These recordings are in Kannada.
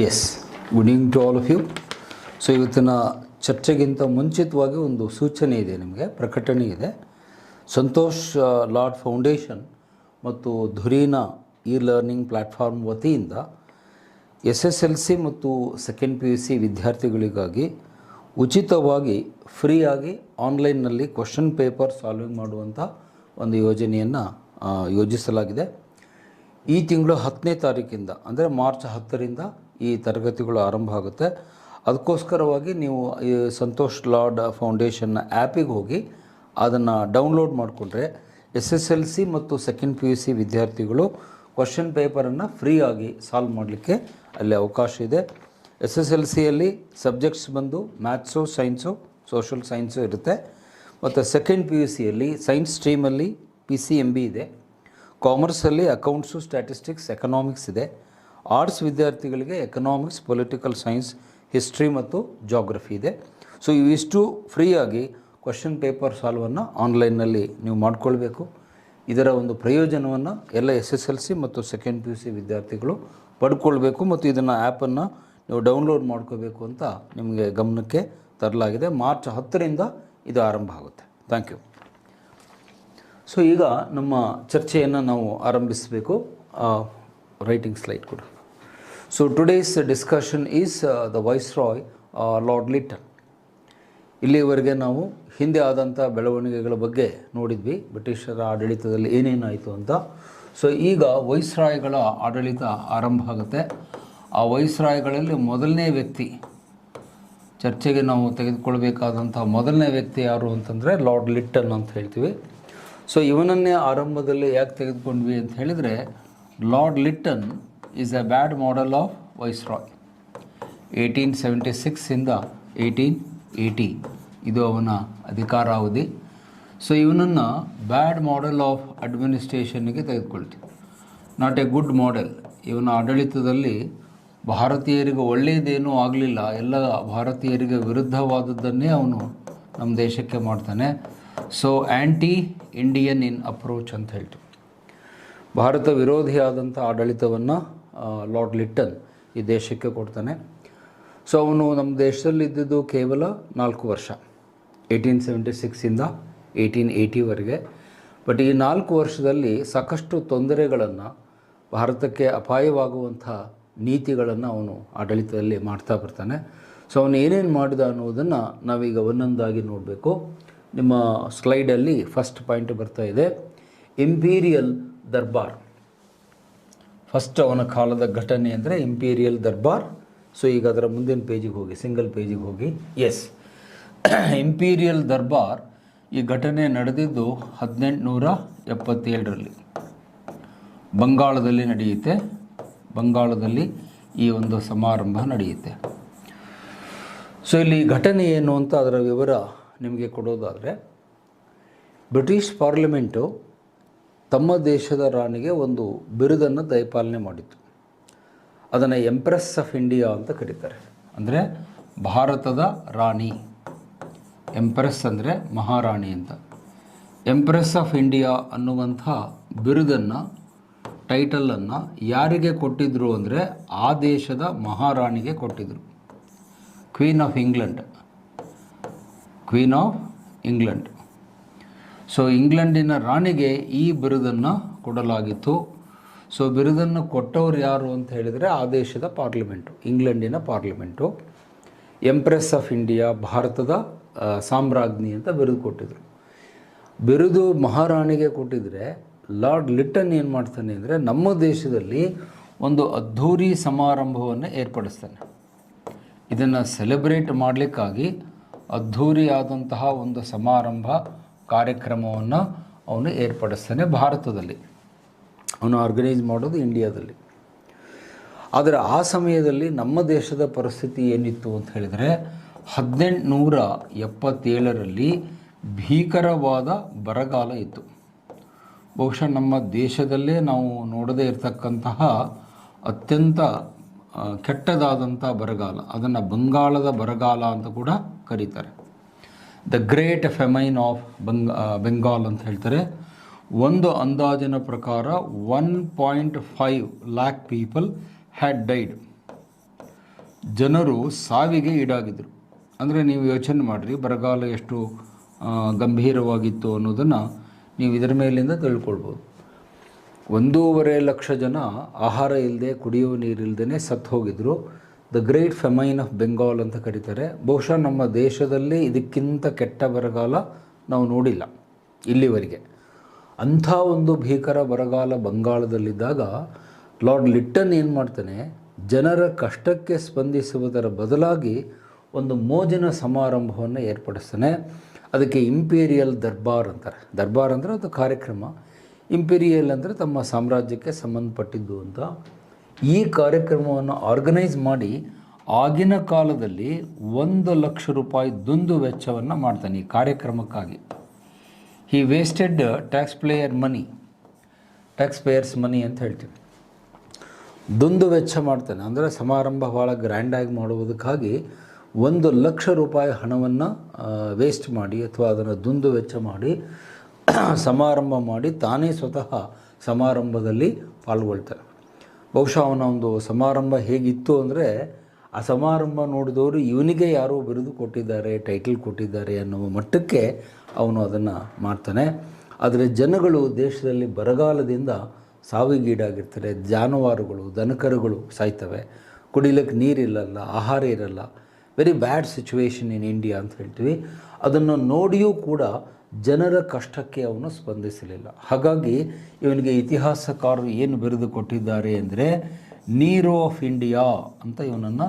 S, good evening to all of you. So ಇವತ್ತಿನ ಚರ್ಚೆಗಿಂತ ಮುಂಚಿತವಾಗಿ ಒಂದು ಸೂಚನೆ ಇದೆ, ನಿಮಗೆ ಪ್ರಕಟಣೆ ಇದೆ. ಸಂತೋಷ್ ಲಾಡ್ ಫೌಂಡೇಶನ್ ಮತ್ತು ಧುರೀನ ಇ ಲರ್ನಿಂಗ್ ಪ್ಲ್ಯಾಟ್ಫಾರ್ಮ್ ವತಿಯಿಂದ SSLC ಮತ್ತು ಸೆಕೆಂಡ್ PUC ವಿದ್ಯಾರ್ಥಿಗಳಿಗಾಗಿ ಉಚಿತವಾಗಿ ಫ್ರೀಯಾಗಿ ಆನ್ಲೈನ್ನಲ್ಲಿ ಕ್ವಶನ್ ಪೇಪರ್ ಸಾಲ್ವಿಂಗ್ ಮಾಡುವಂಥ ಒಂದು ಯೋಜನೆಯನ್ನು ಯೋಜಿಸಲಾಗಿದೆ. ಈ ತಿಂಗಳು 10ನೇ ತಾರೀಕಿಂದ ಅಂದರೆ ಮಾರ್ಚ್ 10ರಿಂದ ಈ ತರಗತಿಗಳು ಆರಂಭ ಆಗುತ್ತೆ. ಅದಕ್ಕೋಸ್ಕರವಾಗಿ ನೀವು ಈ ಸಂತೋಷ್ ಲಾಡ್ ಫೌಂಡೇಶನ್ನ ಆ್ಯಪಿಗೆ ಹೋಗಿ ಅದನ್ನು ಡೌನ್ಲೋಡ್ ಮಾಡಿಕೊಂಡ್ರೆ SSLC ಮತ್ತು ಸೆಕೆಂಡ್ PUC ವಿದ್ಯಾರ್ಥಿಗಳು ಕ್ವಶನ್ ಪೇಪರನ್ನು ಫ್ರೀಯಾಗಿ ಸಾಲ್ವ್ ಮಾಡಲಿಕ್ಕೆ ಅಲ್ಲಿ ಅವಕಾಶ ಇದೆ. SSLCಯಲ್ಲಿ ಸಬ್ಜೆಕ್ಟ್ಸ್ ಬಂದು ಮ್ಯಾಥ್ಸು, ಸೈನ್ಸು, ಸೋಷಲ್ ಸೈನ್ಸು ಇರುತ್ತೆ. ಮತ್ತು ಸೆಕೆಂಡ್ PUCಯಲ್ಲಿ ಸೈನ್ಸ್ ಸ್ಟ್ರೀಮಲ್ಲಿ PCMB ಇದೆ. ಕಾಮರ್ಸಲ್ಲಿ ಅಕೌಂಟ್ಸು, ಸ್ಟ್ಯಾಟಿಸ್ಟಿಕ್ಸ್, ಎಕನಾಮಿಕ್ಸ್ ಇದೆ. ಆರ್ಟ್ಸ್ ವಿದ್ಯಾರ್ಥಿಗಳಿಗೆ ಎಕನಾಮಿಕ್ಸ್, ಪೊಲಿಟಿಕಲ್ ಸೈನ್ಸ್, ಹಿಸ್ಟ್ರಿ ಮತ್ತು ಜಾಗ್ರಫಿ ಇದೆ. ಸೊ ಇವಿಷ್ಟು ಫ್ರೀಯಾಗಿ ಕ್ವಶನ್ ಪೇಪರ್ ಸಾಲ್ವನ್ನು ಆನ್ಲೈನ್ನಲ್ಲಿ ನೀವು ಮಾಡಿಕೊಳ್ಬೇಕು. ಇದರ ಒಂದು ಪ್ರಯೋಜನವನ್ನು ಎಲ್ಲ SSLC ಮತ್ತು ಸೆಕೆಂಡ್ PUC ವಿದ್ಯಾರ್ಥಿಗಳು ಪಡ್ಕೊಳ್ಬೇಕು ಮತ್ತು ಇದನ್ನು ಆ್ಯಪನ್ನು ನೀವು ಡೌನ್ಲೋಡ್ ಮಾಡ್ಕೋಬೇಕು ಅಂತ ನಿಮಗೆ ಗಮನಕ್ಕೆ ತರಲಾಗಿದೆ. ಮಾರ್ಚ್ 10ರಿಂದ ಇದು ಆರಂಭ ಆಗುತ್ತೆ. Thank you. ಸೊ ಈಗ ನಮ್ಮ ಚರ್ಚೆಯನ್ನು ನಾವು ಆರಂಭಿಸಬೇಕು. ರೈಟಿಂಗ್ ಸ್ಲೈಡ್ ಕೂಡ. So today's discussion is the viceroy lord Lytton. ಇಲ್ಲಿವರೆಗೆ ನಾವು ಹಿಂದೆ ಆದಂಥ ಬೆಳವಣಿಗೆಗಳ ಬಗ್ಗೆ ನೋಡಿದ್ವಿ, ಬ್ರಿಟಿಷರ ಆಡಳಿತದಲ್ಲಿ ಏನೇನಾಯಿತು ಅಂತ. ಸೊ ಈಗ ವೈಸ್ರಾಯ್ಗಳ ಆಡಳಿತ ಆರಂಭ ಆಗುತ್ತೆ. ಆ ವೈಸ್ರಾಯ್ಗಳಲ್ಲಿ ಮೊದಲನೇ ವ್ಯಕ್ತಿ, ಚರ್ಚೆಗೆ ನಾವು ತೆಗೆದುಕೊಳ್ಬೇಕಾದಂಥ ಮೊದಲನೇ ವ್ಯಕ್ತಿ ಯಾರು ಅಂತಂದರೆ ಲಾರ್ಡ್ ಲಿಟ್ಟನ್ ಅಂತ ಹೇಳ್ತೀವಿ. ಸೊ ಇವನನ್ನೇ ಆರಂಭದಲ್ಲಿ ಯಾಕೆ ತೆಗೆದುಕೊಂಡ್ವಿ ಅಂತ ಹೇಳಿದರೆ, Lord Lytton is a bad model of viceroy. 1876ಇಂದ 1880 ಇದು ಅವನ ಅಧಿಕಾರಾವಧಿ. ಸೊ ಇವನನ್ನು ಬ್ಯಾಡ್ ಮಾಡೆಲ್ ಆಫ್ ಅಡ್ಮಿನಿಸ್ಟ್ರೇಷನ್ಗೆ ತೆಗೆದುಕೊಳ್ತೀವಿ. Not a good model. ಇವನ ಆಡಳಿತದಲ್ಲಿ ಭಾರತೀಯರಿಗೆ ಒಳ್ಳೆಯದೇನೂ ಆಗಲಿಲ್ಲ, ಎಲ್ಲ ಭಾರತೀಯರಿಗೆ ವಿರುದ್ಧವಾದದ್ದನ್ನೇ ಅವನು ನಮ್ಮ ದೇಶಕ್ಕೆ ಮಾಡ್ತಾನೆ. ಸೊ ಆ್ಯಂಟಿ ಇಂಡಿಯನ್ ಇನ್ ಅಪ್ರೋಚ್ ಅಂತ ಹೇಳ್ತೀವಿ. ಭಾರತ ವಿರೋಧಿಯಾದಂಥ ಆಡಳಿತವನ್ನು ಲಾರ್ಡ್ ಲಿಟ್ಟನ್ ಈ ದೇಶಕ್ಕೆ ಕೊಡ್ತಾನೆ. ಸೊ ಅವನು ನಮ್ಮ ದೇಶದಲ್ಲಿ ಇದ್ದಿದ್ದು ಕೇವಲ 4 ವರ್ಷ, 1876ಇಂದ 1880ವರೆಗೆ. ಬಟ್ ಈ 4 ವರ್ಷದಲ್ಲಿ ಸಾಕಷ್ಟು ತೊಂದರೆಗಳನ್ನು, ಭಾರತಕ್ಕೆ ಅಪಾಯವಾಗುವಂಥ ನೀತಿಗಳನ್ನು ಅವನು ಆಡಳಿತದಲ್ಲಿ ಮಾಡ್ತಾ ಬರ್ತಾನೆ. ಸೊ ಅವನು ಏನೇನು ಮಾಡಿದ ಅನ್ನೋದನ್ನು ನಾವೀಗ ಒಂದೊಂದಾಗಿ ನೋಡಬೇಕು. ನಿಮ್ಮ ಸ್ಲೈಡಲ್ಲಿ ಫಸ್ಟ್ ಪಾಯಿಂಟ್ ಬರ್ತಾ ಇದೆ, ಇಂಪೀರಿಯಲ್ ದರ್ಬಾರ್. ಫಸ್ಟ್ ಅವನ ಕಾಲದ ಘಟನೆ ಅಂದರೆ ಇಂಪೀರಿಯಲ್ ದರ್ಬಾರ್. ಸೊ ಈಗ ಅದರ ಮುಂದಿನ ಪೇಜಿಗೆ ಹೋಗಿ, ಸಿಂಗಲ್ ಪೇಜಿಗೆ ಹೋಗಿ. ಎಸ್, ಇಂಪೀರಿಯಲ್ ದರ್ಬಾರ್ ಈ ಘಟನೆ ನಡೆದಿದ್ದು 1877ರಲ್ಲಿ ಬಂಗಾಳದಲ್ಲಿ ನಡೆಯುತ್ತೆ. ಬಂಗಾಳದಲ್ಲಿ ಈ ಒಂದು ಸಮಾರಂಭ ನಡೆಯುತ್ತೆ. ಸೊ ಇಲ್ಲಿ ಘಟನೆ ಏನು ಅಂತ ಅದರ ವಿವರ ನಿಮಗೆ ಕೊಡೋದಾದರೆ, ಬ್ರಿಟಿಷ್ ಪಾರ್ಲಿಮೆಂಟು ತಮ್ಮ ದೇಶದ ರಾಣಿಗೆ ಒಂದು ಬಿರುದನ್ನು ದಯಪಾಲನೆ ಮಾಡಿತ್ತು. ಅದನ್ನು ಎಂಪ್ರೆಸ್ ಆಫ್ ಇಂಡಿಯಾ ಅಂತ ಕರೀತಾರೆ. ಅಂದರೆ ಭಾರತದ ರಾಣಿ. ಎಂಪ್ರೆಸ್ ಅಂದರೆ ಮಹಾರಾಣಿ ಅಂತ. ಎಂಪ್ರೆಸ್ ಆಫ್ ಇಂಡಿಯಾ ಅನ್ನುವಂಥ ಬಿರುದನ್ನು, ಟೈಟಲನ್ನು ಯಾರಿಗೆ ಕೊಟ್ಟಿದ್ದರು ಅಂದರೆ ಆ ದೇಶದ ಮಹಾರಾಣಿಗೆ ಕೊಟ್ಟಿದ್ದರು. Queen of England. Queen of England. So ಇಂಗ್ಲೆಂಡಿನ ರಾಣಿಗೆ ಈ ಬಿರುದನ್ನು ಕೊಡಲಾಗಿತ್ತು. ಸೊ ಬಿರುದನ್ನು ಕೊಟ್ಟವರು ಯಾರು ಅಂತ ಹೇಳಿದರೆ ಆ ದೇಶದ ಪಾರ್ಲಿಮೆಂಟು, ಇಂಗ್ಲೆಂಡಿನ ಪಾರ್ಲಿಮೆಂಟು. ಎಂಪ್ರೆಸ್ ಆಫ್ ಇಂಡಿಯಾ, ಭಾರತದ ಸಾಮ್ರಾಜ್ಞಿ ಅಂತ ಬಿರುದು ಕೊಟ್ಟಿದ್ರು. ಬಿರುದು ಮಹಾರಾಣಿಗೆ ಕೊಟ್ಟಿದ್ರೆ ಲಾರ್ಡ್ ಲಿಟ್ಟನ್ ಏನು ಮಾಡ್ತಾನೆ ಅಂದರೆ, ನಮ್ಮ ದೇಶದಲ್ಲಿ ಒಂದು ಅದ್ಧೂರಿ ಸಮಾರಂಭವನ್ನು ಏರ್ಪಡಿಸ್ತಾನೆ. ಇದನ್ನು ಸೆಲೆಬ್ರೇಟ್ ಮಾಡಲಿಕ್ಕಾಗಿ ಅದ್ಧೂರಿಯಾದಂತಹ ಒಂದು ಸಮಾರಂಭ ಕಾರ್ಯಕ್ರಮವನ್ನು ಅವನು ಏರ್ಪಡಿಸ್ತಾನೆ ಭಾರತದಲ್ಲಿ. ಅವನು ಆರ್ಗನೈಸ್ ಮಾಡೋದು ಇಂಡಿಯಾದಲ್ಲಿ. ಆದರೆ ಆ ಸಮಯದಲ್ಲಿ ನಮ್ಮ ದೇಶದ ಪರಿಸ್ಥಿತಿ ಏನಿತ್ತು ಅಂತ ಹೇಳಿದರೆ, 1877ರಲ್ಲಿ ಭೀಕರವಾದ ಬರಗಾಲ ಇತ್ತು. ಬಹುಶಃ ನಮ್ಮ ದೇಶದಲ್ಲೇ ನಾವು ನೋಡದೇ ಇರತಕ್ಕಂತಹ ಅತ್ಯಂತ ಕೆಟ್ಟದಾದಂಥ ಬರಗಾಲ. ಅದನ್ನು ಬಂಗಾಳದ ಬರಗಾಲ ಅಂತ ಕೂಡ ಕರೀತಾರೆ. The great famine of Bengal ಅಂತ ಹೇಳ್ತಾರೆ. ಒಂದು ಅಂದಾಜಿನ ಪ್ರಕಾರ 1.5 lakh ಪೀಪಲ್ ಹ್ಯಾಡ್ ಡೈಡ್. ಜನರು ಸಾವಿಗೆ ಈಡಾಗಿದ್ದರು. ಅಂದರೆ ನೀವು ಯೋಚನೆ ಮಾಡಿರಿ, ಬರಗಾಲ ಎಷ್ಟು ಗಂಭೀರವಾಗಿತ್ತು ಅನ್ನೋದನ್ನು ನೀವು ಇದರ ಮೇಲಿಂದ ತಿಳ್ಕೊಳ್ಬೋದು. 1.5 ಲಕ್ಷ ಜನ ಆಹಾರ ಇಲ್ಲದೆ, ಕುಡಿಯುವ ನೀರಿಲ್ಲದೇ ಸತ್ತು ಹೋಗಿದ್ರು. The great famine of Bengal ಅಂತ ಕರೀತಾರೆ. ಬಹುಶಃ ನಮ್ಮ ದೇಶದಲ್ಲಿ ಇದಕ್ಕಿಂತ ಕೆಟ್ಟ ಬರಗಾಲ ನಾವು ನೋಡಿಲ್ಲ ಇಲ್ಲಿವರೆಗೆ. ಅಂಥ ಒಂದು ಭೀಕರ ಬರಗಾಲ ಬಂಗಾಳದಲ್ಲಿದ್ದಾಗ ಲಾರ್ಡ್ ಲಿಟ್ಟನ್ ಏನು ಮಾಡ್ತಾನೆ, ಜನರ ಕಷ್ಟಕ್ಕೆ ಸ್ಪಂದಿಸುವುದರ ಬದಲಾಗಿ ಒಂದು ಮೋಜಿನ ಸಮಾರಂಭವನ್ನು ಏರ್ಪಡಿಸ್ತಾನೆ. ಅದಕ್ಕೆ ಇಂಪೀರಿಯಲ್ ದರ್ಬಾರ್ ಅಂತಾರೆ. ದರ್ಬಾರ್ ಅಂದರೆ ಅದು ಕಾರ್ಯಕ್ರಮ, ಇಂಪೀರಿಯಲ್ ಅಂದರೆ ತಮ್ಮ ಸಾಮ್ರಾಜ್ಯಕ್ಕೆ ಸಂಬಂಧಪಟ್ಟಿದ್ದು ಅಂತ. ಈ ಕಾರ್ಯಕ್ರಮವನ್ನು ಆರ್ಗನೈಸ್ ಮಾಡಿ ಆಗಿನ ಕಾಲದಲ್ಲಿ 1 ಲಕ್ಷ ರೂಪಾಯಿ ದುಂದು ವೆಚ್ಚವನ್ನು ಮಾಡ್ತಾನೆ ಈ ಕಾರ್ಯಕ್ರಮಕ್ಕಾಗಿ. ಹಿ ವೇಸ್ಟೆಡ್ ಟ್ಯಾಕ್ಸ್ ಪೇಯರ್ಸ್ ಮನಿ ಅಂತ ಹೇಳ್ತೀವಿ. ದುಂದು ವೆಚ್ಚ ಮಾಡ್ತಾನೆ, ಅಂದರೆ ಸಮಾರಂಭ ಭಾಳ ಗ್ರ್ಯಾಂಡಾಗಿ ಮಾಡುವುದಕ್ಕಾಗಿ 1 ಲಕ್ಷ ರೂಪಾಯಿ ಹಣವನ್ನು ವೇಸ್ಟ್ ಮಾಡಿ ಅಥವಾ ಅದನ್ನು ದುಂದು ವೆಚ್ಚ ಮಾಡಿ ಸಮಾರಂಭ ಮಾಡಿ ತಾನೇ ಸ್ವತಃ ಸಮಾರಂಭದಲ್ಲಿ ಪಾಲ್ಗೊಳ್ತಾನೆ. ಬಹುಶಃ ಅವನ ಒಂದು ಸಮಾರಂಭ ಹೇಗಿತ್ತು ಅಂದರೆ, ಆ ಸಮಾರಂಭ ನೋಡಿದವರು ಇವನಿಗೆ ಯಾರೋ ಬಿರುದು ಕೊಟ್ಟಿದ್ದಾರೆ, ಟೈಟಲ್ ಕೊಟ್ಟಿದ್ದಾರೆ ಅನ್ನುವ ಮಟ್ಟಕ್ಕೆ ಅವನು ಅದನ್ನು ಮಾಡ್ತಾನೆ. ಆದರೆ ಜನಗಳು ದೇಶದಲ್ಲಿ ಬರಗಾಲದಿಂದ ಸಾವಿಗೀಡಾಗಿರ್ತಾರೆ. ಜಾನುವಾರುಗಳು, ದನಕರುಗಳು ಸಾಯ್ತವೆ, ಕುಡಿಲಿಕ್ಕೆ ನೀರಿಲ್ಲಲ್ಲ, ಆಹಾರ ಇರಲ್ಲ. Very bad situation in India ಅಂತ ಹೇಳ್ತೀವಿ. ಅದನ್ನು ನೋಡಿಯೂ ಕೂಡ ಜನರ ಕಷ್ಟಕ್ಕೆ ಅವನು ಸ್ಪಂದಿಸಲಿಲ್ಲ. ಹಾಗಾಗಿ ಇವನಿಗೆ ಇತಿಹಾಸಕಾರರು ಏನು ಬಿರುದು ಕೊಟ್ಟಿದ್ದಾರೆ ಅಂದರೆ ನೀರೋ ಆಫ್ ಇಂಡಿಯಾ ಅಂತ ಇವನನ್ನು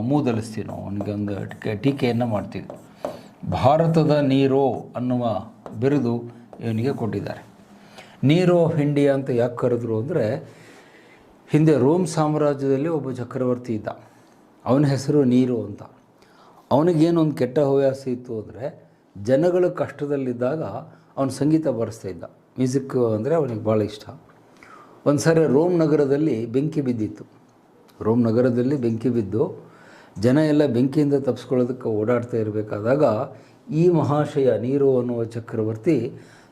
ಮೂದಲಿಸ್ತೀವಿ ನಾವು. ಅವನಿಗೆ ಒಂದು ಟೀಕೆಯನ್ನು ಮಾಡ್ತೀವಿ. ಭಾರತದ ನೀರೋ ಅನ್ನುವ ಬಿರುದು ಇವನಿಗೆ ಕೊಟ್ಟಿದ್ದಾರೆ. ನೀರೋ ಆಫ್ ಇಂಡಿಯಾ ಅಂತ ಯಾಕೆ ಕರೆದ್ರು ಅಂದರೆ, ಹಿಂದೆ ರೋಮ್ ಸಾಮ್ರಾಜ್ಯದಲ್ಲಿ ಒಬ್ಬ ಚಕ್ರವರ್ತಿ ಇದ್ದ, ಅವನ ಹೆಸರು ನೀರೋ ಅಂತ. ಅವನಿಗೇನೊಂದು ಕೆಟ್ಟ ಹವ್ಯಾಸ ಇತ್ತು ಅಂದರೆ, ಜನಗಳು ಕಷ್ಟದಲ್ಲಿದ್ದಾಗ ಅವನು ಸಂಗೀತ ಬರೆಸ್ತಾ ಇದ್ದ. ಮ್ಯೂಸಿಕ್ ಅಂದರೆ ಅವನಿಗೆ ಭಾಳ ಇಷ್ಟ. ಒಂದು ಸಾರಿ ರೋಮ್ ನಗರದಲ್ಲಿ ಬೆಂಕಿ ಬಿದ್ದಿತ್ತು. ರೋಮ್ ನಗರದಲ್ಲಿ ಬೆಂಕಿ ಬಿದ್ದು ಜನ ಎಲ್ಲ ಬೆಂಕಿಯಿಂದ ತಪ್ಪಿಸ್ಕೊಳ್ಳೋದಕ್ಕೆ ಓಡಾಡ್ತಾ ಇರಬೇಕಾದಾಗ ಈ ಮಹಾಶಯ ನೀರೋ ಅನ್ನುವ ಚಕ್ರವರ್ತಿ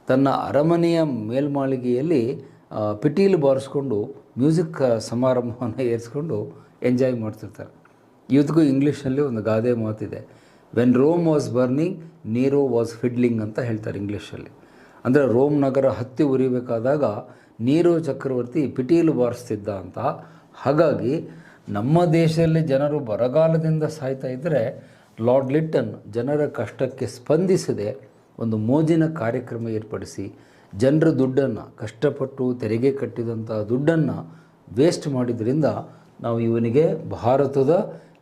ತನ್ನ ಅರಮನೆಯ ಮೇಲ್ಮಾಳಿಗೆಯಲ್ಲಿ ಪಿಟೀಲು ಬಾರಿಸ್ಕೊಂಡು ಮ್ಯೂಸಿಕ್ ಸಮಾರಂಭವನ್ನು ಏರಿಸ್ಕೊಂಡು ಎಂಜಾಯ್ ಮಾಡ್ತಿರ್ತಾರೆ. ಇವತ್ತಿಗೂ ಇಂಗ್ಲೀಷಲ್ಲಿ ಒಂದು ಗಾದೆ ಮಾತಿದೆ, when Rome was burning Nero was fiddling ಅಂತ ಹೇಳ್ತಾರೆ ಇಂಗ್ಲೀಷಲ್ಲಿ. ಅಂದರೆ ರೋಮ್ ನಗರ ಹತ್ತಿ ಉರಿಬೇಕಾದಾಗ ನೀರೋ ಚಕ್ರವರ್ತಿ ಪಿಟೀಲು ಬಾರಿಸ್ತಿದ್ದ ಅಂತ. ಹಾಗಾಗಿ ನಮ್ಮ ದೇಶದಲ್ಲಿ ಜನರು ಬರಗಾಲದಿಂದ ಸಾಯ್ತಾ ಇದ್ದರೆ ಲಾರ್ಡ್ ಲಿಟ್ಟನ್ ಜನರ ಕಷ್ಟಕ್ಕೆ ಸ್ಪಂದಿಸದೆ ಒಂದು ಮೋಜಿನ ಕಾರ್ಯಕ್ರಮ ಏರ್ಪಡಿಸಿ ಜನರ ದುಡ್ಡನ್ನು, ಕಷ್ಟಪಟ್ಟು ತೆರಿಗೆ ಕಟ್ಟಿದಂಥ ದುಡ್ಡನ್ನು ವೇಸ್ಟ್ ಮಾಡಿದ್ರಿಂದ ನಾವು ಇವನಿಗೆ ಭಾರತದ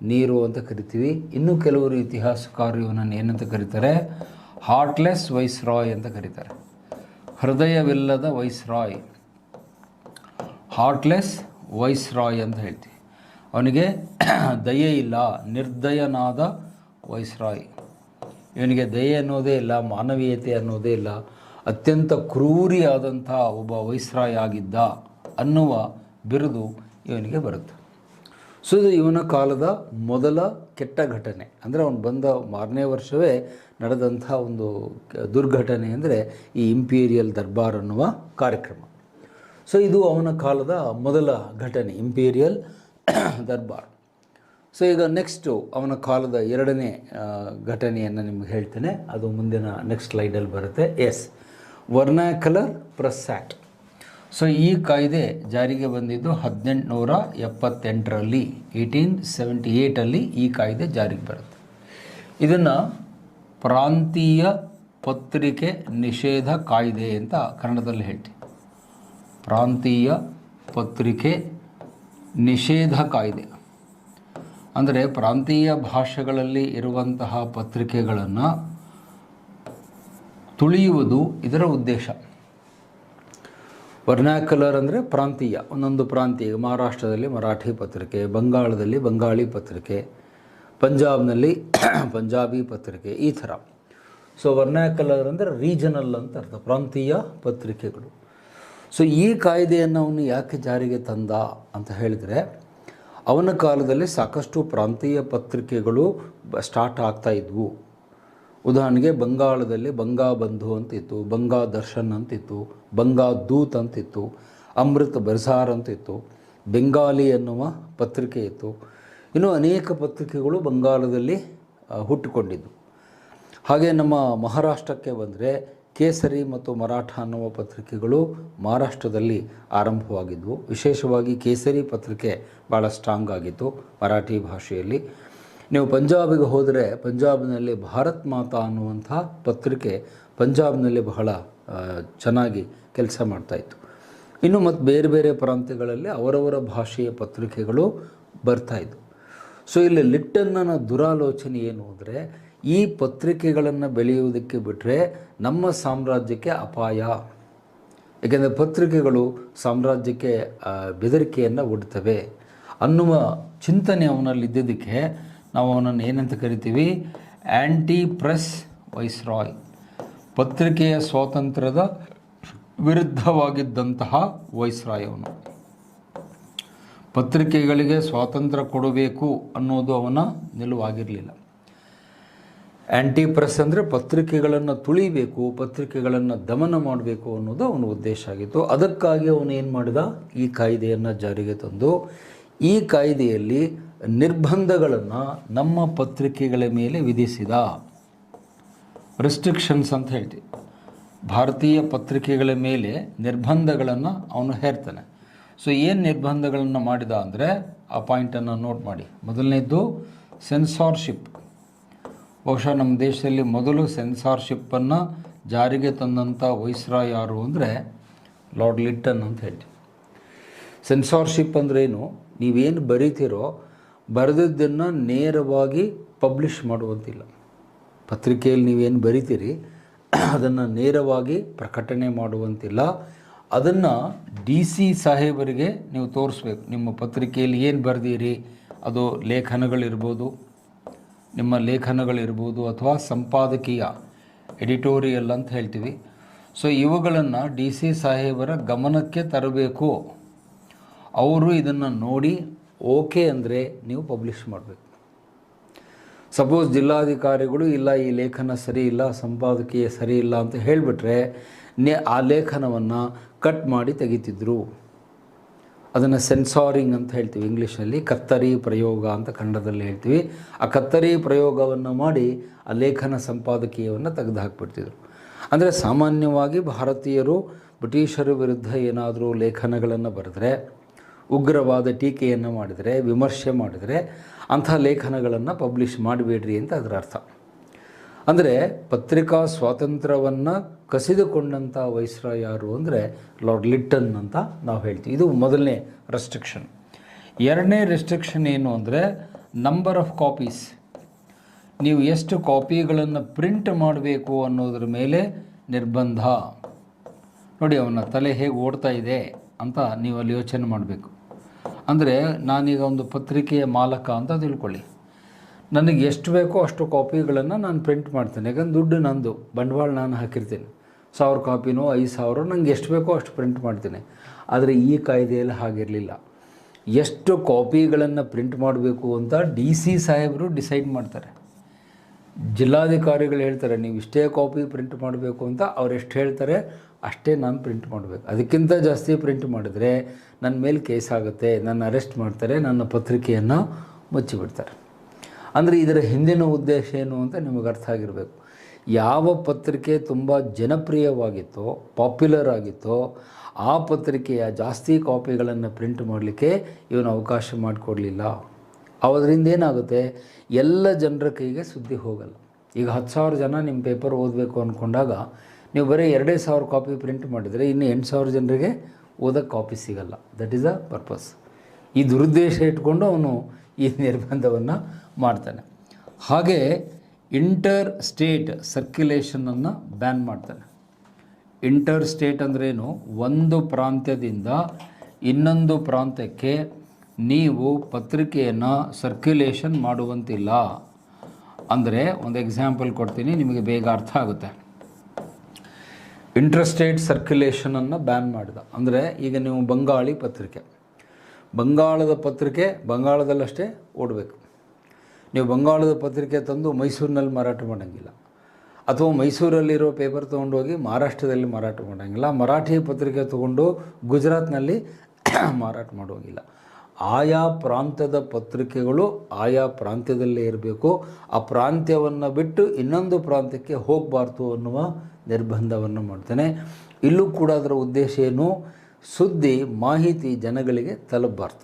ನೀರು ಅಂತ ಕರಿತೀವಿ. ಇನ್ನೂ ಕೆಲವರು ಇತಿಹಾಸಕಾರರು ಇವನನ್ನು ಏನಂತ ಕರೀತಾರೆ, ಹಾರ್ಟ್ಲೆಸ್ ವೈಸ್ರಾಯ್ ಅಂತ ಕರೀತಾರೆ. ಹೃದಯವಿಲ್ಲದ ವೈಸ್ರಾಯ್, ಹಾರ್ಟ್ಲೆಸ್ ವೈಸ್ರಾಯ್ ಅಂತ ಹೇಳ್ತೀವಿ. ಅವನಿಗೆ ದಯೆ ಇಲ್ಲ, ನಿರ್ದಯನಾದ ವೈಸ್ರಾಯ್. ಇವನಿಗೆ ದಯೆ ಅನ್ನೋದೇ ಇಲ್ಲ, ಮಾನವೀಯತೆ ಅನ್ನೋದೇ ಇಲ್ಲ, ಅತ್ಯಂತ ಕ್ರೂರಿಯಾದಂಥ ಒಬ್ಬ ವೈಸ್ರಾಯ್ ಆಗಿದ್ದ ಅನ್ನುವ ಬಿರುದು ಇವನಿಗೆ ಬರುತ್ತೆ. ಸೊ ಇದು ಇವನ ಕಾಲದ ಮೊದಲ ಕೆಟ್ಟ ಘಟನೆ. ಅಂದರೆ ಅವನು ಬಂದ ಮಾರನೇ ವರ್ಷವೇ ನಡೆದಂಥ ಒಂದು ದುರ್ಘಟನೆ ಅಂದರೆ ಈ ಇಂಪೀರಿಯಲ್ ದರ್ಬಾರ್ ಅನ್ನುವ ಕಾರ್ಯಕ್ರಮ. ಸೊ ಇದು ಅವನ ಕಾಲದ ಮೊದಲ ಘಟನೆ, ಇಂಪೀರಿಯಲ್ ದರ್ಬಾರ್. ಸೊ ಈಗ ನೆಕ್ಸ್ಟು ಅವನ ಕಾಲದ ಎರಡನೇ ಘಟನೆಯನ್ನು ನಿಮ್ಗೆ ಹೇಳ್ತೇನೆ. ಅದು ಮುಂದಿನ ನೆಕ್ಸ್ಟ್ ಸ್ಲೈಡಲ್ಲಿ ಬರುತ್ತೆ. Vernacular press act. ಸೊ ಈ ಕಾಯ್ದೆ ಜಾರಿಗೆ ಬಂದಿದ್ದು 1878ರಲ್ಲಿ, 1878ಅಲ್ಲಿ ಈ ಕಾಯ್ದೆ ಜಾರಿಗೆ ಬರುತ್ತೆ. ಇದನ್ನು ಪ್ರಾಂತೀಯ ಪತ್ರಿಕೆ ನಿಷೇಧ ಕಾಯ್ದೆ ಅಂತ ಕನ್ನಡದಲ್ಲಿ ಹೇಳ್ತೀವಿ. ಪ್ರಾಂತೀಯ ಪತ್ರಿಕೆ ನಿಷೇಧ ಕಾಯ್ದೆ ಅಂದರೆ ಪ್ರಾಂತೀಯ ಭಾಷೆಗಳಲ್ಲಿ ಇರುವಂತಹ ಪತ್ರಿಕೆಗಳನ್ನು ತುಳಿಯುವುದು ಇದರ ಉದ್ದೇಶ. ವರ್ನಾಕ್ಯುಲರ್ ಅಂದರೆ ಪ್ರಾಂತೀಯ, ಒಂದೊಂದು ಪ್ರಾಂತೀಯ. ಮಹಾರಾಷ್ಟ್ರದಲ್ಲಿ ಮರಾಠಿ ಪತ್ರಿಕೆ, ಬಂಗಾಳದಲ್ಲಿ ಬಂಗಾಳಿ ಪತ್ರಿಕೆ, ಪಂಜಾಬ್ನಲ್ಲಿ ಪಂಜಾಬಿ ಪತ್ರಿಕೆ, ಈ ಥರ. ಸೊ ವರ್ನಾಕ್ಯುಲರ್ ಅಂದರೆ ರೀಜನಲ್ ಅಂತ ಅರ್ಥ, ಪ್ರಾಂತೀಯ ಪತ್ರಿಕೆಗಳು. ಸೊ ಈ ಕಾಯ್ದೆಯನ್ನು ಅವನು ಯಾಕೆ ಜಾರಿಗೆ ತಂದ ಅಂತ ಹೇಳಿದರೆ, ಅವನ ಕಾಲದಲ್ಲಿ ಸಾಕಷ್ಟು ಪ್ರಾಂತೀಯ ಪತ್ರಿಕೆಗಳು ಸ್ಟಾರ್ಟ್ ಆಗ್ತಾ ಇದ್ವು. ಉದಾಹರಣೆಗೆ ಬಂಗಾಳದಲ್ಲಿ ಬಂಗಾ ಬಂಧು ಅಂತಿತ್ತು, ಬಂಗಾ ದರ್ಶನ್ ಅಂತಿತ್ತು, ಬಂಗಾ ದೂತ್ ಅಂತಿತ್ತು, ಅಮೃತ್ ಬಜಾರ್ ಅಂತಿತ್ತು, ಬೆಂಗಾಲಿ ಅನ್ನುವ ಪತ್ರಿಕೆ ಇತ್ತು. ಇನ್ನೂ ಅನೇಕ ಪತ್ರಿಕೆಗಳು ಬಂಗಾಳದಲ್ಲಿ ಹುಟ್ಟಿಕೊಂಡಿದ್ದು. ಹಾಗೆ ನಮ್ಮ ಮಹಾರಾಷ್ಟ್ರಕ್ಕೆ ಬಂದರೆ ಕೇಸರಿ ಮತ್ತು ಮರಾಠ ಅನ್ನುವ ಪತ್ರಿಕೆಗಳು ಮಹಾರಾಷ್ಟ್ರದಲ್ಲಿ ಆರಂಭವಾಗಿದ್ದವು. ವಿಶೇಷವಾಗಿ ಕೇಸರಿ ಪತ್ರಿಕೆ ಭಾಳ ಸ್ಟ್ರಾಂಗ್ ಆಗಿತ್ತು ಮರಾಠಿ ಭಾಷೆಯಲ್ಲಿ. ನೀವು ಪಂಜಾಬಿಗೆ ಹೋದರೆ ಪಂಜಾಬ್ನಲ್ಲಿ ಭಾರತ್ ಮಾತಾ ಅನ್ನುವಂಥ ಪತ್ರಿಕೆ ಪಂಜಾಬ್ನಲ್ಲಿ ಬಹಳ ಚೆನ್ನಾಗಿ ಕೆಲಸ ಮಾಡ್ತಾಯಿತ್ತು. ಇನ್ನು ಮತ್ತು ಬೇರೆ ಬೇರೆ ಪ್ರಾಂತ್ಯಗಳಲ್ಲಿ ಅವರವರ ಭಾಷೆಯ ಪತ್ರಿಕೆಗಳು ಬರ್ತಾಯಿದ್ವು. ಸೊ ಇಲ್ಲಿ ಲಿಟ್ಟನ್ನನ ದುರಾಲೋಚನೆ ಏನು ಅಂದರೆ, ಈ ಪತ್ರಿಕೆಗಳನ್ನು ಬೆಳೆಯುವುದಕ್ಕೆ ಬಿಟ್ಟರೆ ನಮ್ಮ ಸಾಮ್ರಾಜ್ಯಕ್ಕೆ ಅಪಾಯ. ಏಕೆಂದರೆ ಪತ್ರಿಕೆಗಳು ಸಾಮ್ರಾಜ್ಯಕ್ಕೆ ಬೆದರಿಕೆಯನ್ನು ಒಡ್ತವೆ ಅನ್ನುವ ಚಿಂತನೆ ಅವನಲ್ಲಿದ್ದದಕ್ಕೆ ನಾವು ಅವನನ್ನು ಏನಂತ ಕರಿತೀವಿ, ಆ್ಯಂಟಿ ಪ್ರೆಸ್ ವೈಸ್ರಾಯ್. ಪತ್ರಿಕೆಯ ಸ್ವಾತಂತ್ರ್ಯದ ವಿರುದ್ಧವಾಗಿದ್ದಂತಹ ವೈಸ್ರಾಯ್ ಅವನು. ಪತ್ರಿಕೆಗಳಿಗೆ ಸ್ವಾತಂತ್ರ್ಯ ಕೊಡಬೇಕು ಅನ್ನೋದು ಅವನ ನಿಲುವಾಗಿರಲಿಲ್ಲ. ಆ್ಯಂಟಿ ಪ್ರೆಸ್ ಅಂದರೆ ಪತ್ರಿಕೆಗಳನ್ನು ತುಳಿಬೇಕು, ಪತ್ರಿಕೆಗಳನ್ನು ದಮನ ಮಾಡಬೇಕು ಅನ್ನೋದು ಅವನ ಉದ್ದೇಶ ಆಗಿತ್ತು. ಅದಕ್ಕಾಗಿ ಅವನು ಏನು ಮಾಡಿದ, ಈ ಕಾಯ್ದೆಯನ್ನು ಜಾರಿಗೆ ತಂದು ಈ ಕಾಯ್ದೆಯಲ್ಲಿ ನಿರ್ಬಂಧಗಳನ್ನು ನಮ್ಮ ಪತ್ರಿಕೆಗಳ ಮೇಲೆ ವಿಧಿಸಿದ. ರೆಸ್ಟ್ರಿಕ್ಷನ್ಸ್ ಅಂತ ಹೇಳ್ತೀವಿ. ಭಾರತೀಯ ಪತ್ರಿಕೆಗಳ ಮೇಲೆ ನಿರ್ಬಂಧಗಳನ್ನು ಅವನು ಹೇರ್ತಾನೆ. ಸೊ ಏನು ನಿರ್ಬಂಧಗಳನ್ನು ಮಾಡಿದ ಅಂದರೆ ಆ ಪಾಯಿಂಟನ್ನು ನೋಟ್ ಮಾಡಿ. ಮೊದಲನೇದ್ದು ಸೆನ್ಸಾರ್ಶಿಪ್. ಬಹುಶಃ ನಮ್ಮ ದೇಶದಲ್ಲಿ ಮೊದಲು ಸೆನ್ಸಾರ್ಶಿಪ್ಪನ್ನು ಜಾರಿಗೆ ತಂದಂಥ ವೈಸ್ರಾಯ್ ಯಾರು ಅಂದರೆ ಲಾರ್ಡ್ ಲಿಟ್ಟನ್ ಅಂತ ಹೇಳ್ತೀವಿ. ಸೆನ್ಸಾರ್ಶಿಪ್ ಅಂದ್ರೇನು, ನೀವೇನು ಬರೀತೀರೋ ಬರೆದದ್ದನ್ನು ನೇರವಾಗಿ ಪಬ್ಲಿಷ್ ಮಾಡುವಂತಿಲ್ಲ. ಪತ್ರಿಕೆಯಲ್ಲಿ ನೀವೇನು ಬರಿತೀರಿ ಅದನ್ನು ನೇರವಾಗಿ ಪ್ರಕಟಣೆ ಮಾಡುವಂತಿಲ್ಲ. ಅದನ್ನು DC ಸಾಹೇಬರಿಗೆ ನೀವು ತೋರಿಸ್ಬೇಕು. ನಿಮ್ಮ ಪತ್ರಿಕೆಯಲ್ಲಿ ಏನು ಬರೆದೀರಿ, ಅದು ಲೇಖನಗಳಿರ್ಬೋದು, ನಿಮ್ಮ ಲೇಖನಗಳಿರ್ಬೋದು ಅಥವಾ ಸಂಪಾದಕೀಯ ಎಡಿಟೋರಿಯಲ್ ಅಂತ ಹೇಳ್ತೀವಿ. ಸೊ ಇವುಗಳನ್ನು DC ಸಾಹೇಬರ ಗಮನಕ್ಕೆ ತರಬೇಕು. ಅವರು ಇದನ್ನು ನೋಡಿ ಓಕೆ ಅಂದರೆ ನೀವು ಪಬ್ಲಿಷ್ ಮಾಡಬೇಕು. ಸಪೋಸ್ ಜಿಲ್ಲಾಧಿಕಾರಿಗಳು ಇಲ್ಲ ಈ ಲೇಖನ ಸರಿ ಇಲ್ಲ, ಸಂಪಾದಕೀಯ ಸರಿ ಇಲ್ಲ ಅಂತ ಹೇಳಿಬಿಟ್ರೆ ಆ ಲೇಖನವನ್ನು ಕಟ್ ಮಾಡಿ ತೆಗಿತಿದ್ರು. ಅದನ್ನು ಸೆನ್ಸಾರಿಂಗ್ ಅಂತ ಹೇಳ್ತೀವಿ ಇಂಗ್ಲೀಷ್ನಲ್ಲಿ, ಕತ್ತರಿ ಪ್ರಯೋಗ ಅಂತ ಕನ್ನಡದಲ್ಲಿ ಹೇಳ್ತೀವಿ. ಆ ಕತ್ತರಿ ಪ್ರಯೋಗವನ್ನು ಮಾಡಿ ಆ ಲೇಖನ ಸಂಪಾದಕೀಯವನ್ನು ತೆಗೆದು ಹಾಕಿಬಿಡ್ತಿದ್ರು. ಅಂದರೆ ಸಾಮಾನ್ಯವಾಗಿ ಭಾರತೀಯರು ಬ್ರಿಟಿಷರ ವಿರುದ್ಧ ಏನಾದರೂ ಲೇಖನಗಳನ್ನು ಬರೆದ್ರೆ, ಉಗ್ರವಾದ ಟೀಕೆಯನ್ನು ಮಾಡಿದರೆ, ವಿಮರ್ಶೆ ಮಾಡಿದರೆ ಅಂಥ ಲೇಖನಗಳನ್ನು ಪಬ್ಲಿಷ್ ಮಾಡಬೇಡ್ರಿ ಅಂತ ಅದರ ಅರ್ಥ. ಅಂದರೆ ಪತ್ರಿಕಾ ಸ್ವಾತಂತ್ರ್ಯವನ್ನು ಕಸಿದುಕೊಂಡಂಥ ವೈಸ್ರಾಯ್ ಯಾರು ಅಂದರೆ ಲಾರ್ಡ್ ಲಿಟ್ಟನ್ ಅಂತ ನಾವು ಹೇಳ್ತೀವಿ. ಇದು ಮೊದಲನೇ ರೆಸ್ಟ್ರಿಕ್ಷನ್. ಎರಡನೇ ರೆಸ್ಟ್ರಿಕ್ಷನ್ ಏನು ಅಂದರೆ ನಂಬರ್ ಆಫ್ ಕಾಪೀಸ್. ನೀವು ಎಷ್ಟು ಕಾಪಿಗಳನ್ನು ಪ್ರಿಂಟ್ ಮಾಡಬೇಕು ಅನ್ನೋದ್ರ ಮೇಲೆ ನಿರ್ಬಂಧ. ನೋಡಿ ಅವನ ತಲೆ ಹೇಗೆ ಓಡ್ತಾ ಇದೆ ಅಂತ ನೀವು ಅಲ್ಲಿ ಯೋಚನೆ ಮಾಡಬೇಕು. ಅಂದರೆ ನಾನೀಗ ಒಂದು ಪತ್ರಿಕೆಯ ಮಾಲಕ ಅಂತ ತಿಳ್ಕೊಳ್ಳಿ. ನನಗೆ ಎಷ್ಟು ಬೇಕೋ ಅಷ್ಟು ಕಾಪಿಗಳನ್ನು ನಾನು ಪ್ರಿಂಟ್ ಮಾಡ್ತೇನೆ. ಯಾಕಂದ್ರೆ ದುಡ್ಡು ನಂದು, ಬಂಡವಾಳ ನಾನು ಹಾಕಿರ್ತೀನಿ. 1000 ಕಾಪಿನೋ 5000 ನನಗೆ ಎಷ್ಟು ಬೇಕೋ ಅಷ್ಟು ಪ್ರಿಂಟ್ ಮಾಡ್ತೀನಿ. ಆದರೆ ಈ ಕಾಯ್ದೆಯಲ್ಲಿ ಹಾಗಿರಲಿಲ್ಲ. ಎಷ್ಟು ಕಾಪಿಗಳನ್ನು ಪ್ರಿಂಟ್ ಮಾಡಬೇಕು ಅಂತ DC ಸಾಹೇಬರು ಡಿಸೈಡ್ ಮಾಡ್ತಾರೆ. ಜಿಲ್ಲಾಧಿಕಾರಿಗಳು ಹೇಳ್ತಾರೆ ನೀವು ಇಷ್ಟೇ ಕಾಪಿ ಪ್ರಿಂಟ್ ಮಾಡಬೇಕು ಅಂತ. ಅವ್ರು ಎಷ್ಟು ಹೇಳ್ತಾರೆ ಅಷ್ಟೇ ನಾನು ಪ್ರಿಂಟ್ ಮಾಡಬೇಕು. ಅದಕ್ಕಿಂತ ಜಾಸ್ತಿ ಪ್ರಿಂಟ್ ಮಾಡಿದರೆ ನನ್ನ ಮೇಲೆ ಕೇಸ್ ಆಗುತ್ತೆ, ನನ್ನ ಅರೆಸ್ಟ್ ಮಾಡ್ತಾರೆ, ನನ್ನ ಪತ್ರಿಕೆಯನ್ನು ಮುಚ್ಚಿಬಿಡ್ತಾರೆ. ಅಂದರೆ ಇದರ ಹಿಂದಿನ ಉದ್ದೇಶ ಏನು ಅಂತ ನಿಮಗೆ ಅರ್ಥ ಆಗಿರಬೇಕು. ಯಾವ ಪತ್ರಿಕೆ ತುಂಬ ಜನಪ್ರಿಯವಾಗಿತ್ತೋ, ಪಾಪ್ಯುಲರ್ ಆಗಿತ್ತೋ, ಆ ಪತ್ರಿಕೆಯ ಜಾಸ್ತಿ ಕಾಪಿಗಳನ್ನು ಪ್ರಿಂಟ್ ಮಾಡಲಿಕ್ಕೆ ಇವನು ಅವಕಾಶ ಮಾಡಿಕೊಡಲಿಲ್ಲ. ಅದರಿಂದ ಏನಾಗುತ್ತೆ, ಎಲ್ಲ ಜನರ ಕೈಗೆ ಸುದ್ದಿ ಹೋಗಲ್ಲ. ಈಗ 10,000 ಜನ ನಿಮ್ಮ ಪೇಪರ್ ಓದಬೇಕು ಅಂದ್ಕೊಂಡಾಗ ನೀವು ಬರೀ 2,000 ಕಾಪಿ ಪ್ರಿಂಟ್ ಮಾಡಿದರೆ ಇನ್ನು 8,000 ಜನರಿಗೆ ಓದೋಕ್ಕೆ ಕಾಪಿ ಸಿಗಲ್ಲ. That is a purpose. ಈ ದುರುದ್ದೇಶ ಇಟ್ಕೊಂಡು ಅವನು ಈ ನಿರ್ಬಂಧವನ್ನು ಮಾಡ್ತಾನೆ. ಹಾಗೆ ಇಂಟರ್ ಸ್ಟೇಟ್ ಸರ್ಕ್ಯುಲೇಷನನ್ನು ಬ್ಯಾನ್ ಮಾಡ್ತಾನೆ. ಇಂಟರ್ ಸ್ಟೇಟ್ ಅಂದ್ರೇನು, ಒಂದು ಪ್ರಾಂತ್ಯದಿಂದ ಇನ್ನೊಂದು ಪ್ರಾಂತ್ಯಕ್ಕೆ ನೀವು ಪತ್ರಿಕೆಯನ್ನು ಸರ್ಕ್ಯುಲೇಷನ್ ಮಾಡುವಂತಿಲ್ಲ. ಅಂದರೆ ಒಂದು ಎಕ್ಸಾಂಪಲ್ ಕೊಡ್ತೀನಿ, ನಿಮಗೆ ಬೇಗ ಅರ್ಥ ಆಗುತ್ತೆ. ಇಂಟರ್ಸ್ಟೇಟ್ ಸರ್ಕ್ಯುಲೇಷನನ್ನು ಬ್ಯಾನ್ ಮಾಡಿದ. ಅಂದರೆ ಈಗ ನೀವು ಬಂಗಾಳಿ ಪತ್ರಿಕೆ, ಬಂಗಾಳದ ಪತ್ರಿಕೆ ಬಂಗಾಳದಲ್ಲಷ್ಟೇ ಓಡಬೇಕು. ನೀವು ಬಂಗಾಳದ ಪತ್ರಿಕೆ ತಂದು ಮೈಸೂರಿನಲ್ಲಿ ಮಾರಾಟ ಮಾಡೋಂಗಿಲ್ಲ, ಅಥವಾ ಮೈಸೂರಲ್ಲಿರೋ ಪೇಪರ್ ತೊಗೊಂಡೋಗಿ ಮಹಾರಾಷ್ಟ್ರದಲ್ಲಿ ಮಾರಾಟ ಮಾಡೋಂಗಿಲ್ಲ, ಮರಾಠಿ ಪತ್ರಿಕೆ ತೊಗೊಂಡು ಗುಜರಾತ್ನಲ್ಲಿ ಮಾರಾಟ ಮಾಡೋಂಗಿಲ್ಲ. ಆಯಾ ಪ್ರಾಂತ್ಯದ ಪತ್ರಿಕೆಗಳು ಆಯಾ ಪ್ರಾಂತ್ಯದಲ್ಲೇ ಇರಬೇಕು, ಆ ಪ್ರಾಂತ್ಯವನ್ನು ಬಿಟ್ಟು ಇನ್ನೊಂದು ಪ್ರಾಂತ್ಯಕ್ಕೆ ಹೋಗಬಾರ್ದು ಅನ್ನುವ ನಿರ್ಬಂಧವನ್ನು ಮಾಡ್ತಾನೆ. ಇಲ್ಲೂ ಕೂಡ ಅದರ ಉದ್ದೇಶ ಏನು, ಸುದ್ದಿ ಮಾಹಿತಿ ಜನಗಳಿಗೆ ತಲುಪಬಾರ್ದು.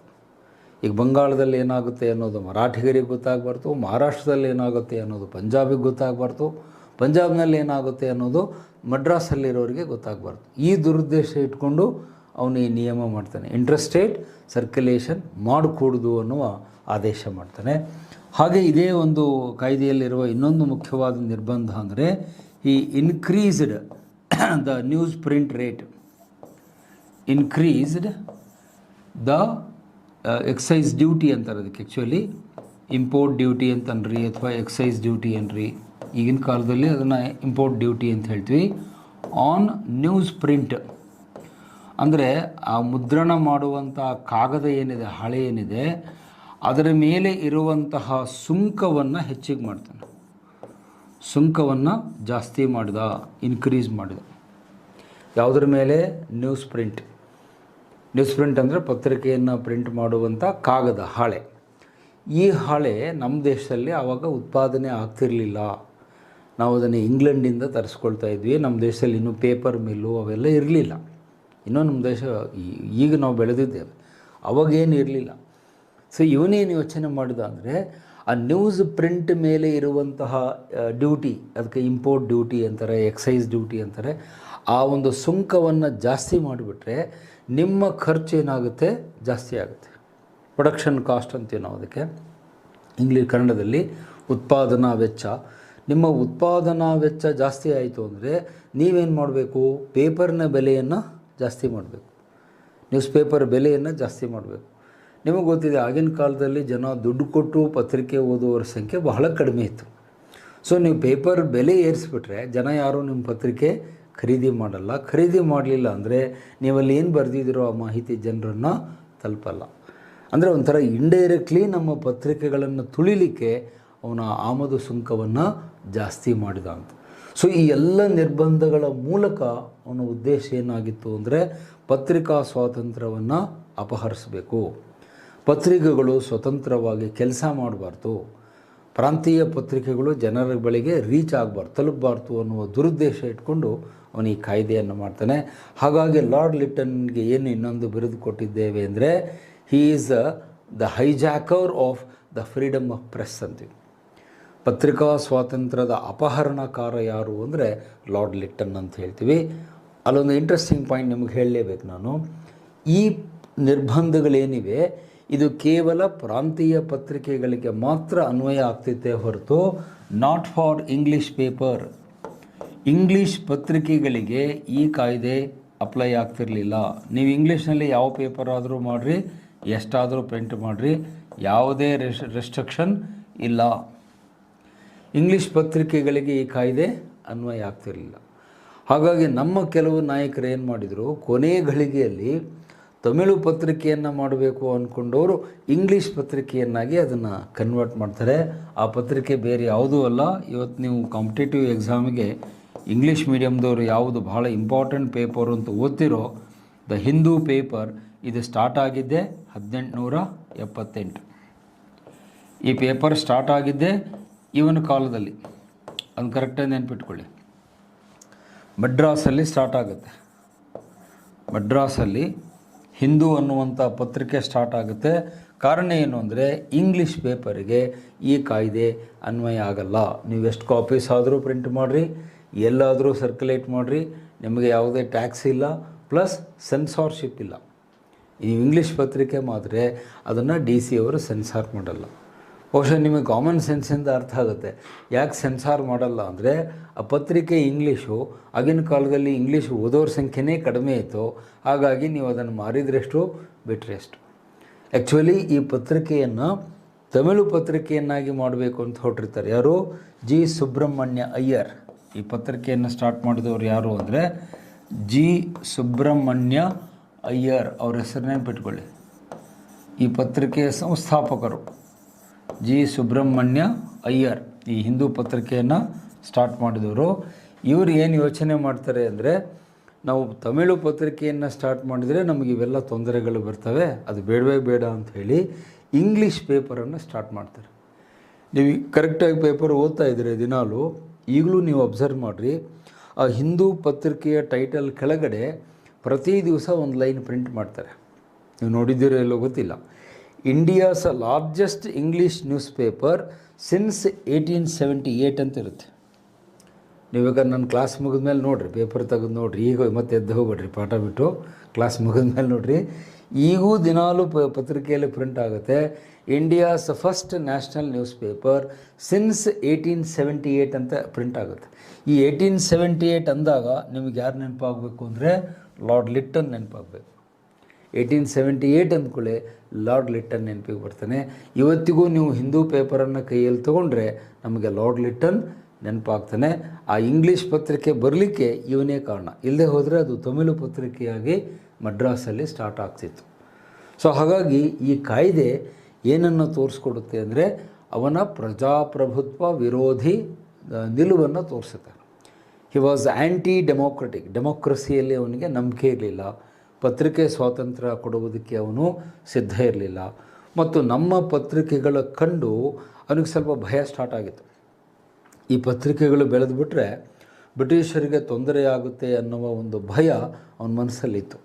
ಈಗ ಬಂಗಾಳದಲ್ಲಿ ಏನಾಗುತ್ತೆ ಅನ್ನೋದು ಮರಾಠಿಗರಿಗೆ ಗೊತ್ತಾಗಬಾರ್ದು, ಮಹಾರಾಷ್ಟ್ರದಲ್ಲಿ ಏನಾಗುತ್ತೆ ಅನ್ನೋದು ಪಂಜಾಬಿಗೆ ಗೊತ್ತಾಗಬಾರ್ದು, ಪಂಜಾಬ್ನಲ್ಲಿ ಏನಾಗುತ್ತೆ ಅನ್ನೋದು ಮಡ್ರಾಸಲ್ಲಿರೋರಿಗೆ ಗೊತ್ತಾಗಬಾರ್ದು. ಈ ದುರುದ್ದೇಶ ಇಟ್ಕೊಂಡು ಅವನು ಈ ನಿಯಮ ಮಾಡ್ತಾನೆ. ಇಂಟ್ರಸ್ಟೇಟ್ ಸರ್ಕ್ಯುಲೇಷನ್ ಮಾಡಕೂಡದು ಅನ್ನುವ ಆದೇಶ ಮಾಡ್ತಾನೆ. ಹಾಗೆ ಇದೇ ಒಂದು ಕಾಯ್ದೆಯಲ್ಲಿರುವ ಇನ್ನೊಂದು ಮುಖ್ಯವಾದ ನಿರ್ಬಂಧ ಅಂದರೆ ಈ increased the news print rate, increased the excise duty ಅಂತಾರೆ ಅದಕ್ಕೆ. ಆ್ಯಕ್ಚುಲಿ ಇಂಪೋರ್ಟ್ ಡ್ಯೂಟಿ ಅಂತನ್ರಿ ಅಥವಾ ಎಕ್ಸೈಸ್ ಡ್ಯೂಟಿ ಅನ್ರಿ, ಈಗಿನ ಕಾಲದಲ್ಲಿ ಅದನ್ನು ಇಂಪೋರ್ಟ್ ಡ್ಯೂಟಿ ಅಂತ ಹೇಳ್ತೀವಿ. ಆನ್ ನ್ಯೂಸ್ ಪ್ರಿಂಟ್ ಅಂದರೆ ಆ ಮುದ್ರಣ ಮಾಡುವಂಥ ಕಾಗದ ಏನಿದೆ, ಹಾಳೆ ಏನಿದೆ, ಅದರ ಮೇಲೆ ಇರುವಂತಹ ಸುಂಕವನ್ನು ಹೆಚ್ಚಿಗೆ ಮಾಡ್ತಾನೆ. ಸುಂಕವನ್ನು ಜಾಸ್ತಿ ಮಾಡಿದ, ಇನ್ಕ್ರೀಸ್ ಮಾಡಿದ. ಯಾವುದ್ರ ಮೇಲೆ? News print. ನ್ಯೂಸ್ ಪ್ರಿಂಟ್ ಅಂದರೆ ಪತ್ರಿಕೆಯನ್ನು ಪ್ರಿಂಟ್ ಮಾಡುವಂಥ ಕಾಗದ, ಹಾಳೆ. ಈ ಹಾಳೆ ನಮ್ಮ ದೇಶದಲ್ಲಿ ಆವಾಗ ಉತ್ಪಾದನೆ ಆಗ್ತಿರಲಿಲ್ಲ. ನಾವು ಅದನ್ನು ಇಂಗ್ಲೆಂಡಿಂದ ತರಿಸ್ಕೊಳ್ತಾ ಇದ್ವಿ. ನಮ್ಮ ದೇಶದಲ್ಲಿ ಇನ್ನೂ ಪೇಪರ್ ಮಿಲ್ಲು ಅವೆಲ್ಲ ಇರಲಿಲ್ಲ. ಇನ್ನೂ ನಮ್ಮ ದೇಶ ಈಗ ನಾವು ಬೆಳೆದಿದ್ದೇವೆ, ಅವಾಗೇನು ಇರಲಿಲ್ಲ. ಸೊ ಇವನೇನು ಯೋಚನೆ ಮಾಡಿದ ಅಂದರೆ ಆ ನ್ಯೂಸ್ ಪ್ರಿಂಟ್ ಮೇಲೆ ಇರುವಂತಹ ಡ್ಯೂಟಿ, ಅದಕ್ಕೆ ಇಂಪೋರ್ಟ್ ಡ್ಯೂಟಿ ಅಂತಾರೆ, ಎಕ್ಸೈಸ್ ಡ್ಯೂಟಿ ಅಂತಾರೆ, ಆ ಒಂದು ಸುಂಕವನ್ನು ಜಾಸ್ತಿ ಮಾಡಿಬಿಟ್ರೆ ನಿಮ್ಮ ಖರ್ಚು ಏನಾಗುತ್ತೆ? ಜಾಸ್ತಿ ಆಗುತ್ತೆ. ಪ್ರೊಡಕ್ಷನ್ ಕಾಸ್ಟ್ ಅಂತೀವಿ ನಾವು ಅದಕ್ಕೆ ಕನ್ನಡದಲ್ಲಿ. ಉತ್ಪಾದನಾ ವೆಚ್ಚ. ನಿಮ್ಮ ಉತ್ಪಾದನಾ ವೆಚ್ಚ ಜಾಸ್ತಿ ಆಯಿತು ಅಂದರೆ ನೀವೇನು ಮಾಡಬೇಕು? ಪೇಪರ್ನ ಬೆಲೆಯನ್ನು ಜಾಸ್ತಿ ಮಾಡಬೇಕು, ನ್ಯೂಸ್ ಪೇಪರ್ ಬೆಲೆಯನ್ನು ಜಾಸ್ತಿ ಮಾಡಬೇಕು. ನಿಮಗೆ ಗೊತ್ತಿದೆ, ಆಗಿನ ಕಾಲದಲ್ಲಿ ಜನ ದುಡ್ಡು ಕೊಟ್ಟು ಪತ್ರಿಕೆ ಓದುವವರ ಸಂಖ್ಯೆ ಬಹಳ ಕಡಿಮೆ ಇತ್ತು. ಸೊ ನೀವು ಪೇಪರ್ ಬೆಲೆ ಏರಿಸ್ಬಿಟ್ರೆ ಜನ ಯಾರೂ ನಿಮ್ಮ ಪತ್ರಿಕೆ ಖರೀದಿ ಮಾಡಲ್ಲ. ಖರೀದಿ ಮಾಡಲಿಲ್ಲ ಅಂದರೆ ನೀವಲ್ಲಿ ಏನು ಬರೆದಿದ್ದೀರೋ ಆ ಮಾಹಿತಿ ಜನರನ್ನು ತಲುಪಲ್ಲ. ಅಂದರೆ ಒಂಥರ ಇಂಡೈರೆಕ್ಟ್ಲಿ ನಮ್ಮ ಪತ್ರಿಕೆಗಳನ್ನು ತುಳಿಲಿಕ್ಕೆ ಅವನ ಆಮದು ಸುಂಕವನ್ನು ಜಾಸ್ತಿ ಮಾಡಿದ ಅಂತ. ಸೊ ಈ ಎಲ್ಲ ನಿರ್ಬಂಧಗಳ ಮೂಲಕ ಅವನ ಉದ್ದೇಶ ಏನಾಗಿತ್ತು ಅಂದರೆ ಪತ್ರಿಕಾ ಸ್ವಾತಂತ್ರ್ಯವನ್ನು ಅಪಹರಿಸಬೇಕು. ಪತ್ರಿಕೆಗಳು ಸ್ವತಂತ್ರವಾಗಿ ಕೆಲಸ ಮಾಡಬಾರ್ದು, ಪ್ರಾಂತೀಯ ಪತ್ರಿಕೆಗಳು ಜನರ ಬಳಿಗೆ ರೀಚ್ ಆಗಬಾರ್ದು, ತಲುಪಬಾರ್ದು ಅನ್ನುವ ದುರುದ್ದೇಶ ಇಟ್ಕೊಂಡು ಅವನು ಈ ಕಾಯ್ದೆಯನ್ನು ಮಾಡ್ತಾನೆ. ಹಾಗಾಗಿ ಲಾರ್ಡ್ ಲಿಟ್ಟನ್ಗೆ ಏನು ಇನ್ನೊಂದು ಬಿರುದು ಕೊಟ್ಟಿದ್ದೇವೆ ಅಂದರೆ he is the hijacker of the freedom of press ಅಂತೀವಿ. ಪತ್ರಿಕಾ ಸ್ವಾತಂತ್ರ್ಯದ ಅಪಹರಣಕಾರ ಯಾರು ಅಂದರೆ ಲಾರ್ಡ್ ಲಿಟ್ಟನ್ ಅಂತ ಹೇಳ್ತೀವಿ. ಅಲ್ಲೊಂದು ಇಂಟ್ರೆಸ್ಟಿಂಗ್ ಪಾಯಿಂಟ್ ನಿಮಗೆ ಹೇಳಲೇಬೇಕು ನಾನು. ಈ ನಿರ್ಬಂಧಗಳೇನಿವೆ ಇದು ಕೇವಲ ಪ್ರಾಂತೀಯ ಪತ್ರಿಕೆಗಳಿಗೆ ಮಾತ್ರ ಅನ್ವಯ ಆಗ್ತಿತ್ತೆ ಹೊರತು not for English paper. English ಪತ್ರಿಕೆಗಳಿಗೆ ಈ ಕಾಯ್ದೆ ಅಪ್ಲೈ ಆಗ್ತಿರಲಿಲ್ಲ. ನೀವು ಇಂಗ್ಲೀಷ್ನಲ್ಲಿ ಯಾವ ಪೇಪರ್ ಆದರೂ ಮಾಡಿರಿ, ಎಷ್ಟಾದರೂ ಪ್ರಿಂಟ್ ಮಾಡಿರಿ, ಯಾವುದೇ ರೆಸ್ಟ್ರಿಕ್ಷನ್ ಇಲ್ಲ. ಇಂಗ್ಲೀಷ್ ಪತ್ರಿಕೆಗಳಿಗೆ ಈ ಕಾಯ್ದೆ ಅನ್ವಯ ಆಗ್ತಿರಲಿಲ್ಲ. ಹಾಗಾಗಿ ನಮ್ಮ ಕೆಲವು ನಾಯಕರು ಏನು ಮಾಡಿದರು, ಕೊನೆ ಘಳಿಗೆಯಲ್ಲಿ ತಮಿಳು ಪತ್ರಿಕೆಯನ್ನು ಮಾಡಬೇಕು ಅಂದ್ಕೊಂಡವರು ಇಂಗ್ಲೀಷ್ ಪತ್ರಿಕೆಯನ್ನಾಗಿ ಅದನ್ನು ಕನ್ವರ್ಟ್ ಮಾಡ್ತಾರೆ. ಆ ಪತ್ರಿಕೆ ಬೇರೆ ಯಾವುದೂ ಅಲ್ಲ. ಇವತ್ತು ನೀವು ಕಾಂಪಿಟೇಟಿವ್ ಎಕ್ಸಾಮಿಗೆ ಇಂಗ್ಲೀಷ್ ಮೀಡಿಯಮ್ದವರು ಯಾವುದು ಭಾಳ ಇಂಪಾರ್ಟೆಂಟ್ ಪೇಪರು ಅಂತ ಓದ್ತಿರೋ ದ ಹಿಂದೂ ಪೇಪರ್, ಇದು ಸ್ಟಾರ್ಟ್ ಆಗಿದ್ದೆ 1878. ಈ ಪೇಪರ್ ಸ್ಟಾರ್ಟ್ ಆಗಿದ್ದೆ ಇವನ ಕಾಲದಲ್ಲಿ, ಅದು ಕರೆಕ್ಟಾಗಿ ನೆನ್ಪಿಟ್ಕೊಳ್ಳಿ. ಮಡ್ರಾಸಲ್ಲಿ ಸ್ಟಾರ್ಟ್ ಆಗುತ್ತೆ. ಮಡ್ರಾಸಲ್ಲಿ ಹಿಂದೂ ಅನ್ನುವಂಥ ಪತ್ರಿಕೆ ಸ್ಟಾರ್ಟ್ ಆಗುತ್ತೆ. ಕಾರಣ ಏನು ಅಂದರೆ ಇಂಗ್ಲೀಷ್ ಪೇಪರಿಗೆ ಈ ಕಾಯ್ದೆ ಅನ್ವಯ ಆಗಲ್ಲ. ನೀವು ಎಷ್ಟು ಕಾಪೀಸ್ ಆದರೂ ಪ್ರಿಂಟ್ ಮಾಡಿರಿ, ಎಲ್ಲಾದರೂ ಸರ್ಕ್ಯುಲೇಟ್ ಮಾಡಿರಿ, ನಿಮಗೆ ಯಾವುದೇ ಟ್ಯಾಕ್ಸ್ ಇಲ್ಲ, ಪ್ಲಸ್ ಸೆನ್ಸಾರ್ಶಿಪ್ ಇಲ್ಲ. ನೀವು ಇಂಗ್ಲೀಷ್ ಪತ್ರಿಕೆ ಮಾತ್ರ ಅದನ್ನು DC ಅವರು ಸೆನ್ಸಾರ್ ಮಾಡಲ್ಲ. ಬಹುಶಃ ನಿಮಗೆ ಕಾಮನ್ ಸೆನ್ಸಿಂದ ಅರ್ಥ ಆಗುತ್ತೆ ಯಾಕೆ ಸೆನ್ಸಾರ್ ಮಾಡಲ್ಲ ಅಂದರೆ ಆ ಪತ್ರಿಕೆ ಇಂಗ್ಲೀಷು, ಆಗಿನ ಕಾಲದಲ್ಲಿ ಇಂಗ್ಲೀಷ್ ಓದೋರ ಸಂಖ್ಯೆನೇ ಕಡಿಮೆ ಇತ್ತು. ಹಾಗಾಗಿ ನೀವು ಅದನ್ನು ಮಾರಿದ್ರೆಷ್ಟು ಬಿಟ್ಟರೆಷ್ಟು. ಆ್ಯಕ್ಚುಲಿ ಈ ಪತ್ರಿಕೆಯನ್ನು ತಮಿಳು ಪತ್ರಿಕೆಯನ್ನಾಗಿ ಮಾಡಬೇಕು ಅಂತ ಹೊರಟಿರ್ತಾರೆ. ಯಾರು? ಜಿ ಸುಬ್ರಹ್ಮಣ್ಯ ಅಯ್ಯರ್. ಈ ಪತ್ರಿಕೆಯನ್ನು ಸ್ಟಾರ್ಟ್ ಮಾಡಿದವರು ಯಾರು ಅಂದರೆ ಜಿ ಸುಬ್ರಹ್ಮಣ್ಯ ಅಯ್ಯರ್. ಅವ್ರ ಹೆಸರನ್ನೇ ಬಿಟ್ಕೊಳ್ಳಿ. ಈ ಪತ್ರಿಕೆಯ ಸಂಸ್ಥಾಪಕರು ಜಿ ಸುಬ್ರಹ್ಮಣ್ಯ ಅಯ್ಯರ್. ಈ ಹಿಂದೂ ಪತ್ರಿಕೆಯನ್ನು ಸ್ಟಾರ್ಟ್ ಮಾಡಿದವರು. ಇವರು ಏನು ಯೋಚನೆ ಮಾಡ್ತಾರೆ ಅಂದರೆ ನಾವು ತಮಿಳು ಪತ್ರಿಕೆಯನ್ನು ಸ್ಟಾರ್ಟ್ ಮಾಡಿದರೆ ನಮಗೆ ಇವೆಲ್ಲ ತೊಂದರೆಗಳು ಬರ್ತವೆ, ಅದು ಬೇಡವೇ ಬೇಡ ಅಂತ ಹೇಳಿ ಇಂಗ್ಲೀಷ್ ಪೇಪರನ್ನು ಸ್ಟಾರ್ಟ್ ಮಾಡ್ತಾರೆ. ನೀವು ಕರೆಕ್ಟಾಗಿ ಪೇಪರ್ ಓದ್ತಾ ಇದ್ದೀರಿ ದಿನಾಲು, ಈಗಲೂ ನೀವು ಅಬ್ಸರ್ವ್ ಮಾಡಿರಿ, ಆ ಹಿಂದೂ ಪತ್ರಿಕೆಯ ಟೈಟಲ್ ಕೆಳಗಡೆ ಪ್ರತಿ ದಿವಸ ಒಂದು ಲೈನ್ ಪ್ರಿಂಟ್ ಮಾಡ್ತಾರೆ. ನೀವು ನೋಡಿದ್ದೀರೋ ಎಲ್ಲೋ ಗೊತ್ತಿಲ್ಲ. India's largest English news paper since 1878 ಅಂತ ಇರುತ್ತೆ. ನೀವಾಗ ನನ್ನ ಕ್ಲಾಸ್ ಮುಗಿದ್ಮೇಲೆ ನೋಡಿರಿ, ಪೇಪರ್ ತೆಗೆದು ನೋಡಿರಿ, ಈಗ ಮತ್ತೆ ಎದ್ದು ಹೋಗ್ಬೇಡ್ರಿ ಪಾಠ ಬಿಟ್ಟು, ಕ್ಲಾಸ್ ಮುಗಿದ್ಮೇಲೆ ನೋಡಿರಿ. ಈಗೂ ದಿನಾಲೂ ಪತ್ರಿಕೆಯಲ್ಲಿ ಪ್ರಿಂಟ್ ಆಗುತ್ತೆ, India's first national news paper since 1878 ಅಂತ ಪ್ರಿಂಟ್ ಆಗುತ್ತೆ. ಈ 1878 ಅಂದಾಗ ನಿಮಗೆ ಯಾರು ನೆನಪಾಗಬೇಕು ಅಂದರೆ ಲಾರ್ಡ್ ಲಿಟ್ಟನ್ ನೆನಪಾಗಬೇಕು. 1878 ಅಂದ್ಕೊಳ್ಳಿ ಲಾರ್ಡ್ ಲಿಟ್ಟನ್ ನೆನಪಿಗೆ ಬರ್ತಾನೆ. ಇವತ್ತಿಗೂ ನೀವು ಹಿಂದೂ ಪೇಪರನ್ನು ಕೈಯಲ್ಲಿ ತೊಗೊಂಡ್ರೆ ನಮಗೆ ಲಾರ್ಡ್ ಲಿಟ್ಟನ್ ನೆನಪಾಗ್ತಾನೆ. ಆ ಇಂಗ್ಲೀಷ್ ಪತ್ರಿಕೆ ಬರಲಿಕ್ಕೆ ಇವನೇ ಕಾರಣ, ಇಲ್ಲದೆ ಹೋದರೆ ಅದು ತಮಿಳು ಪತ್ರಿಕೆಯಾಗಿ ಮಡ್ರಾಸಲ್ಲಿ ಸ್ಟಾರ್ಟ್ ಆಗ್ತಿತ್ತು. ಸೊ ಹಾಗಾಗಿ ಈ ಕಾಯ್ದೆ ಏನನ್ನು ತೋರಿಸ್ಕೊಡುತ್ತೆ ಅಂದರೆ ಅವನ ಪ್ರಜಾಪ್ರಭುತ್ವ ವಿರೋಧಿ ನಿಲುವನ್ನು ತೋರಿಸುತ್ತೆ. ಹಿ ವಾಸ್ ಆ್ಯಂಟಿ ಡೆಮೋಕ್ರೆಟಿಕ್, ಡೆಮೋಕ್ರಸಿಯಲ್ಲಿ ಅವನಿಗೆ ನಂಬಿಕೆ ಇರಲಿಲ್ಲ, ಪತ್ರಿಕೆ ಸ್ವಾತಂತ್ರ್ಯ ಕೊಡುವುದಕ್ಕೆ ಅವನು ಸಿದ್ಧ ಇರಲಿಲ್ಲ. ಮತ್ತು ನಮ್ಮ ಪತ್ರಿಕೆಗಳ ಕಂಡು ಅವನಿಗೆ ಸ್ವಲ್ಪ ಭಯ ಸ್ಟಾರ್ಟ್ ಆಗಿತ್ತು. ಈ ಪತ್ರಿಕೆಗಳು ಬೆಳೆದು ಬಿಟ್ಟರೆ ಬ್ರಿಟಿಷರಿಗೆ ತೊಂದರೆಯಾಗುತ್ತೆ ಅನ್ನುವ ಒಂದು ಭಯ ಅವನ ಮನಸ್ಸಲ್ಲಿತ್ತು.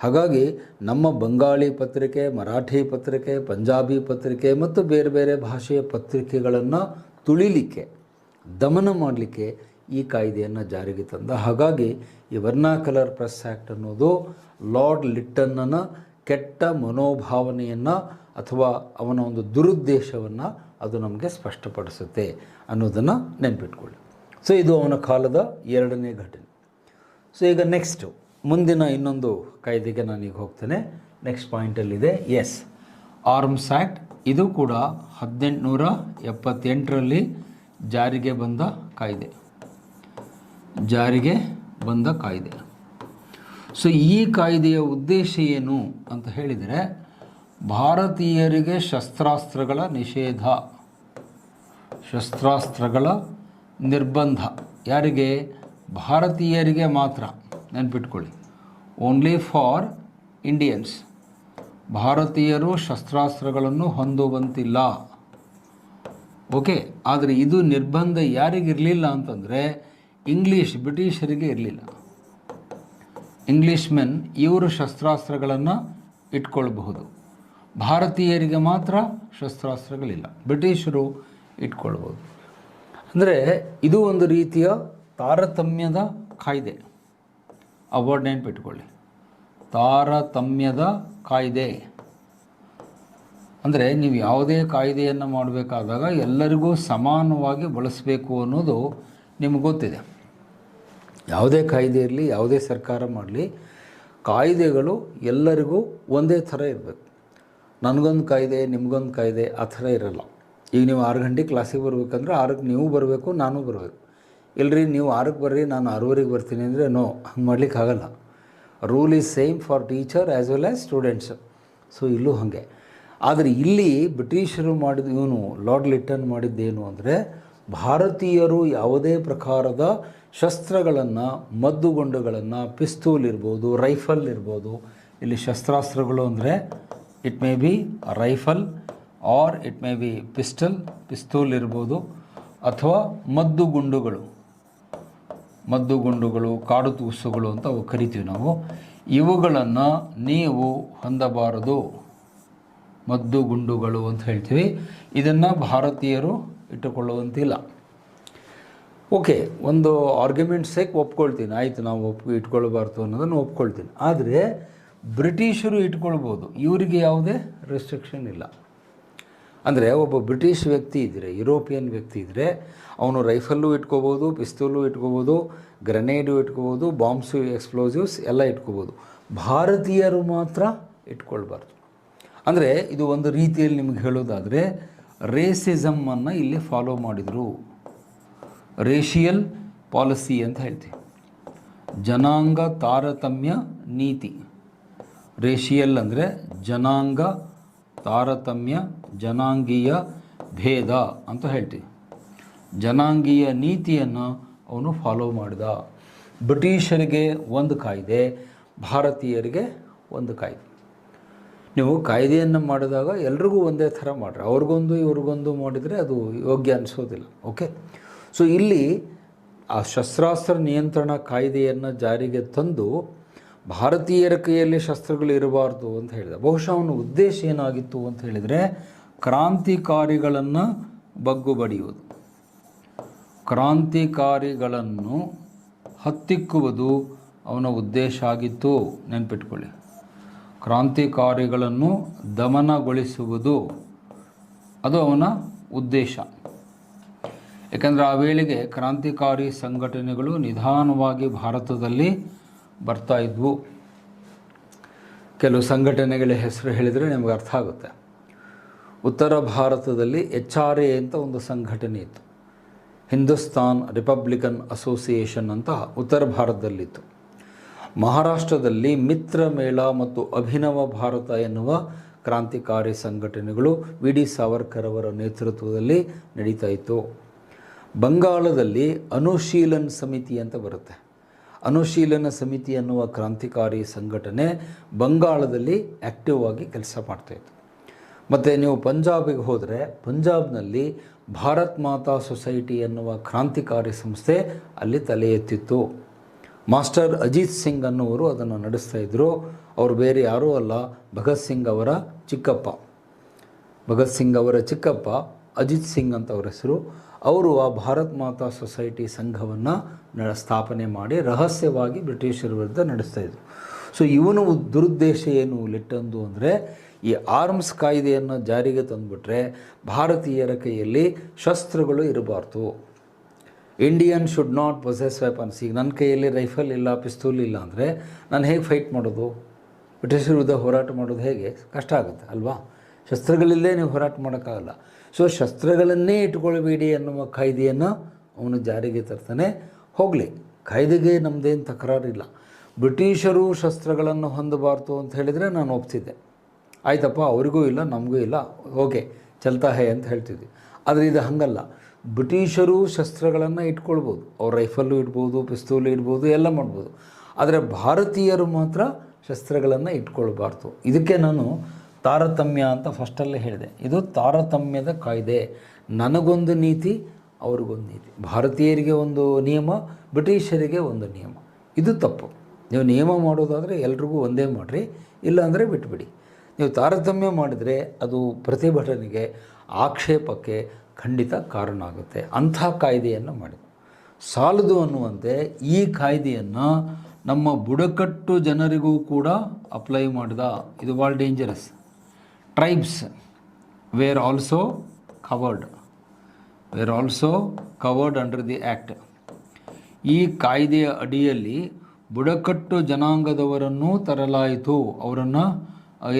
ಹಾಗಾಗಿ ನಮ್ಮ ಬಂಗಾಳಿ ಪತ್ರಿಕೆ, ಮರಾಠಿ ಪತ್ರಿಕೆ, ಪಂಜಾಬಿ ಪತ್ರಿಕೆ ಮತ್ತು ಬೇರೆ ಬೇರೆ ಭಾಷೆಯ ಪತ್ರಿಕೆಗಳನ್ನು ತುಳಿಲಿಕ್ಕೆ, ದಮನ ಮಾಡಲಿಕ್ಕೆ ಈ ಕಾಯ್ದೆಯನ್ನು ಜಾರಿಗೆ ತಂದ. ಹಾಗಾಗಿ ಈ ವರ್ನಾಕಲರ್ ಪ್ರೆಸ್ ಆ್ಯಕ್ಟ್ ಅನ್ನೋದು ಲಾರ್ಡ್ ಲಿಟ್ಟನ್ನನ ಕೆಟ್ಟ ಮನೋಭಾವನೆಯನ್ನು ಅಥವಾ ಅವನ ಒಂದು ದುರುದ್ದೇಶವನ್ನು ಅದು ನಮಗೆ ಸ್ಪಷ್ಟಪಡಿಸುತ್ತೆ ಅನ್ನೋದನ್ನು ನೆನಪಿಟ್ಕೊಳ್ಳಿ. ಸೊ ಇದು ಅವನ ಕಾಲದ ಎರಡನೇ ಘಟನೆ. ಸೊ ಈಗ ನೆಕ್ಸ್ಟು ಮುಂದಿನ ಇನ್ನೊಂದು ಕಾಯ್ದೆಗೆ ನಾನೀಗ ಹೋಗ್ತೇನೆ. ನೆಕ್ಸ್ಟ್ ಪಾಯಿಂಟಲ್ಲಿದೆ ಆರ್ಮ್ಸ್ ಆ್ಯಕ್ಟ್. ಇದು ಕೂಡ 1878ರಲ್ಲಿ ಜಾರಿಗೆ ಬಂದ ಕಾಯ್ದೆ. ಸೊ ಈ ಕಾಯ್ದೆಯ ಉದ್ದೇಶ ಏನು ಅಂತ ಹೇಳಿದರೆ, ಭಾರತೀಯರಿಗೆ ಶಸ್ತ್ರಾಸ್ತ್ರಗಳ ನಿಷೇಧ, ಶಸ್ತ್ರಾಸ್ತ್ರಗಳ ನಿರ್ಬಂಧ. ಯಾರಿಗೆ? ಭಾರತೀಯರಿಗೆ ಮಾತ್ರ. ನೆನ್ಪಿಟ್ಕೊಳ್ಳಿ, ಓನ್ಲಿ ಫಾರ್ ಇಂಡಿಯನ್ಸ್. ಭಾರತೀಯರು ಶಸ್ತ್ರಾಸ್ತ್ರಗಳನ್ನು ಹೊಂದುವಂತಿಲ್ಲ. ಓಕೆ, ಆದರೆ ಇದು ನಿರ್ಬಂಧ ಯಾರಿಗಿರಲಿಲ್ಲ ಅಂತಂದರೆ ಬ್ರಿಟಿಷರಿಗೆ ಇರಲಿಲ್ಲ. ಇಂಗ್ಲೀಷ್ ಮೆನ್ ಇವರು ಶಸ್ತ್ರಾಸ್ತ್ರಗಳನ್ನು ಇಟ್ಕೊಳ್ಬಹುದು, ಭಾರತೀಯರಿಗೆ ಮಾತ್ರ ಶಸ್ತ್ರಾಸ್ತ್ರಗಳಿಲ್ಲ, ಬ್ರಿಟಿಷರು ಇಟ್ಕೊಳ್ಬೋದು. ಅಂದರೆ ಇದು ಒಂದು ರೀತಿಯ ತಾರತಮ್ಯದ ಕಾಯ್ದೆ. ಆ ವರ್ಡ್ ನೆನಪಿಟ್ಕೊಳ್ಳಿ, ತಾರತಮ್ಯದ ಕಾಯ್ದೆ. ಅಂದರೆ ನೀವು ಯಾವುದೇ ಕಾಯ್ದೆಯನ್ನು ಮಾಡಬೇಕಾದಾಗ ಎಲ್ಲರಿಗೂ ಸಮಾನವಾಗಿ ಬಳಸಬೇಕು ಅನ್ನೋದು ನಿಮಗೆ ಗೊತ್ತಿದೆ. ಯಾವುದೇ ಕಾಯ್ದೆ ಇರಲಿ, ಯಾವುದೇ ಸರ್ಕಾರ ಮಾಡಲಿ, ಕಾಯ್ದೆಗಳು ಎಲ್ಲರಿಗೂ ಒಂದೇ ಥರ ಇರಬೇಕು. ನನಗೊಂದು ಕಾಯ್ದೆ, ನಿಮಗೊಂದು ಕಾಯ್ದೆ, ಆ ಥರ ಇರಲ್ಲ. ಈಗ ನೀವು 6 ಗಂಟೆಗೆ ಕ್ಲಾಸಿಗೆ ಬರಬೇಕಂದ್ರೆ 6ಕ್ಕೆ ನೀವು ಬರಬೇಕು, ನಾನು ಬರಬೇಕು. ಇಲ್ಲರಿ ನೀವು 6ಕ್ಕೆ ಬರ್ರಿ, ನಾನು 6:15 ಬರ್ತೀನಿ ಅಂದರೆ ನೋ, ಹಂಗೆ ಮಾಡಲಿಕ್ಕಾಗಲ್ಲ. Rule is same for teacher as well as students. So ಇಲ್ಲೂ ಹಾಗೆ. ಆದರೆ ಇಲ್ಲಿ ಬ್ರಿಟಿಷರು ಮಾಡಿದ, ಇವನು ಲಾರ್ಡ್ ಲಿಟ್ಟನ್ ಮಾಡಿದ್ದೇನು ಅಂದರೆ, ಭಾರತೀಯರು ಯಾವುದೇ ಪ್ರಕಾರದ ಶಸ್ತ್ರಗಳನ್ನು, ಮದ್ದುಗುಂಡುಗಳನ್ನು, ಪಿಸ್ತೂಲ್ ಇರ್ಬೋದು, ರೈಫಲ್ ಇರ್ಬೋದು. ಇಲ್ಲಿ ಶಸ್ತ್ರಾಸ್ತ್ರಗಳು ಅಂದರೆ it may be rifle or it may be pistol ಇರ್ಬೋದು, ಅಥವಾ ಮದ್ದುಗುಂಡುಗಳು, ಕಾಡು ತೂಸುಗಳು ಅಂತ ಅವು ಕರಿತೀವಿ ನಾವು. ಇವುಗಳನ್ನು ನೀವು ಹೊಂದಬಾರದು, ಮದ್ದುಗುಂಡುಗಳು ಅಂತ ಹೇಳ್ತೀವಿ. ಇದನ್ನು ಭಾರತೀಯರು ಇಟ್ಟುಕೊಳ್ಳುವಂತಿಲ್ಲ. ಓಕೆ, ಒಂದು ಆರ್ಗ್ಯುಮೆಂಟ್ ಸೇಕ್ ಒಪ್ಕೊಳ್ತೀನಿ, ಆಯಿತು, ನಾವು ಇಟ್ಕೊಳ್ಬಾರ್ದು ಅನ್ನೋದನ್ನು ಒಪ್ಕೊಳ್ತೀನಿ. ಆದರೆ ಬ್ರಿಟಿಷರು ಇಟ್ಕೊಳ್ಬೋದು, ಇವರಿಗೆ ಯಾವುದೇ ರೆಸ್ಟ್ರಿಕ್ಷನ್ ಇಲ್ಲ. ಅಂದರೆ ಒಬ್ಬ ಬ್ರಿಟಿಷ್ ವ್ಯಕ್ತಿ ಇದ್ದರೆ, ಯುರೋಪಿಯನ್ ವ್ಯಕ್ತಿ ಇದ್ದರೆ, ಅವನು ರೈಫಲ್ಲು ಇಟ್ಕೋಬೋದು, ಪಿಸ್ತೂಲು ಇಟ್ಕೋಬೋದು, ಗ್ರೆನೇಡು ಇಟ್ಕೋಬೋದು, ಬಾಂಬ್ಸು, ಎಕ್ಸ್ಪ್ಲೋಸಿವ್ಸ್ ಎಲ್ಲ ಇಟ್ಕೋಬೋದು. ಭಾರತೀಯರು ಮಾತ್ರ ಇಟ್ಕೊಳ್ಬಾರ್ದು. ಅಂದರೆ ಇದು ಒಂದು ರೀತಿಯಲ್ಲಿ ನಿಮಗೆ ಹೇಳೋದಾದರೆ ರೇಸಿಸಮನ್ನು ಇಲ್ಲಿ ಫಾಲೋ ಮಾಡಿದರು. ರೇಷಿಯಲ್ ಪಾಲಿಸಿ ಅಂತ ಹೇಳ್ತೀವಿ. ಜನಾಂಗ ತಾರತಮ್ಯ ನೀತಿ. ರೇಷಿಯಲ್ ಅಂದರೆ ಜನಾಂಗ ತಾರತಮ್ಯ, ಜನಾಂಗೀಯ ಭೇದ ಅಂತ ಹೇಳ್ತೀವಿ. ಜನಾಂಗೀಯ ನೀತಿಯನ್ನು ಅವನು ಫಾಲೋ ಮಾಡಿದ. ಬ್ರಿಟಿಷರಿಗೆ ಒಂದು ಕಾಯ್ದೆ, ಭಾರತೀಯರಿಗೆ ಒಂದು ಕಾಯ್ದೆ. ನೀವು ಕಾಯ್ದೆಯನ್ನು ಮಾಡಿದಾಗ ಎಲ್ರಿಗೂ ಒಂದೇ ಥರ ಮಾಡಿರಿ, ಅವ್ರಿಗೊಂದು ಇವ್ರಿಗೊಂದು ಮಾಡಿದರೆ ಅದು ಯೋಗ್ಯ ಅನಿಸೋದಿಲ್ಲ. ಓಕೆ, ಸೊ ಇಲ್ಲಿ ಆ ಶಸ್ತ್ರಾಸ್ತ್ರ ನಿಯಂತ್ರಣ ಕಾಯ್ದೆಯನ್ನು ಜಾರಿಗೆ ತಂದು ಭಾರತೀಯರ ಕೈಯಲ್ಲಿ ಶಸ್ತ್ರಗಳು ಇರಬಾರ್ದು ಅಂತ ಹೇಳಿದ. ಬಹುಶಃ ಅವನ ಉದ್ದೇಶ ಏನಾಗಿತ್ತು ಅಂತ ಹೇಳಿದರೆ ಕ್ರಾಂತಿಕಾರಿಗಳನ್ನು ಬಗ್ಗು ಬಡಿಯುವುದು, ಕ್ರಾಂತಿಕಾರಿಗಳನ್ನು ಹತ್ತಿಕ್ಕುವುದು ಅವನ ಉದ್ದೇಶ ಆಗಿತ್ತು. ನೆನಪಿಟ್ಕೊಳ್ಳಿ, ಕ್ರಾಂತಿಕಾರಿಗಳನ್ನು ದಮನಗೊಳಿಸುವುದು ಅದು ಅವನ ಉದ್ದೇಶ. ಏಕೆಂದರೆ ಆ ವೇಳೆಗೆ ಕ್ರಾಂತಿಕಾರಿ ಸಂಘಟನೆಗಳು ನಿಧಾನವಾಗಿ ಭಾರತದಲ್ಲಿ ಬರ್ತಾ ಇದ್ವು. ಕೆಲವು ಸಂಘಟನೆಗಳ ಹೆಸರು ಹೇಳಿದರೆ ನಿಮಗೆ ಅರ್ಥ ಆಗುತ್ತೆ. ಉತ್ತರ ಭಾರತದಲ್ಲಿ HRA ಅಂತ ಒಂದು ಸಂಘಟನೆ ಇತ್ತು, ಹಿಂದೂಸ್ತಾನ್ ರಿಪಬ್ಲಿಕನ್ ಅಸೋಸಿಯೇಷನ್ ಅಂತ ಉತ್ತರ ಭಾರತದಲ್ಲಿತ್ತು. ಮಹಾರಾಷ್ಟ್ರದಲ್ಲಿ ಮಿತ್ರ ಮೇಳ ಮತ್ತು ಅಭಿನವ ಭಾರತ ಎನ್ನುವ ಕ್ರಾಂತಿಕಾರಿ ಸಂಘಟನೆಗಳು ವಿ.ಡಿ. ಸಾವರ್ಕರ್ ಅವರ ನೇತೃತ್ವದಲ್ಲಿ ನಡೀತಾ ಇತ್ತು. ಬಂಗಾಳದಲ್ಲಿ ಅನುಶೀಲನ್ ಸಮಿತಿ ಅಂತ ಬರುತ್ತೆ. ಅನುಶೀಲನ ಸಮಿತಿ ಎನ್ನುವ ಕ್ರಾಂತಿಕಾರಿ ಸಂಘಟನೆ ಬಂಗಾಳದಲ್ಲಿ ಆ್ಯಕ್ಟಿವ್ ಆಗಿ ಕೆಲಸ ಮಾಡ್ತಾಯಿತ್ತು. ಮತ್ತು ನೀವು ಪಂಜಾಬಿಗೆ ಹೋದರೆ ಪಂಜಾಬ್ನಲ್ಲಿ ಭಾರತ್ ಮಾತಾ ಸೊಸೈಟಿ ಎನ್ನುವ ಕ್ರಾಂತಿಕಾರಿ ಸಂಸ್ಥೆ ಅಲ್ಲಿ ತಲೆ ಎತ್ತಿತ್ತು. ಮಾಸ್ಟರ್ ಅಜಿತ್ ಸಿಂಗ್ ಅನ್ನುವರು ಅದನ್ನು ನಡೆಸ್ತಾ ಇದ್ದರು. ಅವರು ಬೇರೆ ಯಾರೂ ಅಲ್ಲ, ಭಗತ್ ಸಿಂಗ್ ಅವರ ಚಿಕ್ಕಪ್ಪ. ಭಗತ್ ಸಿಂಗ್ ಅವರ ಚಿಕ್ಕಪ್ಪ ಅಜಿತ್ ಸಿಂಗ್ ಅಂತ ಅವರ ಹೆಸರು. ಅವರು ಆ ಭಾರತ್ ಮಾತಾ ಸೊಸೈಟಿ ಸಂಘವನ್ನು ಸ್ಥಾಪನೆ ಮಾಡಿ ರಹಸ್ಯವಾಗಿ ಬ್ರಿಟಿಷರ ವಿರುದ್ಧ ನಡೆಸ್ತಾಯಿದ್ರು. ಸೊ ಇವನು ದುರುದ್ದೇಶ ಏನು ಲಿಟ್ಟಂದು ಅಂದರೆ ಈ ಆರ್ಮ್ಸ್ ಕಾಯ್ದೆಯನ್ನು ಜಾರಿಗೆ ತಂದುಬಿಟ್ರೆ ಭಾರತೀಯರ ಕೈಯಲ್ಲಿ ಶಸ್ತ್ರಗಳು ಇರಬಾರ್ದು. Indian should not possess weapons. ಈಗ ನನ್ನ ಕೈಯಲ್ಲಿ ರೈಫಲ್ ಇಲ್ಲ, ಪಿಸ್ತೂಲ್ ಇಲ್ಲ ಅಂದರೆ ನಾನು ಹೇಗೆ ಫೈಟ್ ಮಾಡೋದು? ಬ್ರಿಟಿಷರ ವಿರುದ್ಧ ಹೋರಾಟ ಮಾಡೋದು ಹೇಗೆ? ಕಷ್ಟ ಆಗುತ್ತೆ ಅಲ್ವಾ? ಶಸ್ತ್ರಗಳಿಲ್ಲದೆ ನೀವು ಹೋರಾಟ ಮಾಡೋಕ್ಕಾಗಲ್ಲ. ಸೊ ಶಸ್ತ್ರಗಳನ್ನೇ ಇಟ್ಕೊಳ್ಬೇಡಿ ಅನ್ನುವ ಕಾಯ್ದೆಯನ್ನು ಅವನು ಜಾರಿಗೆ ತರ್ತಾನೆ. ಹೋಗಲಿ, ಕಾಯ್ದೆಗೆ ನಮ್ಮದೇನು ತಕರಾರಿಲ್ಲ. ಬ್ರಿಟಿಷರು ಶಸ್ತ್ರಗಳನ್ನು ಹೊಂದಬಾರ್ದು ಅಂತ ಹೇಳಿದರೆ ನಾನು ಒಪ್ತಿದ್ದೆ. ಆಯ್ತಪ್ಪ, ಅವ್ರಿಗೂ ಇಲ್ಲ ನಮಗೂ ಇಲ್ಲ, ಓಕೆ ಚಲ್ತಾ ಹೇ ಅಂತ ಹೇಳ್ತಿದ್ವಿ. ಆದರೆ ಇದು ಹಾಗಲ್ಲ. ಬ್ರಿಟಿಷರು ಶಸ್ತ್ರಗಳನ್ನು ಇಟ್ಕೊಳ್ಬೋದು, ಅವ್ರ ರೈಫಲ್ಲು ಇಡ್ಬೋದು, ಪಿಸ್ತೂಲು ಇಡ್ಬೋದು, ಎಲ್ಲ ಮಾಡ್ಬೋದು. ಆದರೆ ಭಾರತೀಯರು ಮಾತ್ರ ಶಸ್ತ್ರಗಳನ್ನು ಇಟ್ಕೊಳ್ಬಾರ್ದು. ಇದಕ್ಕೆ ನಾನು ತಾರತಮ್ಯ ಅಂತ ಫಸ್ಟಲ್ಲೇ ಹೇಳಿದೆ. ಇದು ತಾರತಮ್ಯದ ಕಾಯ್ದೆ. ನನಗೊಂದು ನೀತಿ, ಅವ್ರಿಗೊಂದು ನೀತಿ. ಭಾರತೀಯರಿಗೆ ಒಂದು ನಿಯಮ, ಬ್ರಿಟಿಷರಿಗೆ ಒಂದು ನಿಯಮ. ಇದು ತಪ್ಪು. ನೀವು ನಿಯಮ ಮಾಡೋದಾದರೆ ಎಲ್ರಿಗೂ ಒಂದೇ ಮಾಡಿರಿ, ಇಲ್ಲಾಂದರೆ ಬಿಟ್ಬಿಡಿ. ನೀವು ತಾರತಮ್ಯ ಮಾಡಿದರೆ ಅದು ಪ್ರತಿಭಟನೆಗೆ, ಆಕ್ಷೇಪಕ್ಕೆ ಖಂಡಿತ ಕಾರಣ ಆಗುತ್ತೆ. ಅಂಥ ಕಾಯ್ದೆಯನ್ನು ಮಾಡಿ ಸಾಲದು ಅನ್ನುವಂತೆ ಈ ಕಾಯ್ದೆಯನ್ನು ನಮ್ಮ ಬುಡಕಟ್ಟು ಜನರಿಗೂ ಕೂಡ ಅಪ್ಲೈ ಮಾಡಿದ. ಇದು ಭಾಳ dangerous. Tribes were also covered under the act. ಈ ಕಾಯ್ದೆಯ ಅಡಿಯಲ್ಲಿ ಬುಡಕಟ್ಟು ಜನಾಂಗದವರನ್ನೂ ತರಲಾಯಿತು. ಅವರನ್ನು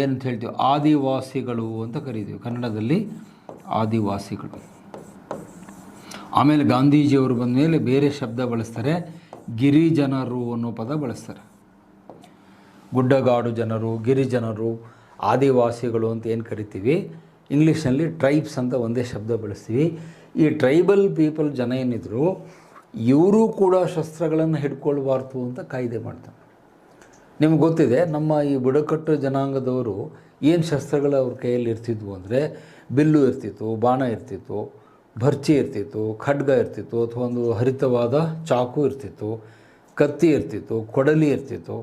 ಏನಂತ ಹೇಳ್ತೀವಿ? ಆದಿವಾಸಿಗಳು ಅಂತ ಕರೀತೀವಿ ಕನ್ನಡದಲ್ಲಿ, ಆದಿವಾಸಿಗಳು. ಆಮೇಲೆ ಗಾಂಧೀಜಿಯವರು ಬಂದ ಮೇಲೆ ಬೇರೆ ಶಬ್ದ ಬಳಸ್ತಾರೆ, ಗಿರಿಜನರು ಅನ್ನೋ ಪದ ಬಳಸ್ತಾರೆ. ಗುಡ್ಡಗಾಡು ಜನರು, ಗಿರಿಜನರು, ಆದಿವಾಸಿಗಳು ಅಂತ ಏನು ಕರಿತೀವಿ, ಇಂಗ್ಲೀಷ್ನಲ್ಲಿ ಟ್ರೈಬ್ಸ್ ಅಂತ ಒಂದೇ ಶಬ್ದ ಬಳಸ್ತೀವಿ. ಈ ಟ್ರೈಬಲ್ ಪೀಪಲ್ ಜನ ಏನಿದ್ರು ಇವರು ಕೂಡ ಶಸ್ತ್ರಗಳನ್ನು ಹಿಡ್ಕೊಳ್ಬಾರ್ದು ಅಂತ ಕಾಯ್ದೆ ಮಾಡ್ತಾರೆ. ನಿಮ್ಗೆ ಗೊತ್ತಿದೆ, ನಮ್ಮ ಈ ಬುಡಕಟ್ಟು ಜನಾಂಗದವರು ಏನು ಶಸ್ತ್ರಗಳು ಅವ್ರ ಕೈಯಲ್ಲಿ ಇರ್ತಿದ್ವು ಅಂದರೆ ಬಿಲ್ಲು ಇರ್ತಿತ್ತು, ಬಾಣ ಇರ್ತಿತ್ತು, ಭರ್ಚಿ ಇರ್ತಿತ್ತು, ಖಡ್ಗ ಇರ್ತಿತ್ತು, ಅಥವಾ ಒಂದು ಹರಿತವಾದ ಚಾಕು ಇರ್ತಿತ್ತು, ಕತ್ತಿ ಇರ್ತಿತ್ತು, ಕೊಡಲಿ ಇರ್ತಿತ್ತು.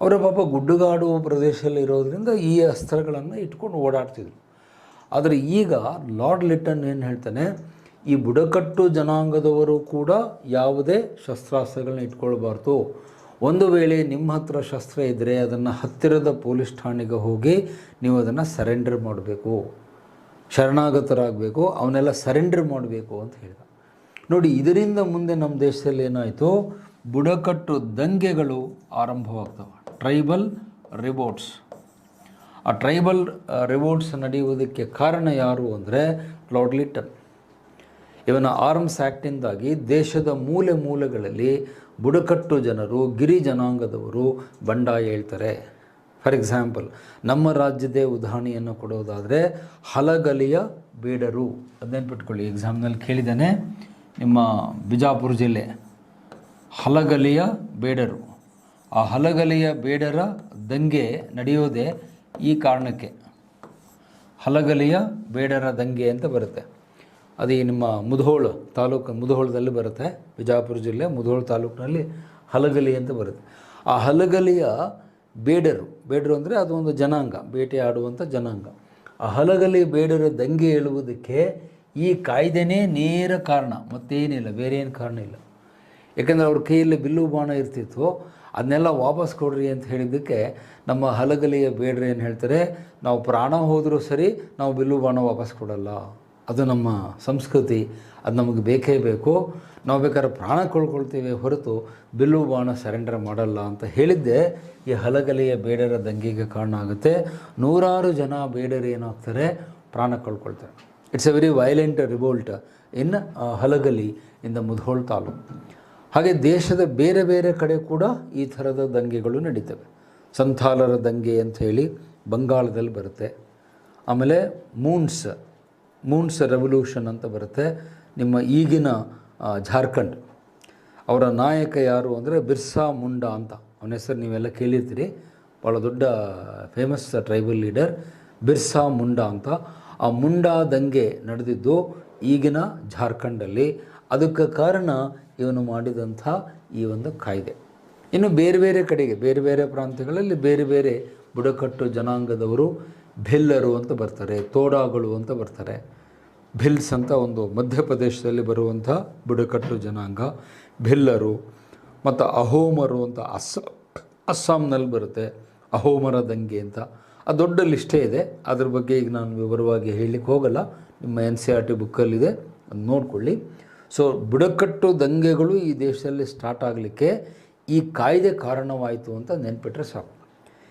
ಅವರ ಪಾಪ ಗುಡ್ಡಗಾಡು ಪ್ರದೇಶದಲ್ಲಿ ಇರೋದರಿಂದ ಈ ಅಸ್ತ್ರಗಳನ್ನು ಇಟ್ಕೊಂಡು ಓಡಾಡ್ತಿದ್ರು. ಆದರೆ ಈಗ ಲಾರ್ಡ್ ಲಿಟ್ಟನ್ ಏನು ಹೇಳ್ತಾನೆ, ಈ ಬುಡಕಟ್ಟು ಜನಾಂಗದವರು ಕೂಡ ಯಾವುದೇ ಶಸ್ತ್ರಾಸ್ತ್ರಗಳನ್ನ ಇಟ್ಕೊಳ್ಬಾರ್ದು. ಒಂದು ವೇಳೆ ನಿಮ್ಮ ಹತ್ರ ಶಸ್ತ್ರ ಇದ್ದರೆ ಅದನ್ನು ಹತ್ತಿರದ ಪೊಲೀಸ್ ಠಾಣೆಗೆ ಹೋಗಿ ನೀವು ಅದನ್ನು ಸರೆಂಡರ್ ಮಾಡಬೇಕು, ಶರಣಾಗತರಾಗಬೇಕು, ಅವನ್ನೆಲ್ಲ ಸರೆಂಡರ್ ಮಾಡಬೇಕು ಅಂತ ಹೇಳಿದ. ನೋಡಿ, ಇದರಿಂದ ಮುಂದೆ ನಮ್ಮ ದೇಶದಲ್ಲಿ ಏನಾಯಿತು, ಬುಡಕಟ್ಟು ದಂಗೆಗಳು ಆರಂಭವಾಗ್ತವೆ. ಟ್ರೈಬಲ್ ರಿವೋಲ್ಟ್ಸ್. ಆ ಟ್ರೈಬಲ್ ರಿವೋಲ್ಟ್ಸ್ ನಡೆಯುವುದಕ್ಕೆ ಕಾರಣ ಯಾರು ಅಂದರೆ ಲಾರ್ಡ್ ಲಿಟ್ಟನ್. ಇವನ ಆರ್ಮ್ಸ್ ಆ್ಯಕ್ಟಿಂದಾಗಿ ದೇಶದ ಮೂಲೆ ಮೂಲೆಗಳಲ್ಲಿ ಬುಡಕಟ್ಟು ಜನರು, ಗಿರಿ ಜನಾಂಗದವರು ಬಂಡಾಯ ಹೇಳ್ತಾರೆ. ಫಾರ್ ಎಕ್ಸಾಂಪಲ್, ನಮ್ಮ ರಾಜ್ಯದೇ ಉದಾಹರಣೆಯನ್ನು ಕೊಡೋದಾದರೆ ಹಲಗಲಿಯ ಬೇಡರು. ಅದನ್ನೆನ್ಪಿಟ್ಕೊಳ್ಳಿ, ಎಕ್ಸಾಮ್ನಲ್ಲಿ ಕೇಳಿದ್ದಾನೆ. ನಿಮ್ಮ ಬಿಜಾಪುರ ಜಿಲ್ಲೆ ಹಲಗಲಿಯ ಬೇಡರು. ಆ ಹಲಗಲಿಯ ಬೇಡರ ದಂಗೆ ನಡೆಯೋದೇ ಈ ಕಾರಣಕ್ಕೆ. ಹಲಗಲಿಯ ಬೇಡರ ದಂಗೆ ಅಂತ ಬರುತ್ತೆ. ಅದು ಈ ನಿಮ್ಮ ಮುಧೋಳ ತಾಲೂಕು, ಮುಧೋಳದಲ್ಲಿ ಬರುತ್ತೆ, ಬಿಜಾಪುರ ಜಿಲ್ಲೆ ಮುಧೋಳ ತಾಲೂಕಿನಲ್ಲಿ ಹಲಗಲಿ ಅಂತ ಬರುತ್ತೆ. ಆ ಹಲಗಲಿಯ ಬೇಡರು ಅಂದರೆ ಅದು ಒಂದು ಜನಾಂಗ, ಬೇಟೆ ಆಡುವಂಥ ಜನಾಂಗ. ಆ ಹಲಗಲಿ ಬೇಡರ ದಂಗೆ ಏಳುವುದಕ್ಕೆ ಈ ಕಾಯ್ದೆನೇ ನೇರ ಕಾರಣ, ಮತ್ತೇನಿಲ್ಲ, ಬೇರೆ ಏನು ಕಾರಣ ಇಲ್ಲ. ಯಾಕೆಂದರೆ ಅವ್ರ ಕೈಯಲ್ಲಿ ಬಿಲ್ಲು ಬಾಣ ಇರ್ತಿತ್ತು, ಅದನ್ನೆಲ್ಲ ವಾಪಸ್ ಕೊಡ್ರಿ ಅಂತ ಹೇಳಿದ್ದಕ್ಕೆ ನಮ್ಮ ಹಲಗಲಿಯ ಬೇಡರು ಏನು ಹೇಳ್ತಾರೆ, ನಾವು ಪ್ರಾಣ ಹೋದರೂ ಸರಿ ನಾವು ಬಿಲ್ಲು ಬಾಣ ವಾಪಸ್ ಕೊಡಲ್ಲ, ಅದು ನಮ್ಮ ಸಂಸ್ಕೃತಿ, ಅದು ನಮಗೆ ಬೇಕೇ ಬೇಕು, ನಾವು ಬೇಕಾದ್ರೆ ಪ್ರಾಣ ಕಳ್ಕೊಳ್ತೀವಿ ಹೊರತು ಬಿಲ್ಲು ಬಾಣ ಸರೆಂಡರ್ ಮಾಡಲ್ಲ ಅಂತ ಹೇಳಿದ್ದೆ ಈ ಹಲಗಲಿಯ ಬೇಡರ ದಂಗೆಗೆ ಕಾರಣ ಆಗುತ್ತೆ. ನೂರಾರು ಜನ ಬೇಡರು ಏನಾಗ್ತಾರೆ, ಪ್ರಾಣ ಕಳ್ಕೊಳ್ತಾರೆ. It's a very violent revolt in Halagali in the Mudhol taluk. ಹಾಗೆ ದೇಶದ ಬೇರೆ ಬೇರೆ ಕಡೆ ಕೂಡ ಈ ಥರದ ದಂಗೆಗಳು ನಡೀತವೆ. ಸಂಥಾಲರ ದಂಗೆ ಅಂತ ಹೇಳಿ ಬಂಗಾಳದಲ್ಲಿ ಬರುತ್ತೆ. ಆಮೇಲೆ ಮೂನ್ಸ್ ರೆವಲ್ಯೂಷನ್ ಅಂತ ಬರುತ್ತೆ ನಿಮ್ಮ ಈಗಿನ ಜಾರ್ಖಂಡ್. ಅವರ ನಾಯಕ ಯಾರು ಅಂದರೆ ಬಿರ್ಸಾ ಮುಂಡಾ ಅಂತ, ಅವನ ಹೆಸರು ನೀವೆಲ್ಲ ಕೇಳಿರ್ತೀರಿ, ಭಾಳ ದೊಡ್ಡ famous tribal leader Birsa Munda ಅಂತ. ಆ ಮುಂಡಾ ದಂಗೆ ನಡೆದಿದ್ದು ಈಗಿನ ಜಾರ್ಖಂಡಲ್ಲಿ. ಅದಕ್ಕೆ ಕಾರಣ ಇವನು ಮಾಡಿದಂಥ ಈ ಒಂದು ಕಾಯ್ದೆ. ಇನ್ನು ಬೇರೆ ಬೇರೆ ಕಡೆಗೆ, ಬೇರೆ ಬೇರೆ ಪ್ರಾಂತ್ಯಗಳಲ್ಲಿ ಬೇರೆ ಬೇರೆ ಬುಡಕಟ್ಟು ಜನಾಂಗದವರು ಭಿಲ್ಲರು ಅಂತ ಬರ್ತಾರೆ, ತೋಡಾಗಳು ಅಂತ ಬರ್ತಾರೆ. ಭಿಲ್ಸ್ ಅಂತ ಒಂದು ಮಧ್ಯಪ್ರದೇಶದಲ್ಲಿ ಬರುವಂಥ ಬುಡಕಟ್ಟು ಜನಾಂಗ ಭಿಲ್ಲರು. ಮತ್ತು ಅಹೋಮರು ಅಂತ ಅಸ್ಸಾಂನಲ್ಲಿ ಬರುತ್ತೆ, ಅಹೋಮರ ದಂಗೆ ಅಂತ. ಆ ದೊಡ್ಡ ಲಿಸ್ಟೇ ಇದೆ, ಅದ್ರ ಬಗ್ಗೆ ಈಗ ನಾನು ವಿವರವಾಗಿ ಹೇಳಲಿಕ್ಕೆ ಹೋಗಲ್ಲ, ನಿಮ್ಮ NCERT ಬುಕ್ಕಲ್ಲಿದೆ, ಅದು ನೋಡ್ಕೊಳ್ಳಿ. ಸೊ ಬುಡಕಟ್ಟು ದಂಗೆಗಳು ಈ ದೇಶದಲ್ಲಿ ಸ್ಟಾರ್ಟ್ ಆಗಲಿಕ್ಕೆ ಈ ಕಾಯ್ದೆ ಕಾರಣವಾಯಿತು ಅಂತ ನೆನ್ಪಿಟ್ರೆ ಸಾಕು.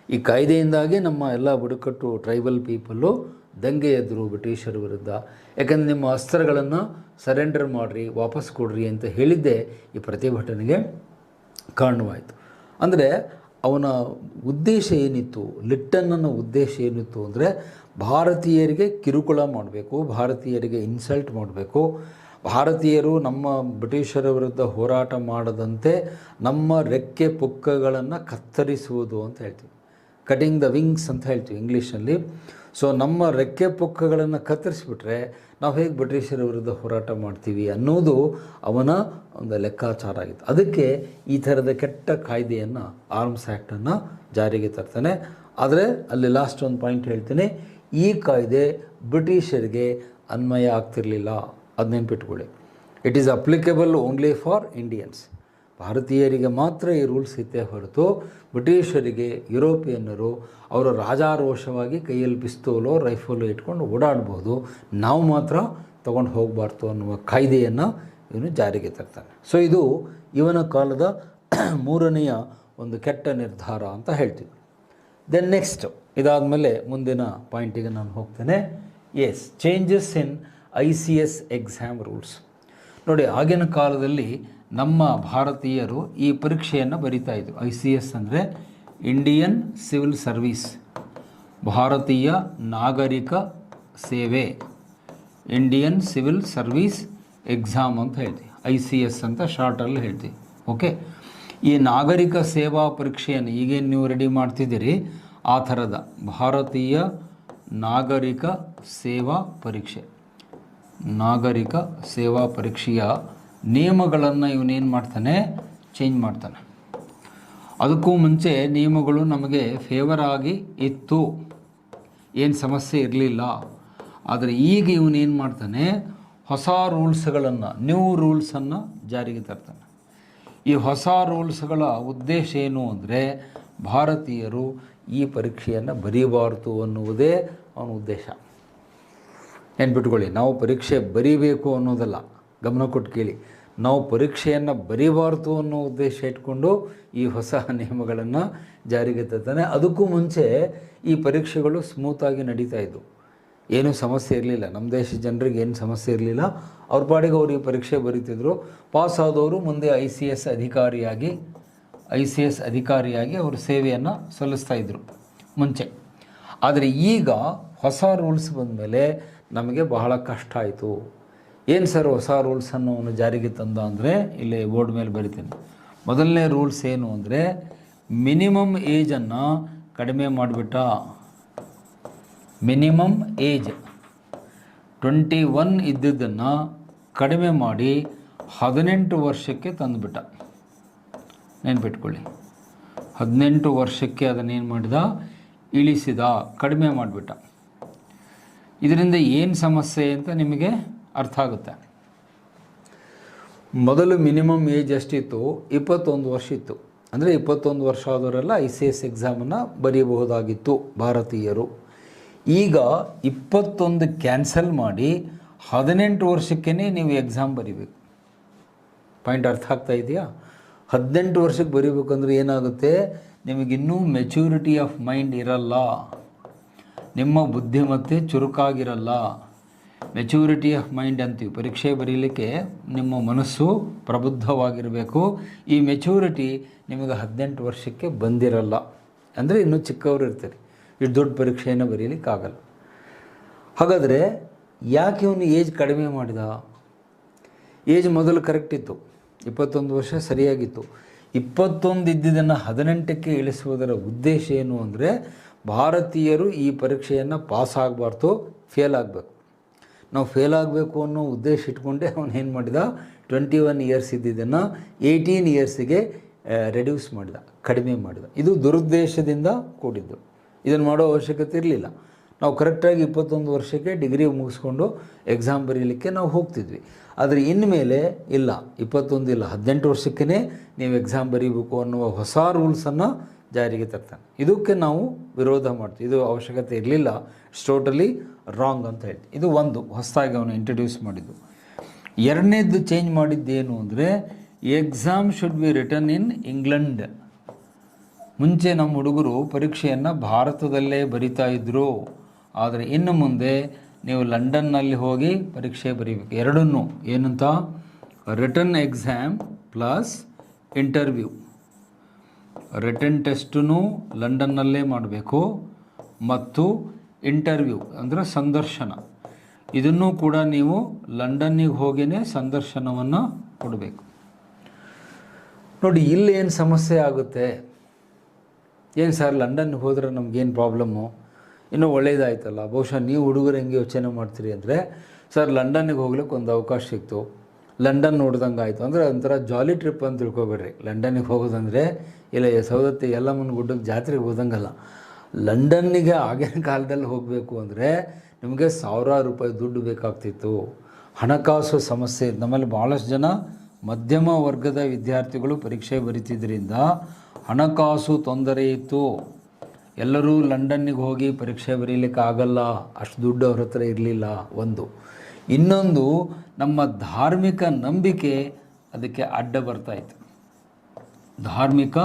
ಈ ಕಾಯ್ದೆಯಿಂದಾಗಿ ನಮ್ಮ ಎಲ್ಲ ಬುಡಕಟ್ಟು ಟ್ರೈಬಲ್ ಪೀಪಲ್ಲು ದಂಗೆ ಎದ್ರು ಬ್ರಿಟಿಷರ ವಿರುದ್ಧ. ಯಾಕಂದರೆ ನಿಮ್ಮ ಅಸ್ತ್ರಗಳನ್ನು ಸರೆಂಡರ್ ಮಾಡಿರಿ, ವಾಪಸ್ ಕೊಡ್ರಿ ಅಂತ ಹೇಳಿದ್ದೇ ಈ ಪ್ರತಿಭಟನೆಗೆ ಕಾರಣವಾಯಿತು. ಅಂದರೆ ಅವನ ಉದ್ದೇಶ ಏನಿತ್ತು, ಲಿಟ್ಟನ್ನ ಉದ್ದೇಶ ಏನಿತ್ತು ಅಂದರೆ ಭಾರತೀಯರಿಗೆ ಕಿರುಕುಳ ಮಾಡಬೇಕು, ಭಾರತೀಯರಿಗೆ ಇನ್ಸಲ್ಟ್ ಮಾಡಬೇಕು, ಭಾರತೀಯರು ನಮ್ಮ ಬ್ರಿಟಿಷರ ವಿರುದ್ಧ ಹೋರಾಟ ಮಾಡದಂತೆ ನಮ್ಮ ರೆಕ್ಕೆ ಪುಕ್ಕಗಳನ್ನು ಕತ್ತರಿಸುವುದು ಅಂತ ಹೇಳ್ತೀವಿ. ಕಟಿಂಗ್ ದ ವಿಂಗ್ಸ್ ಅಂತ ಹೇಳ್ತೀವಿ ಇಂಗ್ಲೀಷಲ್ಲಿ. ಸೊ ನಮ್ಮ ರೆಕ್ಕೆ ಪುಕ್ಕಗಳನ್ನು ಕತ್ತರಿಸಿಬಿಟ್ರೆ ನಾವು ಹೇಗೆ ಬ್ರಿಟಿಷರ ವಿರುದ್ಧ ಹೋರಾಟ ಮಾಡ್ತೀವಿ ಅನ್ನೋದು ಅವನ ಒಂದು ಲೆಕ್ಕಾಚಾರ ಆಗಿತ್ತು. ಅದಕ್ಕೆ ಈ ಥರದ ಕೆಟ್ಟ ಕಾಯ್ದೆಯನ್ನು, ಆರ್ಮ್ಸ್ ಆ್ಯಕ್ಟನ್ನು ಜಾರಿಗೆ ತರ್ತಾನೆ. ಆದರೆ ಅಲ್ಲಿ ಲಾಸ್ಟ್ ಒಂದು ಪಾಯಿಂಟ್ ಹೇಳ್ತೀನಿ, ಈ ಕಾಯ್ದೆ ಬ್ರಿಟಿಷರಿಗೆ ಅನ್ವಯ ಆಗ್ತಿರಲಿಲ್ಲ, ಅದು ನೆನ್ಪಿಟ್ಕೊಳ್ಳಿ. It is applicable only for Indians. ಭಾರತೀಯರಿಗೆ ಮಾತ್ರ ಈ ರೂಲ್ಸ್ ಇತ್ತೇ ಹೊರತು ಬ್ರಿಟಿಷರಿಗೆ, ಯುರೋಪಿಯನ್ನರು ಅವರು ರಾಜಾರೋಷವಾಗಿ ಕೈಯಲ್ಲಿ ಪಿಸ್ತೂಲೋ ರೈಫಲು ಇಟ್ಕೊಂಡು ಓಡಾಡ್ಬೋದು, ನಾವು ಮಾತ್ರ ತೊಗೊಂಡು ಹೋಗಬಾರ್ದು ಅನ್ನುವ ಕಾಯ್ದೆಯನ್ನು ಇವನು ಜಾರಿಗೆ ತರ್ತಾನೆ. ಸೊ ಇದು ಇವನ ಕಾಲದ ಮೂರನೆಯ ಒಂದು ಕೆಟ್ಟ ನಿರ್ಧಾರ ಅಂತ ಹೇಳ್ತೀವಿ. ದೆನ್ ನೆಕ್ಸ್ಟ್ ಇದಾದಮೇಲೆ ಮುಂದಿನ ಪಾಯಿಂಟಿಗೆ ನಾನು ಹೋಗ್ತೇನೆ. Yes, changes in ICS exam rules. ನೋಡಿ, ಆಗಿನ ಕಾಲದಲ್ಲಿ ನಮ್ಮ ಭಾರತೀಯರು ಈ ಪರೀಕ್ಷೆಯನ್ನು ಬರಿತಾ ಇದ್ರು. ICS ಅಂದರೆ ಇಂಡಿಯನ್ ಸಿವಿಲ್ ಸರ್ವೀಸ್, ಭಾರತೀಯ ನಾಗರಿಕ ಸೇವೆ, ಇಂಡಿಯನ್ ಸಿವಿಲ್ ಸರ್ವೀಸ್ ಎಕ್ಸಾಮ್ ಅಂತ ಹೇಳ್ತೀವಿ, ICS ಅಂತ ಶಾರ್ಟಲ್ಲಿ ಹೇಳ್ತೀವಿ. ಓಕೆ, ಈ ನಾಗರಿಕ ಸೇವಾ ಪರೀಕ್ಷೆಯನ್ನು ಈಗೇನು ನೀವು ರೆಡಿ ಮಾಡ್ತಿದ್ದೀರಿ ಆ ಥರದ ಭಾರತೀಯ ನಾಗರಿಕ ಸೇವಾ ಪರೀಕ್ಷೆ, ನಾಗರಿಕ ಸೇವಾ ಪರೀಕ್ಷೆಯ ನಿಯಮಗಳನ್ನು ಇವನೇನು ಮಾಡ್ತಾನೆ, ಚೇಂಜ್ ಮಾಡ್ತಾನೆ. ಅದಕ್ಕೂ ಮುಂಚೆ ನಿಯಮಗಳು ನಮಗೆ ಫೇವರ್ ಆಗಿ ಇತ್ತು, ಏನು ಸಮಸ್ಯೆ ಇರಲಿಲ್ಲ. ಆದರೆ ಈಗ ಇವನೇನು ಮಾಡ್ತಾನೆ, ಹೊಸ ರೂಲ್ಸ್ಗಳನ್ನು, ನ್ಯೂ ರೂಲ್ಸನ್ನು ಜಾರಿಗೆ ತರ್ತಾನೆ. ಈ ಹೊಸ ರೂಲ್ಸ್ಗಳ ಉದ್ದೇಶ ಏನು ಅಂದರೆ ಭಾರತೀಯರು ಈ ಪರೀಕ್ಷೆಯನ್ನು ಬರೀಬಾರ್ದು ಅನ್ನುವುದೇ ಅವನ ಉದ್ದೇಶ. ನೆನ್ಪಿಟ್ಕೊಳ್ಳಿ, ನಾವು ಪರೀಕ್ಷೆ ಬರೀಬೇಕು ಅನ್ನೋದಲ್ಲ, ಗಮನ ಕೊಟ್ಟು ಕೇಳಿ. ನಾವು ಪರೀಕ್ಷೆಯನ್ನು ಬರೀಬಾರ್ದು ಅನ್ನೋ ಉದ್ದೇಶ ಇಟ್ಕೊಂಡು ಈ ಹೊಸ ನಿಯಮಗಳನ್ನು ಜಾರಿಗೆ ತರ್ತಾನೆ. ಅದಕ್ಕೂ ಮುಂಚೆ ಈ ಪರೀಕ್ಷೆಗಳು ಸ್ಮೂತಾಗಿ ನಡೀತಾ ಇದ್ದವು, ಏನೂ ಸಮಸ್ಯೆ ಇರಲಿಲ್ಲ. ನಮ್ಮ ದೇಶದ ಜನರಿಗೆ ಏನು ಸಮಸ್ಯೆ ಇರಲಿಲ್ಲ, ಅವ್ರ ಪಾಡಿಗೆ ಅವರು ಈ ಪರೀಕ್ಷೆ ಬರೀತಿದ್ರು. ಪಾಸ್ ಆದವರು ಮುಂದೆ ICS ಅಧಿಕಾರಿಯಾಗಿ ಅವರು ಸೇವೆಯನ್ನು ಸಲ್ಲಿಸ್ತಾಯಿದ್ರು ಮುಂಚೆ. ಆದರೆ ಈಗ ಹೊಸ ರೂಲ್ಸ್ ಬಂದ ಮೇಲೆ ನಮಗೆ ಬಹಳ ಕಷ್ಟ ಆಯಿತು. ಏನು ಸರ್ ಹೊಸ ರೂಲ್ಸನ್ನು ಅವನು ಜಾರಿಗೆ ತಂದ ಅಂದರೆ, ಇಲ್ಲಿ ಬೋರ್ಡ್ ಮೇಲೆ ಬರಿತೀನಿ, ಮೊದಲನೇ ರೂಲ್ಸ್ ಏನು ಅಂದರೆ ಮಿನಿಮಮ್ ಏಜನ್ನು ಕಡಿಮೆ ಮಾಡಿಬಿಟ್ಟ. ಮಿನಿಮಮ್ ಏಜ್ 21 ಇದ್ದಿದ್ದನ್ನು ಕಡಿಮೆ ಮಾಡಿ 18 ವರ್ಷಕ್ಕೆ ತಂದುಬಿಟ್ಟ. ನೆನ್ಪಿಟ್ಕೊಳ್ಳಿ, 18 ವರ್ಷಕ್ಕೆ ಅದನ್ನೇನು ಮಾಡಿದ, ಇಳಿಸಿದ, ಕಡಿಮೆ ಮಾಡಿಬಿಟ್ಟ. ಇದರಿಂದ ಏನು ಸಮಸ್ಯೆ ಅಂತ ನಿಮಗೆ ಅರ್ಥ ಆಗುತ್ತೆ. ಮೊದಲು ಮಿನಿಮಮ್ ಏಜ್ ಎಷ್ಟಿತ್ತು, 21 ವರ್ಷ ಇತ್ತು. ಅಂದರೆ 21 ವರ್ಷ ಆದವರೆಲ್ಲ ICS ಎಕ್ಸಾಮನ್ನು ಬರೀಬಹುದಾಗಿತ್ತು ಭಾರತೀಯರು. ಈಗ 21 ಕ್ಯಾನ್ಸಲ್ ಮಾಡಿ 18 ವರ್ಷಕ್ಕೇ ನೀವು ಎಕ್ಸಾಮ್ ಬರೀಬೇಕು. ಪಾಯಿಂಟ್ ಅರ್ಥ ಆಗ್ತಾ ಇದೆಯಾ? 18 ವರ್ಷಕ್ಕೆ ಬರೀಬೇಕಂದ್ರೆ ಏನಾಗುತ್ತೆ, ನಿಮಗಿನ್ನೂ ಮೆಚ್ಯೂರಿಟಿ ಆಫ್ ಮೈಂಡ್ ಇರಲ್ಲ, ನಿಮ್ಮ ಬುದ್ಧಿಮತ್ತೆ ಚುರುಕಾಗಿರಲ್ಲ. ಮೆಚ್ಯೂರಿಟಿ ಆಫ್ ಮೈಂಡ್ ಅಂತೀವಿ. ಪರೀಕ್ಷೆ ಬರೀಲಿಕ್ಕೆ ನಿಮ್ಮ ಮನಸ್ಸು ಪ್ರಬುದ್ಧವಾಗಿರಬೇಕು. ಈ ಮೆಚ್ಯೂರಿಟಿ ನಿಮಗೆ 18 ವರ್ಷಕ್ಕೆ ಬಂದಿರಲ್ಲ. ಅಂದರೆ ಇನ್ನೂ ಚಿಕ್ಕವರು ಇರ್ತೀರಿ, ಇಷ್ಟು ದೊಡ್ಡ ಪರೀಕ್ಷೆಯನ್ನು ಬರೀಲಿಕ್ಕಾಗಲ್ಲ. ಹಾಗಾದರೆ ಯಾಕೆ ಇವನು ಏಜ್ ಕಡಿಮೆ ಮಾಡಿದ? ಏಜ್ ಮೊದಲು ಕರೆಕ್ಟ್ ಇತ್ತು, 21 ವರ್ಷ ಸರಿಯಾಗಿತ್ತು. 21 ಇದ್ದಿದ್ದನ್ನು 18ಕ್ಕೆ ಇಳಿಸುವುದರ ಉದ್ದೇಶ ಏನು ಅಂದರೆ ಭಾರತೀಯರು ಈ ಪರೀಕ್ಷೆಯನ್ನು ಪಾಸ್ ಆಗಬಾರ್ದು, ಫೇಲ್ ಆಗಬೇಕು. ನಾವು ಫೇಲ್ ಆಗಬೇಕು ಅನ್ನೋ ಉದ್ದೇಶ ಇಟ್ಕೊಂಡೆ ಅವನು ಏನು ಮಾಡಿದ, 21 ಇಯರ್ಸ್ ಇದ್ದಿದ್ದನ್ನು 18 ಇಯರ್ಸಿಗೆ ರೆಡ್ಯೂಸ್ ಮಾಡಿದ, ಕಡಿಮೆ ಮಾಡಿದ. ಇದು ದುರುದ್ದೇಶದಿಂದ ಕೂಡಿದ್ದು. ಇದನ್ನು ಮಾಡೋ ಅವಶ್ಯಕತೆ ಇರಲಿಲ್ಲ. ನಾವು ಕರೆಕ್ಟಾಗಿ 21 ವರ್ಷಕ್ಕೆ ಡಿಗ್ರಿ ಮುಗಿಸ್ಕೊಂಡು ಎಕ್ಸಾಮ್ ಬರೀಲಿಕ್ಕೆ ನಾವು ಹೋಗ್ತಿದ್ವಿ. ಆದರೆ ಇನ್ಮೇಲೆ ಇಲ್ಲ, 21 ಇಲ್ಲ, 18 ವರ್ಷಕ್ಕೇ ನೀವು ಎಕ್ಸಾಮ್ ಬರೀಬೇಕು ಅನ್ನುವ ಹೊಸ ರೂಲ್ಸನ್ನು ಜಾರಿಗೆ ತರ್ತಾನೆ. ಇದಕ್ಕೆ ನಾವು ವಿರೋಧ ಮಾಡ್ತೀವಿ. ಇದು ಅವಶ್ಯಕತೆ ಇರಲಿಲ್ಲ, ಇಟ್ಸ್ ಟೋಟಲಿ ರಾಂಗ್ ಅಂತ ಹೇಳ್ತೀವಿ. ಇದು ಒಂದು ಹೊಸದಾಗಿ ಅವನು ಇಂಟ್ರಡ್ಯೂಸ್ ಮಾಡಿದ್ದು. ಎರಡನೇದು ಚೇಂಜ್ ಮಾಡಿದ್ದೇನು ಅಂದರೆ exam should be return in England. ಮುಂಚೆ ನಮ್ಮ ಹುಡುಗರು ಪರೀಕ್ಷೆಯನ್ನು ಭಾರತದಲ್ಲೇ ಬರಿತಾ ಇದ್ದರು. ಆದರೆ ಇನ್ನು ಮುಂದೆ ನೀವು ಲಂಡನ್ನಲ್ಲಿ ಹೋಗಿ ಪರೀಕ್ಷೆ ಬರೀಬೇಕು. ಎರಡನ್ನೂ ಏನಂತ, written exam plus interview. Written ಟೆಸ್ಟೂ ಲಂಡನ್ನಲ್ಲೇ ಮಾಡಬೇಕು ಮತ್ತು ಇಂಟರ್ವ್ಯೂ ಅಂದರೆ ಸಂದರ್ಶನ, ಇದನ್ನು ಕೂಡ ನೀವು ಲಂಡನ್ನಿಗೆ ಹೋಗಿಯೇ ಸಂದರ್ಶನವನ್ನು ಕೊಡಬೇಕು. ನೋಡಿ, ಇಲ್ಲೇನು ಸಮಸ್ಯೆ ಆಗುತ್ತೆ, ಏನು ಸರ್ ಲಂಡನ್ಗೆ ಹೋದರೆ ನಮಗೇನು ಪ್ರಾಬ್ಲಮ್ಮು, ಇನ್ನೂ ಒಳ್ಳೇದಾಯ್ತಲ್ಲ. ಬಹುಶಃ ನೀವು ಹುಡುಗರು ಹೆಂಗೆ ಯೋಚನೆ ಮಾಡ್ತೀರಿ ಅಂದರೆ, ಸರ್ ಲಂಡನ್ನಿಗೆ ಹೋಗ್ಲಿಕ್ಕೆ ಒಂದು ಅವಕಾಶ ಸಿಕ್ತು, ಲಂಡನ್ ನೋಡ್ದಂಗೆ ಆಯಿತು ಅಂದರೆ ಒಂಥರ ಜಾಲಿ ಟ್ರಿಪ್ ಅಂತ ತಿಳ್ಕೊಬೇಡ್ರಿ. ಲಂಡನ್ನಿಗೆ ಹೋಗೋದಂದರೆ ಇಲ್ಲ ಸೌದತ್ತಿ ಯಲ್ಲಮ್ಮನ ಗುಡ್ಡಕ್ಕೆ ಜಾತ್ರೆಗೆ ಹೋದಂಗಲ್ಲ. ಲಂಡನ್ನಿಗೆ ಆಗಿನ ಕಾಲದಲ್ಲಿ ಹೋಗಬೇಕು ಅಂದರೆ ನಿಮಗೆ ಸಾವಿರಾರು ರೂಪಾಯಿ ದುಡ್ಡು ಬೇಕಾಗ್ತಿತ್ತು. ಹಣಕಾಸು ಸಮಸ್ಯೆ, ನಮ್ಮಲ್ಲಿ ಭಾಳಷ್ಟು ಜನ ಮಧ್ಯಮ ವರ್ಗದ ವಿದ್ಯಾರ್ಥಿಗಳು ಪರೀಕ್ಷೆ ಬರೀತಿದ್ದರಿಂದ ಹಣಕಾಸು ತೊಂದರೆ ಇತ್ತು. ಎಲ್ಲರೂ ಲಂಡನ್ನಿಗೆ ಹೋಗಿ ಪರೀಕ್ಷೆ ಬರೀಲಿಕ್ಕೆ ಆಗಲ್ಲ, ಅಷ್ಟು ದುಡ್ಡು ಅವ್ರ ಹತ್ರ ಇರಲಿಲ್ಲ. ಒಂದು. ಇನ್ನೊಂದು, ನಮ್ಮ ಧಾರ್ಮಿಕ ನಂಬಿಕೆ ಅದಕ್ಕೆ ಅಡ್ಡ ಬರ್ತಾಯಿತ್ತು. ಧಾರ್ಮಿಕ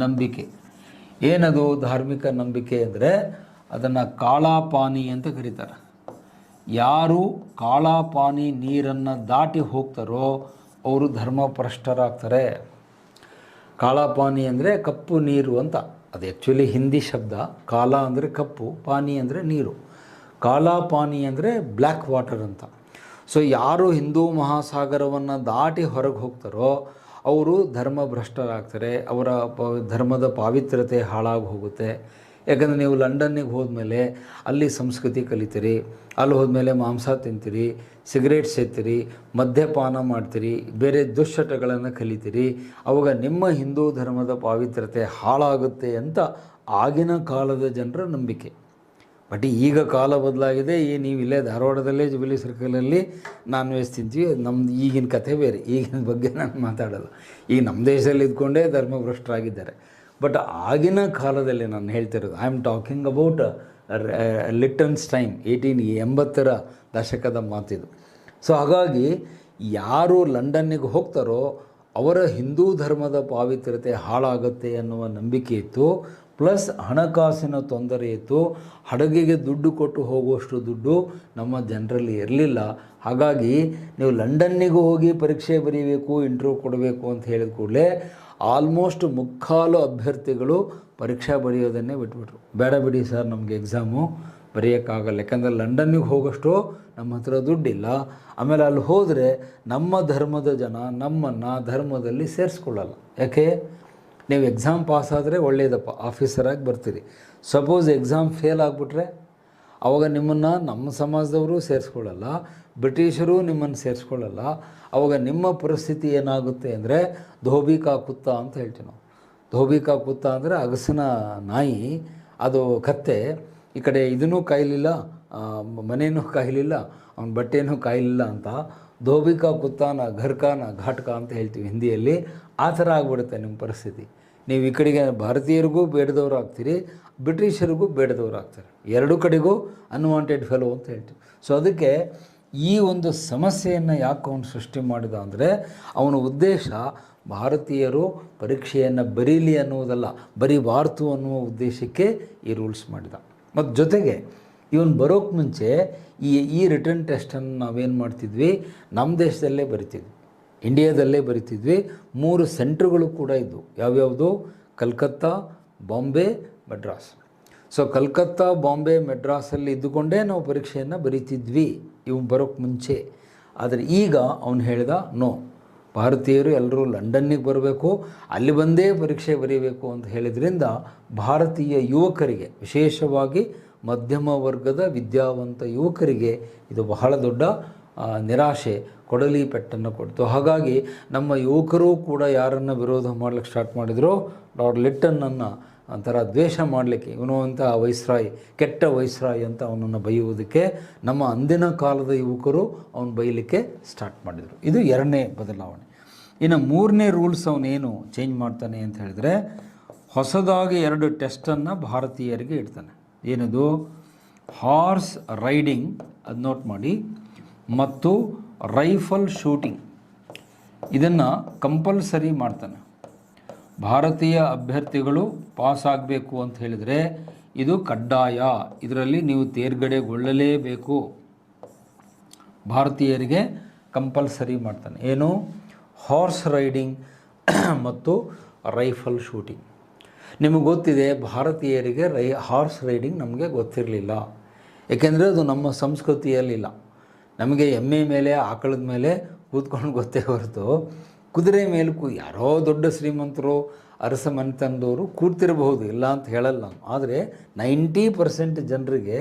ನಂಬಿಕೆ ಏನದು? ಧಾರ್ಮಿಕ ನಂಬಿಕೆ ಅಂದರೆ ಅದನ್ನು ಕಾಳಾಪಾನಿ ಅಂತ ಕರೀತಾರೆ. ಯಾರು ಕಾಳಾಪಾನಿ ನೀರನ್ನು ದಾಟಿ ಹೋಗ್ತಾರೋ ಅವರು ಧರ್ಮಭ್ರಷ್ಟರಾಗ್ತಾರೆ. ಕಾಳಾಪಾನಿ ಅಂದರೆ ಕಪ್ಪು ನೀರು ಅಂತ. ಅದು ಆ್ಯಕ್ಚುಲಿ ಹಿಂದಿ ಶಬ್ದ. ಕಾಲ ಅಂದರೆ ಕಪ್ಪು, ಪಾನಿ ಅಂದರೆ ನೀರು. ಕಾಳಾಪಾನಿ ಅಂದರೆ ಬ್ಲ್ಯಾಕ್ ವಾಟರ್ ಅಂತ. ಸೊ ಯಾರು ಹಿಂದೂ ಮಹಾಸಾಗರವನ್ನು ದಾಟಿ ಹೊರಗೆ ಹೋಗ್ತಾರೋ ಅವರು ಧರ್ಮಭ್ರಷ್ಟರಾಗ್ತಾರೆ. ಅವರ ಧರ್ಮದ ಪಾವಿತ್ರ್ಯತೆ ಹಾಳಾಗಿ ಹೋಗುತ್ತೆ. ಯಾಕಂದರೆ ನೀವು ಲಂಡನ್ನಿಗೆ ಹೋದ್ಮೇಲೆ ಅಲ್ಲಿ ಸಂಸ್ಕೃತಿ ಕಲಿತೀರಿ, ಅಲ್ಲಿ ಹೋದ್ಮೇಲೆ ಮಾಂಸ ತಿಂತೀರಿ, ಸಿಗರೇಟ್ ಸೇರ್ತೀರಿ, ಮದ್ಯಪಾನ ಮಾಡ್ತೀರಿ, ಬೇರೆ ದುಶ್ಚಟಗಳನ್ನು ಕಲಿತೀರಿ. ಅವಾಗ ನಿಮ್ಮ ಹಿಂದೂ ಧರ್ಮದ ಪಾವಿತ್ರ್ಯತೆ ಹಾಳಾಗುತ್ತೆ ಅಂತ ಆಗಿನ ಕಾಲದ ಜನರ ನಂಬಿಕೆ. ಬಟ್ ಈಗ ಕಾಲ ಬದಲಾಗಿದೆ. ನೀವು ಇಲ್ಲೇ ಧಾರವಾಡದಲ್ಲೇ ಜುಬಿಲಿ ಸರ್ಕಲಲ್ಲಿ ನಾನ್ ವೆಜ್ ತಿಂತೀವಿ. ನಮ್ಮದು ಈಗಿನ ಕಥೆ ಬೇರೆ, ಈಗಿನ ಬಗ್ಗೆ ನಾನು ಮಾತಾಡೋಲ್ಲ. ಈಗ ನಮ್ಮ ದೇಶದಲ್ಲಿ ಇದ್ಕೊಂಡೇ ಧರ್ಮಭ್ರಷ್ಟರಾಗಿದ್ದಾರೆ. ಬಟ್ ಆಗಿನ ಕಾಲದಲ್ಲಿ ನಾನು ಹೇಳ್ತಿರೋದು, I am talking about Lytton's time, 1880ರ ದಶಕದ ಮಾತಿದು. ಸೊ ಹಾಗಾಗಿ ಯಾರು ಲಂಡನ್ನಿಗೆ ಹೋಗ್ತಾರೋ ಅವರ ಹಿಂದೂ ಧರ್ಮದ ಪಾವಿತ್ರ್ಯತೆ ಹಾಳಾಗುತ್ತೆ ಅನ್ನುವ ನಂಬಿಕೆ ಇತ್ತು. ಪ್ಲಸ್ ಹಣಕಾಸಿನ ತೊಂದರೆ ಇತ್ತು. ಹಡಗಿಗೆ ದುಡ್ಡು ಕೊಟ್ಟು ಹೋಗುವಷ್ಟು ದುಡ್ಡು ನಮ್ಮ ಜನರಲ್ಲಿ ಇರಲಿಲ್ಲ. ಹಾಗಾಗಿ ನೀವು ಲಂಡನ್ನಿಗೆ ಹೋಗಿ ಪರೀಕ್ಷೆ ಬರೀಬೇಕು, ಇಂಟರ್ವ್ಯೂ ಕೊಡಬೇಕು ಅಂತ ಹೇಳಿದ ಕೂಡಲೇ ಆಲ್ಮೋಸ್ಟ್ ಮುಕ್ಕಾಲು ಅಭ್ಯರ್ಥಿಗಳು ಪರೀಕ್ಷೆ ಬರೆಯೋದನ್ನೇ ಬಿಟ್ಬಿಟ್ರು. ಬೇಡ ಬಿಡಿ ಸರ್, ನಮಗೆ ಎಕ್ಸಾಮು ಬರೆಯೋಕ್ಕಾಗಲ್ಲ. ಯಾಕಂದರೆ ಲಂಡನ್ನಿಗೆ ಹೋಗೋಷ್ಟು ನಮ್ಮ ಹತ್ರ ದುಡ್ಡಿಲ್ಲ. ಆಮೇಲೆ ಅಲ್ಲಿ ಹೋದರೆ ನಮ್ಮ ಧರ್ಮದ ಜನ ನಮ್ಮನ್ನು ಧರ್ಮದಲ್ಲಿ ಸೇರಿಸ್ಕೊಳ್ಳಲ್ಲ. ಯಾಕೆ? ನೀವು ಎಕ್ಸಾಮ್ ಪಾಸ್ ಆದರೆ ಒಳ್ಳೆಯದಪ್ಪ, ಆಫೀಸರಾಗಿ ಬರ್ತೀರಿ. ಸಪೋಸ್ ಎಕ್ಸಾಮ್ ಫೇಲ್ ಆಗಿಬಿಟ್ರೆ ಆವಾಗ ನಿಮ್ಮನ್ನು ನಮ್ಮ ಸಮಾಜದವರು ಸೇರಿಸ್ಕೊಳ್ಳಲ್ಲ, ಬ್ರಿಟಿಷರು ನಿಮ್ಮನ್ನು ಸೇರಿಸ್ಕೊಳ್ಳಲ್ಲ. ಆವಾಗ ನಿಮ್ಮ ಪರಿಸ್ಥಿತಿ ಏನಾಗುತ್ತೆ ಅಂದರೆ ಧೋಬಿ ಕಾ ಕುತ್ತ ಅಂತ ಹೇಳ್ತೀವಿ ನಾವು. ಧೋಬಿ ಕಾ ಕುತ್ತ ಅಂದರೆ ಅಗಸನ ನಾಯಿ, ಅದು ಕತ್ತೆ. ಈ ಕಡೆ ಇದನ್ನೂ ಕಾಯಲಿಲ್ಲ, ಮನೇನೂ ಕಾಯಲಿಲ್ಲ, ಅವನ ಬಟ್ಟೆನೂ ಕಾಯಲಿಲ್ಲ ಅಂತ ಧೋಬಿ ಕಾ ಕುತ್ತಾನ ಘರ್ಕಾನ ಘಾಟ್ಕ ಅಂತ ಹೇಳ್ತೀವಿ ಹಿಂದಿಯಲ್ಲಿ. ಆ ಥರ ಆಗ್ಬಿಡುತ್ತೆ ನಿಮ್ಮ ಪರಿಸ್ಥಿತಿ. ನೀವು ಈ ಕಡೆಗೆ ಭಾರತೀಯರಿಗೂ ಬೇಡದವರು ಆಗ್ತೀರಿ, ಬ್ರಿಟಿಷರಿಗೂ ಬೇಡದವರು ಆಗ್ತಾರೆ. ಎರಡೂ ಕಡೆಗೂ ಅನ್ವಾಂಟೆಡ್ ಫೆಲೋ ಅಂತ ಹೇಳ್ತೀವಿ. ಸೊ ಅದಕ್ಕೆ ಈ ಒಂದು ಸಮಸ್ಯೆಯನ್ನು ಯಾಕೆ ಅವನು ಸೃಷ್ಟಿ ಮಾಡಿದ ಅಂದರೆ ಅವನ ಉದ್ದೇಶ ಭಾರತೀಯರು ಪರೀಕ್ಷೆಯನ್ನು ಬರೀಲಿ ಅನ್ನುವುದಲ್ಲ, ಬರೀಬಾರ್ದು ಅನ್ನುವ ಉದ್ದೇಶಕ್ಕೆ ಈ ರೂಲ್ಸ್ ಮಾಡಿದ. ಮತ್ತು ಜೊತೆಗೆ ಇವನು ಬರೋಕ್ಕೆ ಮುಂಚೆ ಈ ರಿಟರ್ನ್ ಟೆಸ್ಟನ್ನು ನಾವೇನು ಮಾಡ್ತಿದ್ವಿ, ನಮ್ಮ ದೇಶದಲ್ಲೇ ಬರಿತಿದ್ವಿ, ಇಂಡಿಯಾದಲ್ಲೇ ಬರಿತಿದ್ವಿ. 3 ಸೆಂಟ್ರ್ಗಳು ಕೂಡ ಇದ್ದವು. ಯಾವ್ಯಾವುದು? ಕಲ್ಕತ್ತಾ, ಬಾಂಬೆ, ಮೆಡ್ರಾಸ್. ಸೊ ಕಲ್ಕತ್ತಾ, ಬಾಂಬೆ, ಮೆಡ್ರಾಸಲ್ಲಿ ಇದ್ದುಕೊಂಡೇ ನಾವು ಪರೀಕ್ಷೆಯನ್ನು ಬರಿತಿದ್ವಿ ಇವನು ಬರೋಕ್ಕೆ ಮುಂಚೆ. ಆದರೆ ಈಗ ಅವನು ಹೇಳ್ದ, ನೋ, ಭಾರತೀಯರು ಎಲ್ಲರೂ ಲಂಡನ್ನಿಗೆ ಬರಬೇಕು, ಅಲ್ಲಿ ಬಂದೇ ಪರೀಕ್ಷೆ ಬರೀಬೇಕು ಅಂತ ಹೇಳಿದ್ರಿಂದ ಭಾರತೀಯ ಯುವಕರಿಗೆ, ವಿಶೇಷವಾಗಿ ಮಧ್ಯಮ ವರ್ಗದ ವಿದ್ಯಾವಂತ ಯುವಕರಿಗೆ ಇದು ಬಹಳ ದೊಡ್ಡ ನಿರಾಶೆ, ಕೊಡಲಿ ಪೆಟ್ಟನ್ನು ಕೊಡ್ತು. ಹಾಗಾಗಿ ನಮ್ಮ ಯುವಕರು ಕೂಡ ಯಾರನ್ನು ವಿರೋಧ ಮಾಡಲಿಕ್ಕೆ ಸ್ಟಾರ್ಟ್ ಮಾಡಿದ್ರು, ಲಾರ್ಡ್ ಲಿಟ್ಟನನ್ನು ಒಂಥರ ದ್ವೇಷ ಮಾಡಲಿಕ್ಕೆ, ಇವನು ಅಂತ ವೈಸ್ರಾಯ್, ಕೆಟ್ಟ ವೈಸ್ರಾಯ್ ಅಂತ ಅವನನ್ನು ಬೈಯುವುದಕ್ಕೆ ನಮ್ಮ ಅಂದಿನ ಕಾಲದ ಯುವಕರು ಅವನು ಬೈಯಲಿಕ್ಕೆ ಸ್ಟಾರ್ಟ್ ಮಾಡಿದರು. ಇದು 2ನೇ ಬದಲಾವಣೆ. ಇನ್ನು 3ನೇ ರೂಲ್ಸ್ ಅವನೇನು ಚೇಂಜ್ ಮಾಡ್ತಾನೆ ಅಂತ ಹೇಳಿದ್ರೆ, ಹೊಸದಾಗಿ 2 ಟೆಸ್ಟನ್ನು ಭಾರತೀಯರಿಗೆ ಇಡ್ತಾನೆ. ಏನದು? ಹಾರ್ಸ್ ರೈಡಿಂಗ್, ಅದು ನೋಟ್ ಮಾಡಿ, ಮತ್ತು ರೈಫಲ್ ಶೂಟಿಂಗ್. ಇದನ್ನು ಕಂಪಲ್ಸರಿ ಮಾಡ್ತಾನೆ. ಭಾರತೀಯ ಅಭ್ಯರ್ಥಿಗಳು ಪಾಸ್ ಆಗಬೇಕು ಅಂತ ಹೇಳಿದರೆ ಇದು ಕಡ್ಡಾಯ, ಇದರಲ್ಲಿ ನೀವು ತೇರ್ಗಡೆಗೊಳ್ಳಲೇಬೇಕು. ಭಾರತೀಯರಿಗೆ ಕಂಪಲ್ಸರಿ ಮಾಡ್ತಾನೆ. ಏನು? ಹಾರ್ಸ್ ರೈಡಿಂಗ್ ಮತ್ತು ರೈಫಲ್ ಶೂಟಿಂಗ್. ನಿಮಗೆ ಗೊತ್ತಿದೆ, ಭಾರತೀಯರಿಗೆ ಹಾರ್ಸ್ ರೈಡಿಂಗ್ ನಮಗೆ ಗೊತ್ತಿರಲಿಲ್ಲ. ಏಕೆಂದರೆ ಅದು ನಮ್ಮ ಸಂಸ್ಕೃತಿಯಲ್ಲಿಲ್ಲ. ನಮಗೆ ಎಮ್ಮೆ ಮೇಲೆ, ಆಕಳದ ಮೇಲೆ ಕೂತ್ಕೊಂಡು ಗೊತ್ತೇ ಹೊರತು ಕುದುರೆ ಮೇಲೆ ಯಾರೋ ದೊಡ್ಡ ಶ್ರೀಮಂತರು, ಅರಸ ಮನೆತನದವರು ಕೂರ್ತಿರಬಹುದು, ಇಲ್ಲ ಅಂತ ಹೇಳಲ್ಲ ನಾನು. ಆದರೆ 90% ಜನರಿಗೆ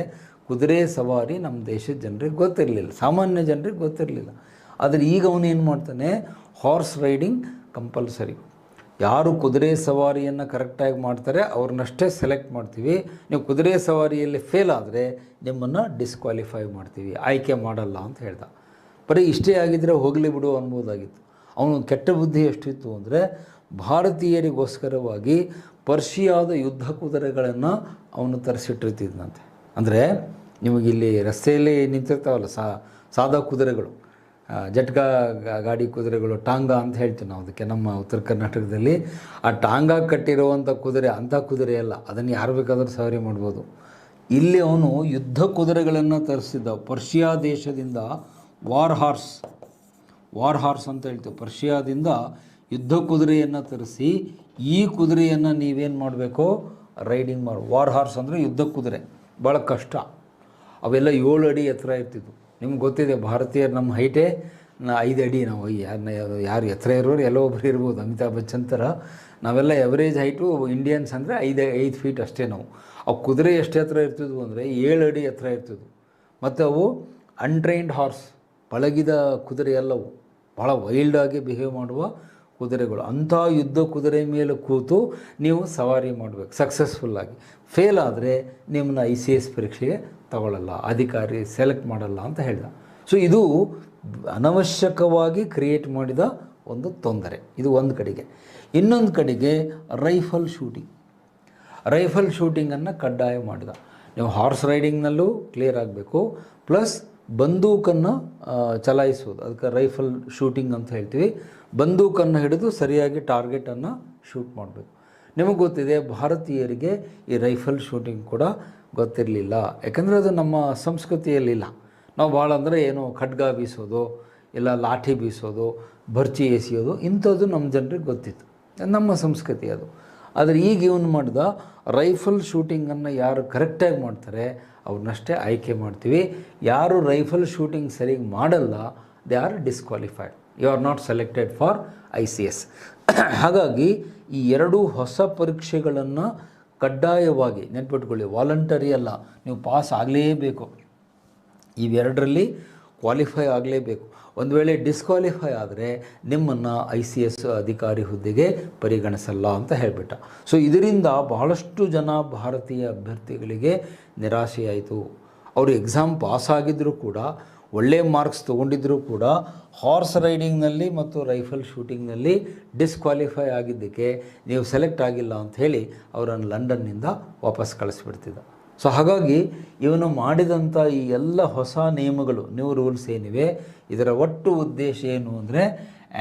ಕುದುರೆ ಸವಾರಿ ನಮ್ಮ ದೇಶದ ಜನರಿಗೆ ಗೊತ್ತಿರಲಿಲ್ಲ, ಸಾಮಾನ್ಯ ಜನರಿಗೆ ಗೊತ್ತಿರಲಿಲ್ಲ. ಆದರೆ ಈಗ ಅವನು ಏನು ಮಾಡ್ತಾನೆ, ಹಾರ್ಸ್ ರೈಡಿಂಗ್ ಕಂಪಲ್ಸರಿ. ಯಾರು ಕುದುರೆ ಸವಾರಿಯನ್ನು ಕರೆಕ್ಟಾಗಿ ಮಾಡ್ತಾರೆ ಅವ್ರನ್ನಷ್ಟೇ ಸೆಲೆಕ್ಟ್ ಮಾಡ್ತೀವಿ. ನೀವು ಕುದುರೆ ಸವಾರಿಯಲ್ಲಿ ಫೇಲ್ ಆದರೆ ನಿಮ್ಮನ್ನು ಡಿಸ್ಕ್ವಾಲಿಫೈ ಮಾಡ್ತೀವಿ, ಆಯ್ಕೆ ಮಾಡಲ್ಲ ಅಂತ ಹೇಳ್ದ. ಬರೀ ಇಷ್ಟೇ ಆಗಿದ್ದರೆ ಹೋಗಲಿ ಬಿಡು ಅನ್ಬೋದಾಗಿತ್ತು. ಅವನು ಕೆಟ್ಟ ಬುದ್ಧಿ ಎಷ್ಟಿತ್ತು ಅಂದರೆ, ಭಾರತೀಯರಿಗೋಸ್ಕರವಾಗಿ ಪರ್ಷಿಯಾದ ಯುದ್ಧ ಕುದುರೆಗಳನ್ನು ಅವನು ತರಿಸಿಟ್ಟಿರ್ತಿದ್ದಂತೆ. ಅಂದರೆ ನಿಮಗಿಲ್ಲಿ ರಸ್ತೆಯಲ್ಲಿ ನಿಂತಿರ್ತಾವಲ್ಲ ಸಾದಾ ಕುದುರೆಗಳು, ಜಟ್ಕಾ ಗಾಡಿ ಕುದುರೆಗಳು, ಟಾಂಗಾ ಅಂತ ಹೇಳ್ತೀವಿ ನಾವು ಅದಕ್ಕೆ ನಮ್ಮ ಉತ್ತರ ಕರ್ನಾಟಕದಲ್ಲಿ. ಆ ಟಾಂಗಾ ಕಟ್ಟಿರುವಂಥ ಕುದುರೆ ಅಂಥ ಕುದುರೆ ಅಲ್ಲ, ಅದನ್ನು ಯಾರು ಬೇಕಾದರೂ ಸವಾರಿ ಮಾಡ್ಬೋದು. ಇಲ್ಲಿ ಅವನು ಯುದ್ಧ ಕುದುರೆಗಳನ್ನು ತರಿಸಿದ್ದ ಪರ್ಷಿಯಾ ದೇಶದಿಂದ. ವಾರ್ ಹಾರ್ಸ್ ಅಂತ ಹೇಳ್ತೀವಿ. ಪರ್ಷಿಯಾದಿಂದ ಯುದ್ಧ ಕುದುರೆಯನ್ನು ತರಿಸಿ ಈ ಕುದುರೆಯನ್ನು ನೀವೇನು ಮಾಡಬೇಕು, ರೈಡಿಂಗ್ ಮಾಡಿ. ವಾರ್ ಹಾರ್ಸ್ ಅಂದರೆ ಯುದ್ಧ ಕುದುರೆ, ಭಾಳ ಕಷ್ಟ. ಅವೆಲ್ಲ 7 ಅಡಿ ಎತ್ತರ ಇರ್ತಿದ್ವು. ನಿಮ್ಗೆ ಗೊತ್ತಿದೆ, ಭಾರತೀಯರು ನಮ್ಮ ಹೈಟೇ 5 ಅಡಿ. ನಾವು ಯಾರು ಎತ್ತರ ಇರೋರು ಎಲ್ಲೋ ಒಬ್ಬರು ಇರ್ಬೋದು, ಅಮಿತಾಬ್ ಬಚ್ಚನ್ ಥರ. ನಾವೆಲ್ಲ ಎವರೇಜ್ ಹೈಟು ಇಂಡಿಯನ್ಸ್ ಅಂದರೆ 5 ಫೀಟ್ ಅಷ್ಟೇ ನಾವು. ಅವು ಕುದುರೆ ಎಷ್ಟು ಎತ್ತರ ಇರ್ತಿದ್ವು ಅಂದರೆ 7 ಅಡಿ ಎತ್ತರ ಇರ್ತಿದ್ವು. ಮತ್ತು ಅವು ಅನ್ಟ್ರೈನ್ಡ್ ಹಾರ್ಸ್, ಪಳಗಿದ ಕುದುರೆ ಎಲ್ಲವು, ಭಾಳ ವೈಲ್ಡಾಗಿ ಬಿಹೇವ್ ಮಾಡುವ ಕುದುರೆಗಳು. ಅಂಥ ಯುದ್ಧ ಕುದುರೆ ಮೇಲೆ ಕೂತು ನೀವು ಸವಾರಿ ಮಾಡಬೇಕು ಸಕ್ಸಸ್ಫುಲ್ಲಾಗಿ. ಫೇಲ್ ಆದರೆ ನಿಮ್ಮನ್ನ ICS ಪರೀಕ್ಷೆಗೆ ತಗೊಳ್ಳಲ್ಲ, ಅಧಿಕಾರಿ ಸೆಲೆಕ್ಟ್ ಮಾಡಲ್ಲ ಅಂತ ಹೇಳಿದ. ಸೊ ಇದು ಅನವಶ್ಯಕವಾಗಿ ಕ್ರಿಯೇಟ್ ಮಾಡಿದ ಒಂದು ತೊಂದರೆ. ಇದು ಒಂದು ಕಡೆಗೆ. ಇನ್ನೊಂದು ಕಡೆಗೆ ರೈಫಲ್ ಶೂಟಿಂಗನ್ನು ಕಡ್ಡಾಯ ಮಾಡಿದ. ನೀವು ಹಾರ್ಸ್ ರೈಡಿಂಗ್ನಲ್ಲೂ ಕ್ಲಿಯರ್ ಆಗಬೇಕು, ಪ್ಲಸ್ ಬಂದೂಕನ್ನು ಚಲಾಯಿಸುವುದು, ಅದಕ್ಕೆ ರೈಫಲ್ ಶೂಟಿಂಗ್ ಅಂತ ಹೇಳ್ತೀವಿ. ಬಂದೂಕನ್ನು ಹಿಡಿದು ಸರಿಯಾಗಿ ಟಾರ್ಗೆಟನ್ನು ಶೂಟ್ ಮಾಡಬೇಕು. ನಿಮಗೆ ಗೊತ್ತಿದೆ, ಭಾರತೀಯರಿಗೆ ಈ ರೈಫಲ್ ಶೂಟಿಂಗ್ ಕೂಡ ಗೊತ್ತಿರಲಿಲ್ಲ. ಯಾಕಂದರೆ ಅದು ನಮ್ಮ ಸಂಸ್ಕೃತಿಯಲ್ಲಿಲ್ಲ. ನಾವು ಭಾಳ ಅಂದರೆ ಏನು ಖಡ್ಗ ಬೀಸೋದು, ಇಲ್ಲ ಲಾಠಿ ಬೀಸೋದು, ಭರ್ಚಿ ಎಸೆಯೋದು, ಇಂಥದ್ದು ನಮ್ಮ ಜನರಿಗೆ ಗೊತ್ತಿತ್ತು, ನಮ್ಮ ಸಂಸ್ಕೃತಿ ಅದು. ಆದರೆ ಈಗ ಇವನು ಮಾಡಿದ ರೈಫಲ್ ಶೂಟಿಂಗನ್ನು ಯಾರು ಕರೆಕ್ಟಾಗಿ ಮಾಡ್ತಾರೆ ಅವ್ರನ್ನಷ್ಟೇ ಆಯ್ಕೆ ಮಾಡ್ತೀವಿ. ಯಾರು ರೈಫಲ್ ಶೂಟಿಂಗ್ ಸರಿಯಾಗಿ ಮಾಡಲ್ಲ, they are disqualified, you are not selected for ICS. ಹಾಗಾಗಿ ಈ ಎರಡೂ ಹೊಸ ಪರೀಕ್ಷೆಗಳನ್ನು ಕಡ್ಡಾಯವಾಗಿ ನೆನ್ಪಿಟ್ಕೊಳ್ಳಿ, ವಾಲಂಟರಿ ಅಲ್ಲ, ನೀವು ಪಾಸ್ ಆಗಲೇಬೇಕು. ಇವೆರಡರಲ್ಲಿ ಕ್ವಾಲಿಫೈ ಆಗಲೇಬೇಕು. ಒಂದು ವೇಳೆ ಡಿಸ್ಕ್ವಾಲಿಫೈ ಆದರೆ ನಿಮ್ಮನ್ನು ICS ಅಧಿಕಾರಿ ಹುದ್ದೆಗೆ ಪರಿಗಣಿಸಲ್ಲ ಅಂತ ಹೇಳಿಬಿಟ್ಟ. ಸೊ ಇದರಿಂದ ಬಹಳಷ್ಟು ಜನ ಭಾರತೀಯ ಅಭ್ಯರ್ಥಿಗಳಿಗೆ ನಿರಾಶೆಯಾಯಿತು. ಅವರು ಎಕ್ಸಾಮ್ ಪಾಸ್ ಆಗಿದ್ದರೂ ಕೂಡ, ಒಳ್ಳೆಯ ಮಾರ್ಕ್ಸ್ ತೊಗೊಂಡಿದ್ದರೂ ಕೂಡ ಹಾರ್ಸ್ ರೈಡಿಂಗ್ನಲ್ಲಿ ಮತ್ತು ರೈಫಲ್ ಶೂಟಿಂಗ್ನಲ್ಲಿ ಡಿಸ್ಕ್ವಾಲಿಫೈ ಆಗಿದ್ದಕ್ಕೆ ನೀವು ಸೆಲೆಕ್ಟ್ ಆಗಿಲ್ಲ ಅಂಥೇಳಿ ಅವರನ್ನು ಲಂಡನ್ನಿಂದ ವಾಪಸ್ ಕಳಿಸ್ಬಿಡ್ತಿದ್ದ. ಸೊ ಹಾಗಾಗಿ ಇವನು ಮಾಡಿದಂಥ ಈ ಎಲ್ಲ ಹೊಸ ನಿಯಮಗಳು, ನ್ಯೂ ರೂಲ್ಸ್ ಏನಿವೆ, ಇದರ ಒಟ್ಟು ಉದ್ದೇಶ ಏನು ಅಂದರೆ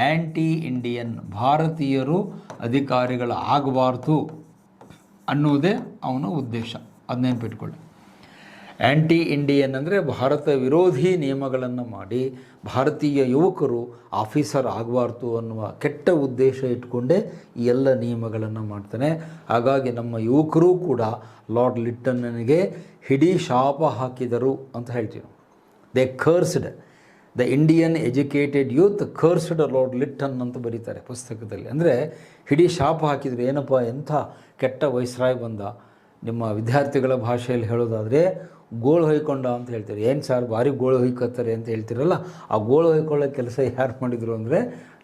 ಆ್ಯಂಟಿ ಇಂಡಿಯನ್, ಭಾರತೀಯರು ಅಧಿಕಾರಿಗಳಾಗಬಾರ್ದು ಅನ್ನೋದೇ ಅವನ ಉದ್ದೇಶ. ಅದು ನೆನಪಿಟ್ಕೊಳ್ಳಿ. ಆ್ಯಂಟಿ ಇಂಡಿಯನ್ ಅಂದರೆ ಭಾರತ ವಿರೋಧಿ ನಿಯಮಗಳನ್ನು ಮಾಡಿ ಭಾರತೀಯ ಯುವಕರು ಆಫೀಸರ್ ಆಗಬಾರ್ದು ಅನ್ನುವ ಕೆಟ್ಟ ಉದ್ದೇಶ ಇಟ್ಕೊಂಡೇ ಈ ಎಲ್ಲ ನಿಯಮಗಳನ್ನು ಮಾಡ್ತಾನೆ. ಹಾಗಾಗಿ ನಮ್ಮ ಯುವಕರು ಕೂಡ ಲಾರ್ಡ್ ಲಿಟ್ಟನ್ನಿಗೆ ಹಿಡೀ ಶಾಪ ಹಾಕಿದರು ಅಂತ ಹೇಳ್ತೀವಿ. They cursed the Indian educated youth cursed lord Lytton ಅಂತ ಬರೀತಾರೆ ಪುಸ್ತಕದಲ್ಲಿ. ಅಂದರೆ ಹಿಡೀ ಶಾಪ ಹಾಕಿದರು. ಏನಪ್ಪ, ಎಂಥ ಕೆಟ್ಟ ವೈಸ್ರಾಯ್ ಬಂದ. ನಿಮ್ಮ ವಿದ್ಯಾರ್ಥಿಗಳ ಭಾಷೆಯಲ್ಲಿ ಹೇಳೋದಾದರೆ ಗೋಳು ಹೊಯ್ಕೊಂಡ ಅಂತ ಹೇಳ್ತಾರೆ. ಏನು ಸರ್ ಭಾರಿ ಗೋಳು ಹೊಯ್ಕೋತಾರೆ ಅಂತ ಹೇಳ್ತಿರಲ್ಲ, ಆ ಗೋಳು ಹೊಯ್ಕೊಳ್ಳೋ ಕೆಲಸ ಯಾರು ಮಾಡಿದರು ಅಂದರೆ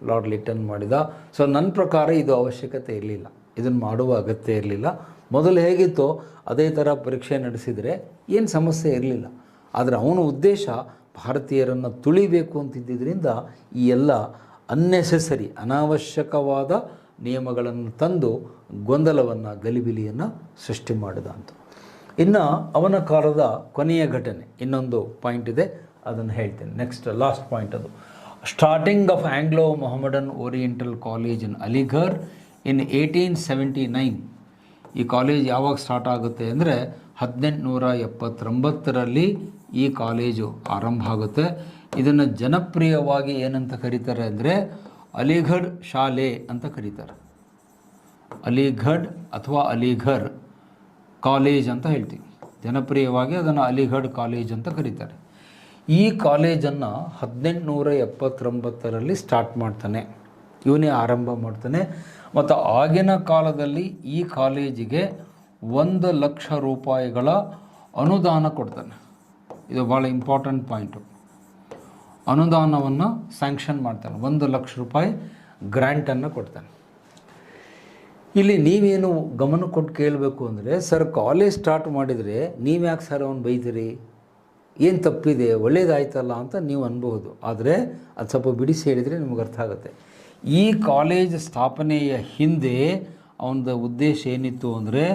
ಲಾರ್ಡ್ ಲಿಟ್ಟನ್ ಮಾಡಿದ. ಸೊ ನನ್ನ ಪ್ರಕಾರ ಇದು ಅವಶ್ಯಕತೆ ಇರಲಿಲ್ಲ, ಇದನ್ನು ಮಾಡುವ ಅಗತ್ಯ ಇರಲಿಲ್ಲ. ಮೊದಲು ಹೇಗಿತ್ತೋ ಅದೇ ಥರ ಪರೀಕ್ಷೆ ನಡೆಸಿದರೆ ಏನು ಸಮಸ್ಯೆ ಇರಲಿಲ್ಲ. ಆದರೆ ಅವನ ಉದ್ದೇಶ ಭಾರತೀಯರನ್ನು ತುಳಿಬೇಕು ಅಂತಿದ್ದರಿಂದ ಈ ಎಲ್ಲ ಅನ್ನೆಸೆಸರಿ, ಅನಾವಶ್ಯಕವಾದ ನಿಯಮಗಳನ್ನು ತಂದು ಗೊಂದಲವನ್ನು, ಗಲಿಬಿಲಿಯನ್ನು ಸೃಷ್ಟಿ ಮಾಡಿದ ಅಂತ. ಇನ್ನು ಅವನ ಕಾಲದ ಕೊನೆಯ ಘಟನೆ ಇನ್ನೊಂದು ಪಾಯಿಂಟ್ ಇದೆ, ಅದನ್ನು ಹೇಳ್ತೇನೆ. ನೆಕ್ಸ್ಟ್ ಲಾಸ್ಟ್ ಪಾಯಿಂಟ್ ಅದು starting of Anglo Mohammedan Oriental College in Aligarh in 1879. ಈ ಕಾಲೇಜ್ ಯಾವಾಗ ಸ್ಟಾರ್ಟ್ ಆಗುತ್ತೆ ಅಂದರೆ 1879ರಲ್ಲಿ ಈ ಕಾಲೇಜು ಆರಂಭ ಆಗುತ್ತೆ. ಇದನ್ನು ಜನಪ್ರಿಯವಾಗಿ ಏನಂತ ಕರೀತಾರೆ ಅಂದರೆ ಅಲಿಘಡ್ ಶಾಲೆ ಅಂತ ಕರೀತಾರೆ. ಅಲಿಘಡ್ ಅಥವಾ ಅಲಿಘರ್ ಕಾಲೇಜ್ ಅಂತ ಹೇಳ್ತೀವಿ. ಜನಪ್ರಿಯವಾಗಿ ಅದನ್ನು ಅಲಿಘಡ್ ಕಾಲೇಜ್ ಅಂತ ಕರೀತಾರೆ. ಈ ಕಾಲೇಜನ್ನು 1879ರಲ್ಲಿ ಸ್ಟಾರ್ಟ್ ಮಾಡ್ತಾನೆ, ಇವನೇ ಆರಂಭ ಮಾಡ್ತಾನೆ. ಮತ್ತು ಆಗಿನ ಕಾಲದಲ್ಲಿ ಈ ಕಾಲೇಜಿಗೆ 1,00,000 ರೂಪಾಯಿಗಳ ಅನುದಾನ ಕೊಡ್ತಾನೆ. ಇದು ಭಾಳ ಇಂಪಾರ್ಟೆಂಟ್ ಪಾಯಿಂಟು. ಅನುದಾನವನ್ನು ಸ್ಯಾಂಕ್ಷನ್ ಮಾಡ್ತಾನೆ, 1,00,000 ರೂಪಾಯಿ ಗ್ರ್ಯಾಂಟನ್ನು ಕೊಡ್ತಾನೆ. ಇಲ್ಲಿ ನೀವೇನು ಗಮನ ಕೊಟ್ಟು ಕೇಳಬೇಕು ಅಂದರೆ, ಸರ್ ಕಾಲೇಜ್ ಸ್ಟಾರ್ಟ್ ಮಾಡಿದರೆ ನೀವು ಯಾಕೆ ಸರ್ ಅವನು ಬೈತೀರಿ, ಏನು ತಪ್ಪಿದೆ, ಒಳ್ಳೇದಾಯ್ತಲ್ಲ ಅಂತ ನೀವು ಅನ್ಬೋದು. ಆದರೆ ಅದು ಸ್ವಲ್ಪ ಬಿಡಿಸಿ ಹೇಳಿದರೆ ನಿಮ್ಗೆ ಅರ್ಥ ಆಗುತ್ತೆ. ಈ ಕಾಲೇಜ್ ಸ್ಥಾಪನೆಯ ಹಿಂದೆ ಅವನದ ಉದ್ದೇಶ ಏನಿತ್ತು ಅಂದರೆ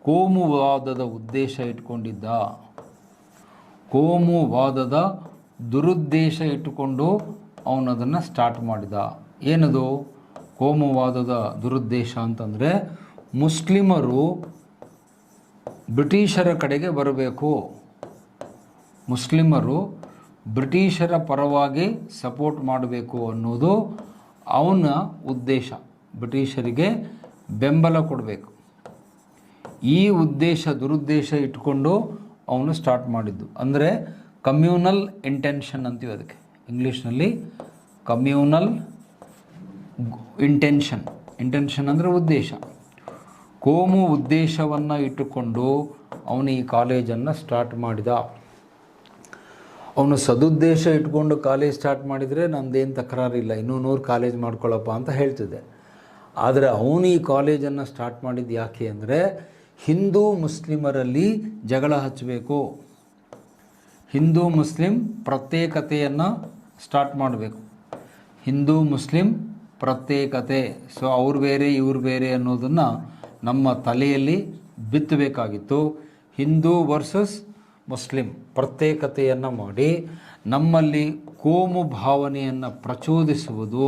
ಕೋಮುವಾದದ ಉದ್ದೇಶ ಇಟ್ಕೊಂಡಿದ್ದ. ಕೋಮುವಾದದ ದುರುದ್ದೇಶ ಇಟ್ಟುಕೊಂಡು ಅವನದನ್ನು ಸ್ಟಾರ್ಟ್ ಮಾಡಿದ. ಏನದು ಕೋಮುವಾದದ ದುರುದ್ದೇಶ ಅಂತಂದರೆ, ಮುಸ್ಲಿಮರು ಬ್ರಿಟಿಷರ ಕಡೆಗೆ ಬರಬೇಕು, ಮುಸ್ಲಿಮರು ಬ್ರಿಟಿಷರ ಪರವಾಗಿ ಸಪೋರ್ಟ್ ಮಾಡಬೇಕು ಅನ್ನೋದು ಅವನ ಉದ್ದೇಶ. ಬ್ರಿಟಿಷರಿಗೆ ಬೆಂಬಲ ಕೊಡಬೇಕು. ಈ ಉದ್ದೇಶ, ದುರುದ್ದೇಶ ಇಟ್ಕೊಂಡು ಅವನು ಸ್ಟಾರ್ಟ್ ಮಾಡಿದ್ದು. ಅಂದರೆ ಕಮ್ಯೂನಲ್ ಇಂಟೆನ್ಷನ್ ಅಂತೀವಿ ಅದಕ್ಕೆ ಇಂಗ್ಲೀಷ್ನಲ್ಲಿ. ಕಮ್ಯೂನಲ್ ಇಂಟೆನ್ಷನ್, ಇಂಟೆನ್ಷನ್ ಅಂದರೆ ಉದ್ದೇಶ. ಕೋಮು ಉದ್ದೇಶವನ್ನು ಇಟ್ಟುಕೊಂಡು ಅವನು ಈ ಕಾಲೇಜನ್ನು ಸ್ಟಾರ್ಟ್ ಮಾಡಿದ. ಅವನು ಸದುದ್ದೇಶ ಇಟ್ಕೊಂಡು ಕಾಲೇಜ್ ಸ್ಟಾರ್ಟ್ ಮಾಡಿದರೆ ನಮ್ಮದೇನು ತಕರಾರಿಲ್ಲ, ಇನ್ನೂ 100 ಕಾಲೇಜ್ ಮಾಡ್ಕೊಳ್ಳಪ್ಪ ಅಂತ ಹೇಳ್ತಿದ್ದೆ. ಆದರೆ ಅವನು ಈ ಕಾಲೇಜನ್ನು ಸ್ಟಾರ್ಟ್ ಮಾಡಿದ್ದು ಯಾಕೆ ಅಂದರೆ ಹಿಂದೂ ಮುಸ್ಲಿಮರಲ್ಲಿ ಜಗಳ ಹಚ್ಚಬೇಕು, ಹಿಂದೂ ಮುಸ್ಲಿಂ ಪ್ರತ್ಯೇಕತೆಯನ್ನು ಸ್ಟಾರ್ಟ್ ಮಾಡಬೇಕು. ಹಿಂದೂ ಮುಸ್ಲಿಂ ಪ್ರತ್ಯೇಕತೆ, ಸೊ ಅವ್ರು ಬೇರೆ ಇವ್ರು ಬೇರೆ ಅನ್ನೋದನ್ನು ನಮ್ಮ ತಲೆಯಲ್ಲಿ ಬಿತ್ತಬೇಕಾಗಿತ್ತು. ಹಿಂದೂ ವರ್ಸಸ್ ಮುಸ್ಲಿಂ ಪ್ರತ್ಯೇಕತೆಯನ್ನು ಮಾಡಿ ನಮ್ಮಲ್ಲಿ ಕೋಮು ಭಾವನೆಯನ್ನು ಪ್ರಚೋದಿಸುವುದು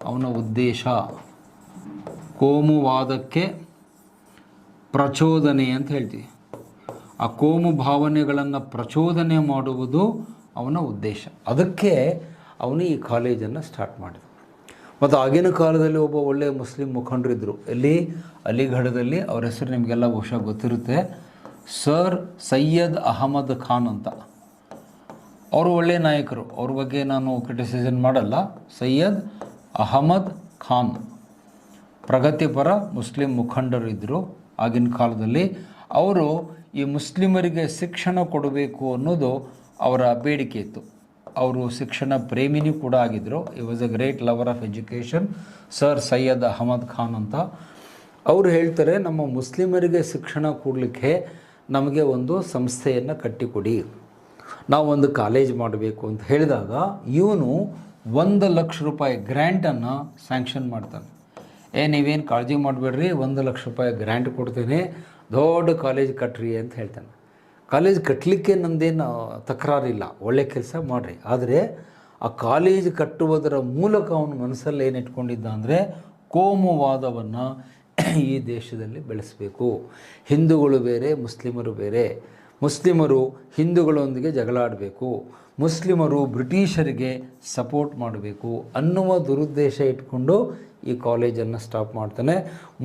ಅವನ ಉದ್ದೇಶ. ಕೋಮುವಾದಕ್ಕೆ ಪ್ರಚೋದನೆ ಅಂತ ಹೇಳ್ತೀವಿ. ಆ ಕೋಮು ಭಾವನೆಗಳನ್ನು ಪ್ರಚೋದನೆ ಮಾಡುವುದು ಅವನ ಉದ್ದೇಶ. ಅದಕ್ಕೆ ಅವನು ಈ ಕಾಲೇಜನ್ನು ಸ್ಟಾರ್ಟ್ ಮಾಡಿದ. ಮತ್ತು ಆಗಿನ ಕಾಲದಲ್ಲಿ ಒಬ್ಬ ಒಳ್ಳೆಯ ಮುಸ್ಲಿಂ ಮುಖಂಡರಿದ್ದರು, ಎಲ್ಲಿ ಅಲಿಗಢದಲ್ಲಿ. ಅವ್ರ ಹೆಸರು ನಿಮಗೆಲ್ಲ ಬಹುಶಃ ಗೊತ್ತಿರುತ್ತೆ, ಸರ್ ಸೈಯದ್ ಅಹಮದ್ ಖಾನ್ ಅಂತ. ಅವರು ಒಳ್ಳೆಯ ನಾಯಕರು, ಅವ್ರ ಬಗ್ಗೆ ನಾನು ಕ್ರಿಟಿಸಿಸನ್ ಮಾಡಲ್ಲ. ಸೈಯದ್ ಅಹಮದ್ ಖಾನ್ ಪ್ರಗತಿಪರ ಮುಸ್ಲಿಂ ಮುಖಂಡರು ಇದ್ದರು ಆಗಿನ ಕಾಲದಲ್ಲಿ. ಅವರು ಈ ಮುಸ್ಲಿಮರಿಗೆ ಶಿಕ್ಷಣ ಕೊಡಬೇಕು ಅನ್ನೋದು ಅವರ ಬೇಡಿಕೆ ಇತ್ತು. ಅವರು ಶಿಕ್ಷಣ ಪ್ರೇಮಿನಿ ಕೂಡ ಆಗಿದ್ದರು. ಈ was a great lover of education, sir Syed Ahmad Khan ಅಂತ. ಅವರು ಹೇಳ್ತಾರೆ, ನಮ್ಮ ಮುಸ್ಲಿಮರಿಗೆ ಶಿಕ್ಷಣ ಕೊಡಲಿಕ್ಕೆ ನಮಗೆ ಒಂದು ಸಂಸ್ಥೆಯನ್ನು ಕಟ್ಟಿಕೊಡಿ, ನಾವು ಒಂದು ಕಾಲೇಜ್ ಮಾಡಬೇಕು ಅಂತ ಹೇಳಿದಾಗ ಇವನು 1,00,000 ರೂಪಾಯಿ ಗ್ರ್ಯಾಂಟನ್ನು ಸ್ಯಾಂಕ್ಷನ್ ಮಾಡ್ತಾನೆ. ನೀವೇನು ಕಾಳಜಿ ಮಾಡಬೇಡ್ರಿ, 1,00,000 ರೂಪಾಯಿ ಗ್ರ್ಯಾಂಟ್ ಕೊಡ್ತೇನೆ, ದೊಡ್ಡ ಕಾಲೇಜ್ ಕಟ್ಟ್ರಿ ಅಂತ ಹೇಳ್ತಾನೆ. ಕಾಲೇಜ್ ಕಟ್ಟಲಿಕ್ಕೆ ನಮ್ಮದೇನು ತಕರಾರಿಲ್ಲ, ಒಳ್ಳೆ ಕೆಲಸ ಮಾಡಿರಿ. ಆದರೆ ಆ ಕಾಲೇಜ್ ಕಟ್ಟುವುದರ ಮೂಲಕ ಅವನ ಮನಸ್ಸಲ್ಲಿ ಏನು ಇಟ್ಕೊಂಡಿದ್ದ ಅಂದರೆ ಕೋಮುವಾದವನ್ನು ಈ ದೇಶದಲ್ಲಿ ಬೆಳೆಸಬೇಕು. ಹಿಂದೂಗಳು ಬೇರೆ, ಮುಸ್ಲಿಮರು ಬೇರೆ, ಮುಸ್ಲಿಮರು ಹಿಂದೂಗಳೊಂದಿಗೆ ಜಗಳ ಆಡಬೇಕು, ಮುಸ್ಲಿಮರು ಬ್ರಿಟಿಷರಿಗೆ ಸಪೋರ್ಟ್ ಮಾಡಬೇಕು ಅನ್ನುವ ದುರುದ್ದೇಶ ಇಟ್ಕೊಂಡು ಈ ಕಾಲೇಜನ್ನು ಸ್ಟಾಪ್ ಮಾಡ್ತಾನೆ.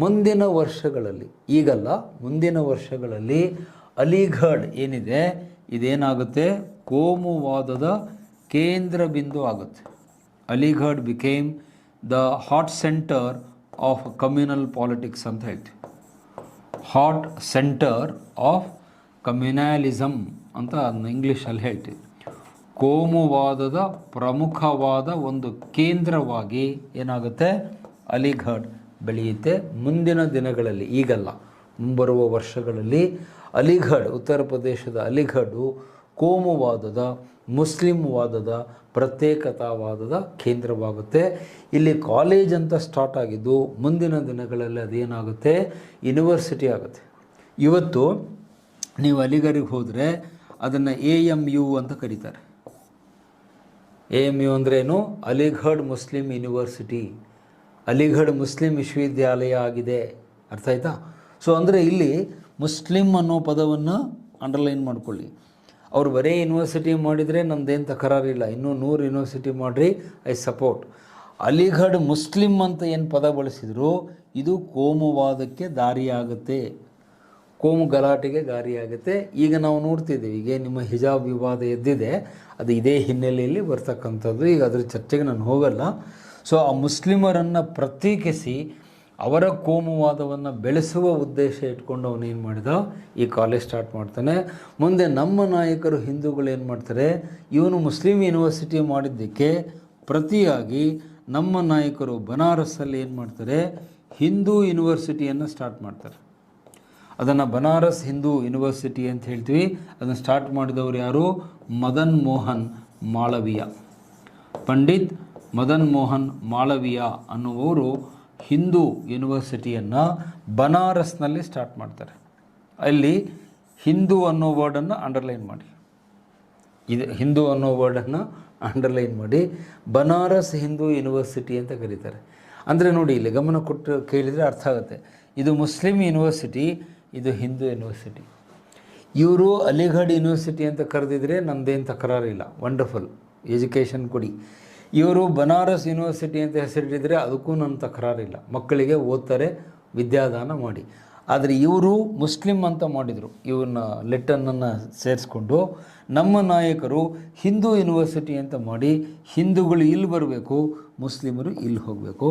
ಮುಂದಿನ ವರ್ಷಗಳಲ್ಲಿ, ಈಗಲ್ಲ ಮುಂದಿನ ವರ್ಷಗಳಲ್ಲಿ ಅಲಿಘಡ್ ಏನಿದೆ ಇದೇನಾಗುತ್ತೆ, ಕೋಮುವಾದದ ಕೇಂದ್ರ ಬಿಂದು ಆಗುತ್ತೆ. Aligarh became the hot centre of communal politics ಅಂತ ಹೇಳ್ತೀವಿ. ಹಾಟ್ ಸೆಂಟರ್ ಆಫ್ ಕಮ್ಯುನಲಿಸಮ್ ಅಂತ ಇಂಗ್ಲೀಷಲ್ಲಿ ಹೇಳ್ತೀವಿ. ಕೋಮುವಾದದ ಪ್ರಮುಖವಾದ ಒಂದು ಕೇಂದ್ರವಾಗಿ ಏನಾಗುತ್ತೆ, ಅಲಿಘಡ್ ಬೆಳೆಯುತ್ತೆ. ಮುಂದಿನ ದಿನಗಳಲ್ಲಿ, ಈಗಲ್ಲ ಮುಂಬರುವ ವರ್ಷಗಳಲ್ಲಿ ಅಲಿಘಡ್, ಉತ್ತರ ಪ್ರದೇಶದ ಅಲಿಘಡು ಕೋಮುವಾದದ, ಮುಸ್ಲಿಂವಾದದ, ಪ್ರತ್ಯೇಕತಾವಾದದ ಕೇಂದ್ರವಾಗುತ್ತೆ. ಇಲ್ಲಿ ಕಾಲೇಜ್ ಅಂತ ಸ್ಟಾರ್ಟ್ ಆಗಿದ್ದು ಮುಂದಿನ ದಿನಗಳಲ್ಲಿ ಅದೇನಾಗುತ್ತೆ, ಯೂನಿವರ್ಸಿಟಿ ಆಗುತ್ತೆ. ಇವತ್ತು ನೀವು ಅಲಿಘರಿಗೆ ಹೋದರೆ ಅದನ್ನು AMU ಅಂತ ಕರೀತಾರೆ. AMU ಅಂದ್ರೇನು, Aligarh Muslim university, Aligarh Muslim ವಿಶ್ವವಿದ್ಯಾಲಯ ಆಗಿದೆ. ಅರ್ಥ ಆಯ್ತಾ? ಸೊ ಅಂದರೆ ಇಲ್ಲಿ ಮುಸ್ಲಿಂ ಅನ್ನೋ ಪದವನ್ನು ಅಂಡರ್ಲೈನ್ ಮಾಡ್ಕೊಳ್ಳಿ. ಅವ್ರು ಬರೀ ಯೂನಿವರ್ಸಿಟಿ ಮಾಡಿದರೆ ನಮ್ಮದೇನು ತಕರಾರಿಲ್ಲ, ಇನ್ನೂ 100 ಯೂನಿವರ್ಸಿಟಿ ಮಾಡಿರಿ, ಐ ಸಪೋರ್ಟ್. ಅಲಿಘಡ್ ಮುಸ್ಲಿಂ ಅಂತ ಏನು ಪದ ಬಳಸಿದ್ರು ಇದು ಕೋಮುವಾದಕ್ಕೆ ದಾರಿಯಾಗುತ್ತೆ, ಕೋಮು ಗಲಾಟೆಗೆ ದಾರಿಯಾಗುತ್ತೆ. ಈಗ ನಾವು ನೋಡ್ತಿದ್ದೀವಿ, ಈಗ ನಿಮ್ಮ ಹಿಜಾಬ್ ವಿವಾದ ಎದ್ದಿದೆ, ಅದು ಇದೇ ಹಿನ್ನೆಲೆಯಲ್ಲಿ ಬರ್ತಕ್ಕಂಥದ್ದು. ಈಗ ಅದ್ರ ಚರ್ಚೆಗೆ ನಾನು ಹೋಗಲ್ಲ. ಸೊ ಆ ಮುಸ್ಲಿಮರನ್ನು ಪ್ರತ್ಯೇಕಿಸಿ ಅವರ ಕೋಮುವಾದವನ್ನು ಬೆಳೆಸುವ ಉದ್ದೇಶ ಇಟ್ಕೊಂಡು ಅವನೇನು ಮಾಡಿದ, ಈ ಕಾಲೇಜ್ ಸ್ಟಾರ್ಟ್ ಮಾಡ್ತಾನೆ. ಮುಂದೆ ನಮ್ಮ ನಾಯಕರು ಹಿಂದೂಗಳು ಏನು ಮಾಡ್ತಾರೆ, ಇವನು ಮುಸ್ಲಿಂ ಯೂನಿವರ್ಸಿಟಿ ಮಾಡಿದ್ದಕ್ಕೆ ಪ್ರತಿಯಾಗಿ ನಮ್ಮ ನಾಯಕರು ಬನಾರಸ್ಸಲ್ಲಿ ಏನು ಮಾಡ್ತಾರೆ, ಹಿಂದೂ ಯೂನಿವರ್ಸಿಟಿಯನ್ನು ಸ್ಟಾರ್ಟ್ ಮಾಡ್ತಾರೆ. ಅದನ್ನು ಬನಾರಸ್ ಹಿಂದೂ ಯೂನಿವರ್ಸಿಟಿ ಅಂತ ಹೇಳ್ತೀವಿ. ಅದನ್ನು ಸ್ಟಾರ್ಟ್ ಮಾಡಿದವರು ಯಾರು, ಮದನ್ ಮೋಹನ್ ಮಾಳವೀಯ. ಪಂಡಿತ್ ಮದನ್ ಮೋಹನ್ ಮಾಳವೀಯ ಅನ್ನುವರು ಹಿಂದೂ ಯೂನಿವರ್ಸಿಟಿಯನ್ನು ಬನಾರಸ್ನಲ್ಲಿ ಸ್ಟಾರ್ಟ್ ಮಾಡ್ತಾರೆ. ಅಲ್ಲಿ ಹಿಂದೂ ಅನ್ನೋ ವರ್ಡನ್ನು ಅಂಡರ್ಲೈನ್ ಮಾಡಿ, ಇದು ಹಿಂದೂ ಅನ್ನೋ ವರ್ಡನ್ನು ಅಂಡರ್ಲೈನ್ ಮಾಡಿ ಬನಾರಸ್ ಹಿಂದೂ ಯೂನಿವರ್ಸಿಟಿ ಅಂತ ಕರೀತಾರೆ. ಅಂದರೆ ನೋಡಿ, ಇಲ್ಲಿ ಗಮನ ಕೊಟ್ಟು ಕೇಳಿದರೆ ಅರ್ಥ ಆಗುತ್ತೆ. ಇದು ಮುಸ್ಲಿಂ ಯೂನಿವರ್ಸಿಟಿ, ಇದು ಹಿಂದೂ ಯೂನಿವರ್ಸಿಟಿ. ಇವರು ಅಲಿಘಡ್ ಯೂನಿವರ್ಸಿಟಿ ಅಂತ ಕರೆದಿದ್ರೆ ನಮ್ಮದೇನು ತಕರಾರಿಲ್ಲ, ವಂಡರ್ಫುಲ್, ಎಜುಕೇಷನ್ ಕೊಡಿ. ಇವರು ಬನಾರಸ್ ಯೂನಿವರ್ಸಿಟಿ ಅಂತ ಹೆಸರಿಟ್ಟಿದ್ರೆ ಅದಕ್ಕೂ ನನ್ನ ತಕರಾರಿಲ್ಲ, ಮಕ್ಕಳಿಗೆ ಓದ್ತಾರೆ, ವಿದ್ಯಾದಾನ ಮಾಡಿ. ಆದರೆ ಇವರು ಮುಸ್ಲಿಂ ಅಂತ ಮಾಡಿದರು, ಇವನ್ನ ಲೆಟರ್ನನ್ನು ಸೇರಿಸ್ಕೊಂಡು ನಮ್ಮ ನಾಯಕರು ಹಿಂದೂ ಯೂನಿವರ್ಸಿಟಿ ಅಂತ ಮಾಡಿ ಹಿಂದೂಗಳು ಇಲ್ಲಿ ಬರಬೇಕು, ಮುಸ್ಲಿಮರು ಇಲ್ಲಿ ಹೋಗಬೇಕು.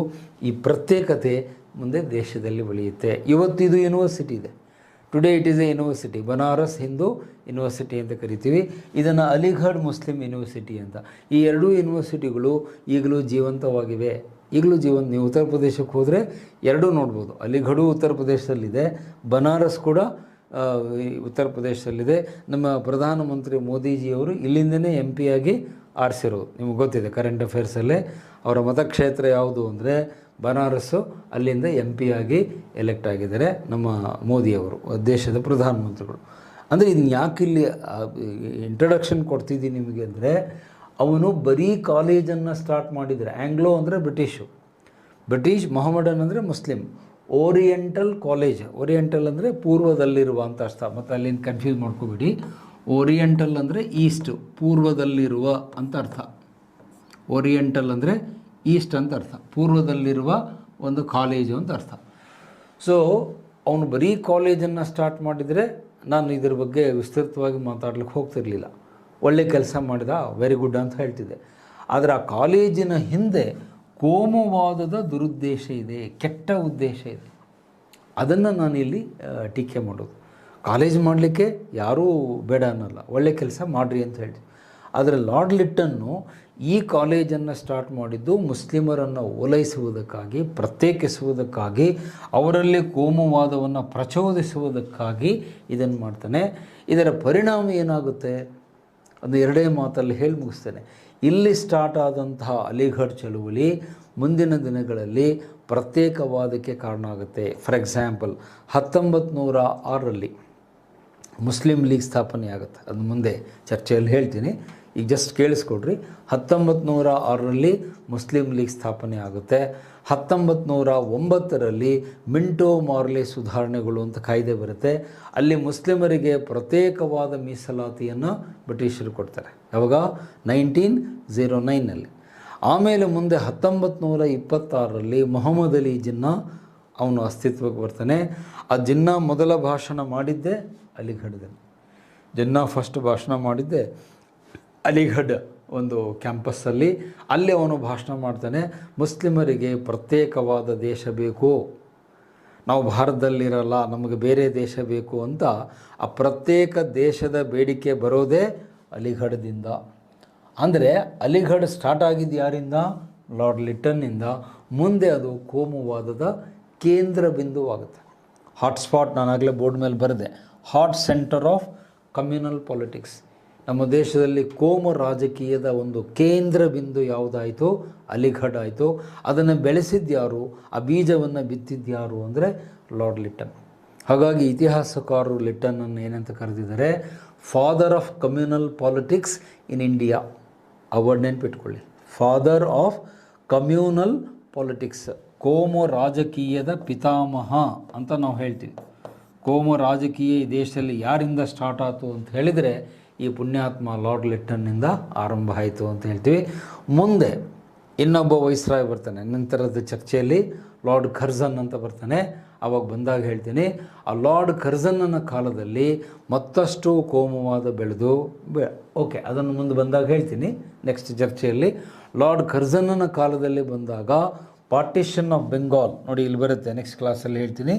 ಈ ಪ್ರತ್ಯೇಕತೆ ಮುಂದೆ ದೇಶದಲ್ಲಿ ಬೆಳೆಯುತ್ತೆ. ಇವತ್ತಿದು ಯೂನಿವರ್ಸಿಟಿ ಇದೆ, today it is A university, Banaras Hindu university ಅಂತ ಕರಿತೀವಿ. ಇದನ್ನು ಅಲಿಘಡ್ ಮುಸ್ಲಿಂ ಯೂನಿವರ್ಸಿಟಿ ಅಂತ. ಈ ಎರಡೂ ಯೂನಿವರ್ಸಿಟಿಗಳು ಈಗಲೂ ಜೀವಂತವಾಗಿವೆ, ಈಗಲೂ ನೀವು ಉತ್ತರ ಪ್ರದೇಶಕ್ಕೆ ಹೋದರೆ ಎರಡೂ ನೋಡ್ಬೋದು. ಅಲಿಘಡು ಉತ್ತರ ಪ್ರದೇಶದಲ್ಲಿದೆ, ಬನಾರಸ್ ಕೂಡ ಉತ್ತರ ಪ್ರದೇಶದಲ್ಲಿದೆ. ನಮ್ಮ ಪ್ರಧಾನಮಂತ್ರಿ ಮೋದಿಜಿಯವರು ಇಲ್ಲಿಂದನೇ MP ಆಗಿ ಆರಿಸಿರೋದು, ನಿಮಗೆ ಗೊತ್ತಿದೆ. ಕರೆಂಟ್ ಅಫೇರ್ಸಲ್ಲೇ ಅವರ ಮತಕ್ಷೇತ್ರ ಯಾವುದು ಅಂದರೆ ಬನಾರಸ್ಸು, ಅಲ್ಲಿಂದ MP ಆಗಿ ಎಲೆಕ್ಟ್ ಆಗಿದ್ದಾರೆ ನಮ್ಮ ಮೋದಿಯವರು, ದೇಶದ ಪ್ರಧಾನಮಂತ್ರಿಗಳು. ಅಂದರೆ ಇದನ್ನ ಯಾಕೆ ಇಲ್ಲಿ ಇಂಟ್ರಡಕ್ಷನ್ ಕೊಡ್ತಿದ್ದೀನಿ ನಿಮಗೆ ಅಂದರೆ, ಅವನು ಬರೀ ಕಾಲೇಜನ್ನು ಸ್ಟಾರ್ಟ್ ಮಾಡಿದರೆ, ಆಂಗ್ಲೋ ಅಂದರೆ ಬ್ರಿಟಿಷ್, ಮೊಹಮ್ಮಡನ್ ಅಂದರೆ ಮುಸ್ಲಿಂ, ಓರಿಯೆಂಟಲ್ ಕಾಲೇಜ್, ಓರಿಯೆಂಟಲ್ ಅಂದರೆ ಪೂರ್ವದಲ್ಲಿರುವ ಅಂತ ಅರ್ಥ. ಮತ್ತು ಅಲ್ಲಿಂದ ಕನ್ಫ್ಯೂಸ್ ಮಾಡ್ಕೋಬೇಡಿ, ಓರಿಯೆಂಟಲ್ ಅಂದರೆ ಈಸ್ಟ್, ಪೂರ್ವದಲ್ಲಿರುವ ಅಂತ ಅರ್ಥ. ಓರಿಯೆಂಟಲ್ ಅಂದರೆ ಈಸ್ಟ್ ಅಂತ ಅರ್ಥ, ಪೂರ್ವದಲ್ಲಿರುವ ಒಂದು ಕಾಲೇಜು ಅಂತ ಅರ್ಥ. ಸೊ ಅವನು ಬರೀ ಕಾಲೇಜನ್ನು ಸ್ಟಾರ್ಟ್ ಮಾಡಿದರೆ ನಾನು ಇದ್ರ ಬಗ್ಗೆ ವಿಸ್ತೃತವಾಗಿ ಮಾತಾಡ್ಲಿಕ್ಕೆ ಹೋಗ್ತಿರಲಿಲ್ಲ. ಒಳ್ಳೆ ಕೆಲಸ ಮಾಡಿದ, ವೆರಿ ಗುಡ್ ಅಂತ ಹೇಳ್ತಿದ್ದೆ. ಆದರೆ ಆ ಕಾಲೇಜಿನ ಹಿಂದೆ ಕೋಮುವಾದದ ದುರುದ್ದೇಶ ಇದೆ, ಕೆಟ್ಟ ಉದ್ದೇಶ ಇದೆ. ಅದನ್ನು ನಾನು ಇಲ್ಲಿ ಟೀಕೆ ಮಾಡೋದು. ಕಾಲೇಜ್ ಮಾಡಲಿಕ್ಕೆ ಯಾರೂ ಬೇಡ ಅನ್ನಲ್ಲ, ಒಳ್ಳೆ ಕೆಲಸ ಮಾಡಿರಿ ಅಂತ ಹೇಳಿ. ಆದರೆ ಲಾರ್ಡ್ ಲಿಟ್ಟನ್ನು ಈ ಕಾಲೇಜನ್ನು ಸ್ಟಾರ್ಟ್ ಮಾಡಿದ್ದು ಮುಸ್ಲಿಮರನ್ನು ಓಲೈಸುವುದಕ್ಕಾಗಿ, ಪ್ರತ್ಯೇಕಿಸುವುದಕ್ಕಾಗಿ, ಅವರಲ್ಲಿ ಕೋಮುವಾದವನ್ನು ಪ್ರಚೋದಿಸುವುದಕ್ಕಾಗಿ ಇದನ್ನು ಮಾಡ್ತಾನೆ. ಇದರ ಪರಿಣಾಮ ಏನಾಗುತ್ತೆ ಅದು ಎರಡೇ ಮಾತಲ್ಲಿ ಹೇಳಿ ಮುಗಿಸ್ತೇನೆ. ಇಲ್ಲಿ ಸ್ಟಾರ್ಟ್ ಆದಂತಹ ಅಲಿಘಡ್ ಚಳುವಳಿ ಮುಂದಿನ ದಿನಗಳಲ್ಲಿ ಪ್ರತ್ಯೇಕವಾದಕ್ಕೆ ಕಾರಣ ಆಗುತ್ತೆ. ಫಾರ್ ಎಕ್ಸಾಂಪಲ್ 1906ರಲ್ಲಿ ಮುಸ್ಲಿಂ ಲೀಗ್ ಸ್ಥಾಪನೆ ಆಗುತ್ತೆ. ಅದು ಮುಂದೆ ಚರ್ಚೆಯಲ್ಲಿ ಹೇಳ್ತೀನಿ, ಈಗ ಜಸ್ಟ್ ಕೇಳಿಸ್ಕೊಡ್ರಿ. 1906ರಲ್ಲಿ ಮುಸ್ಲಿಂ ಲೀಗ್ ಸ್ಥಾಪನೆ ಆಗುತ್ತೆ. 1909ರಲ್ಲಿ ಮಿಂಟೋ ಮಾರ್ಲೆ ಸುಧಾರಣೆಗಳು ಅಂತ ಕಾಯ್ದೆ ಬರುತ್ತೆ. ಅಲ್ಲಿ ಮುಸ್ಲಿಮರಿಗೆ ಪ್ರತ್ಯೇಕವಾದ ಮೀಸಲಾತಿಯನ್ನು ಬ್ರಿಟಿಷರು ಕೊಡ್ತಾರೆ. ಯಾವಾಗ? 1909ನಲ್ಲಿ. ಆಮೇಲೆ ಮುಂದೆ 1926ರಲ್ಲಿ ಮೊಹಮ್ಮದ್ ಅಲಿ ಜಿನ್ನಾ ಅವನು ಅಸ್ತಿತ್ವಕ್ಕೆ ಬರ್ತಾನೆ. ಆ ಜಿನ್ನಾ ಮೊದಲ ಭಾಷಣ ಮಾಡಿದ್ದೆ ಅಲಿಘಡ್ದಲ್ಲಿ. ಜಿನ್ನಾ ಫಸ್ಟ್ ಭಾಷಣ ಮಾಡಿದ್ದೆ ಅಲಿಘಡ್ ಒಂದು ಕ್ಯಾಂಪಸ್ಸಲ್ಲಿ. ಅಲ್ಲಿ ಅವನು ಭಾಷಣ ಮಾಡ್ತಾನೆ, ಮುಸ್ಲಿಮರಿಗೆ ಪ್ರತ್ಯೇಕವಾದ ದೇಶ ಬೇಕು, ನಾವು ಭಾರತದಲ್ಲಿರಲ್ಲ, ನಮಗೆ ಬೇರೆ ದೇಶ ಬೇಕು ಅಂತ. ಆ ಪ್ರತ್ಯೇಕ ದೇಶದ ಬೇಡಿಕೆ ಬರೋದೇ ಅಲಿಘಡ್ದಿಂದ. ಅಂದರೆ ಅಲಿಘಡ್ ಸ್ಟಾರ್ಟ್ ಆಗಿದ್ದು ಯಾರಿಂದ? ಲಾರ್ಡ್ ಲಿಟ್ಟನ್ನಿಂದ. ಮುಂದೆ ಅದು ಕೋಮುವಾದದ ಕೇಂದ್ರ ಬಿಂದುವಾಗುತ್ತೆ. ಹಾಟ್ಸ್ಪಾಟ್, ನಾನಾಗಲೇ ಬೋರ್ಡ್ ಮೇಲೆ ಬರೆದೆ, hot centre of communal politics. ನಮ್ಮ ದೇಶದಲ್ಲಿ ಕೋಮು ರಾಜಕೀಯದ ಒಂದು ಕೇಂದ್ರ ಬಿಂದು ಯಾವುದಾಯಿತು? ಅಲಿಘಡ್ ಆಯಿತು. ಅದನ್ನು ಬೆಳೆಸಿದ್ಯಾರು, ಆ ಬೀಜವನ್ನು ಬಿತ್ತಿದ್ಯಾರು ಅಂದರೆ ಲಾರ್ಡ್ ಲಿಟ್ಟನ್. ಹಾಗಾಗಿ ಇತಿಹಾಸಕಾರರು ಲಿಟ್ಟನನ್ನು ಏನಂತ ಕರೆದಿದ್ದಾರೆ? Father of communal politics in India. ಆ ವರ್ಡ್ ನೆನ್ಪಿಟ್ಕೊಳ್ಳಿ, ಫಾದರ್ ಆಫ್ ಕಮ್ಯೂನಲ್ ಪಾಲಿಟಿಕ್ಸ್, ಕೋಮು ರಾಜಕೀಯದ ಪಿತಾಮಹ ಅಂತ ನಾವು ಹೇಳ್ತೀವಿ. ಕೋಮು ರಾಜಕೀಯ ಈ ದೇಶದಲ್ಲಿ ಯಾರಿಂದ ಸ್ಟಾರ್ಟ್ ಆಯಿತು ಅಂತ ಹೇಳಿದರೆ ಈ ಪುಣ್ಯಾತ್ಮ ಲಾರ್ಡ್ ಲಿಟ್ಟನ್ನಿಂದ ಆರಂಭ ಆಯಿತು ಅಂತ ಹೇಳ್ತೀವಿ. ಮುಂದೆ ಇನ್ನೊಬ್ಬ ವೈಸ್ರಾಯ್ ಬರ್ತಾನೆ ನಂತರದ ಚರ್ಚೆಯಲ್ಲಿ, ಲಾರ್ಡ್ ಕರ್ಜನ್ ಅಂತ ಬರ್ತಾನೆ. ಆವಾಗ ಬಂದಾಗ ಹೇಳ್ತೀನಿ, ಆ ಲಾರ್ಡ್ ಕರ್ಜನ್ನನ ಕಾಲದಲ್ಲಿ ಮತ್ತಷ್ಟು ಕೋಮುವಾದ ಬೆಳೆದು ಓಕೆ, ಅದನ್ನು ಮುಂದೆ ಬಂದಾಗ ಹೇಳ್ತೀನಿ ನೆಕ್ಸ್ಟ್ ಚರ್ಚೆಯಲ್ಲಿ. ಲಾರ್ಡ್ ಕರ್ಜನ್ನನ ಕಾಲದಲ್ಲಿ ಬಂದಾಗ ಪಾರ್ಟಿಷನ್ ಆಫ್ ಬೆಂಗಾಲ್, ನೋಡಿ ಇಲ್ಲಿ ಬರುತ್ತೆ, ನೆಕ್ಸ್ಟ್ ಕ್ಲಾಸಲ್ಲಿ ಹೇಳ್ತೀನಿ.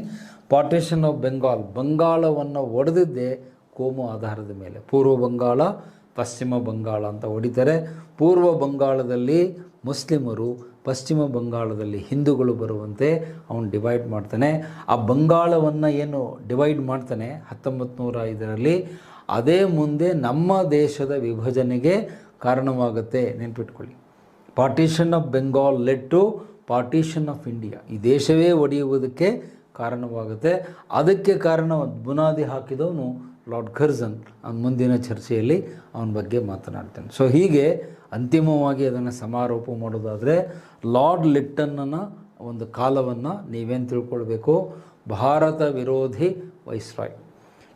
ಪಾರ್ಟಿಷನ್ ಆಫ್ ಬೆಂಗಾಲ್, ಬಂಗಾಳವನ್ನು ಒಡೆದಿದ್ದೇ ಕೋಮು ಆಧಾರದ ಮೇಲೆ. ಪೂರ್ವ ಬಂಗಾಳ, ಪಶ್ಚಿಮ ಬಂಗಾಳ ಅಂತ ಹೊಡಿತಾರೆ. ಪೂರ್ವ ಬಂಗಾಳದಲ್ಲಿ ಮುಸ್ಲಿಮರು, ಪಶ್ಚಿಮ ಬಂಗಾಳದಲ್ಲಿ ಹಿಂದೂಗಳು ಬರುವಂತೆ ಅವನು ಡಿವೈಡ್ ಮಾಡ್ತಾನೆ. ಆ ಬಂಗಾಳವನ್ನು ಏನು ಡಿವೈಡ್ ಮಾಡ್ತಾನೆ 1905ರಲ್ಲಿ, ಅದೇ ಮುಂದೆ ನಮ್ಮ ದೇಶದ ವಿಭಜನೆಗೆ ಕಾರಣವಾಗುತ್ತೆ. ನೆನ್ಪಿಟ್ಕೊಳ್ಳಿ, partition of Bengal led to partition of India. ಈ ದೇಶವೇ ಒಡೆಯುವುದಕ್ಕೆ ಕಾರಣವಾಗುತ್ತೆ. ಅದಕ್ಕೆ ಕಾರಣ ಬುನಾದಿ ಹಾಕಿದವನು ಲಾರ್ಡ್ ಕರ್ಜನ್. ಅವನ ಮುಂದಿನ ಚರ್ಚೆಯಲ್ಲಿ ಅವನ ಬಗ್ಗೆ ಮಾತನಾಡ್ತೇನೆ. ಸೊ ಹೀಗೆ ಅಂತಿಮವಾಗಿ ಅದನ್ನು ಸಮಾರೋಪ ಮಾಡೋದಾದರೆ ಲಾರ್ಡ್ ಲಿಟ್ಟನ್ನ ಒಂದು ಕಾಲವನ್ನು ನೀವೇನು ತಿಳ್ಕೊಳ್ಬೇಕು? ಭಾರತ ವಿರೋಧಿ ವೈಸ್ರಾಯ್.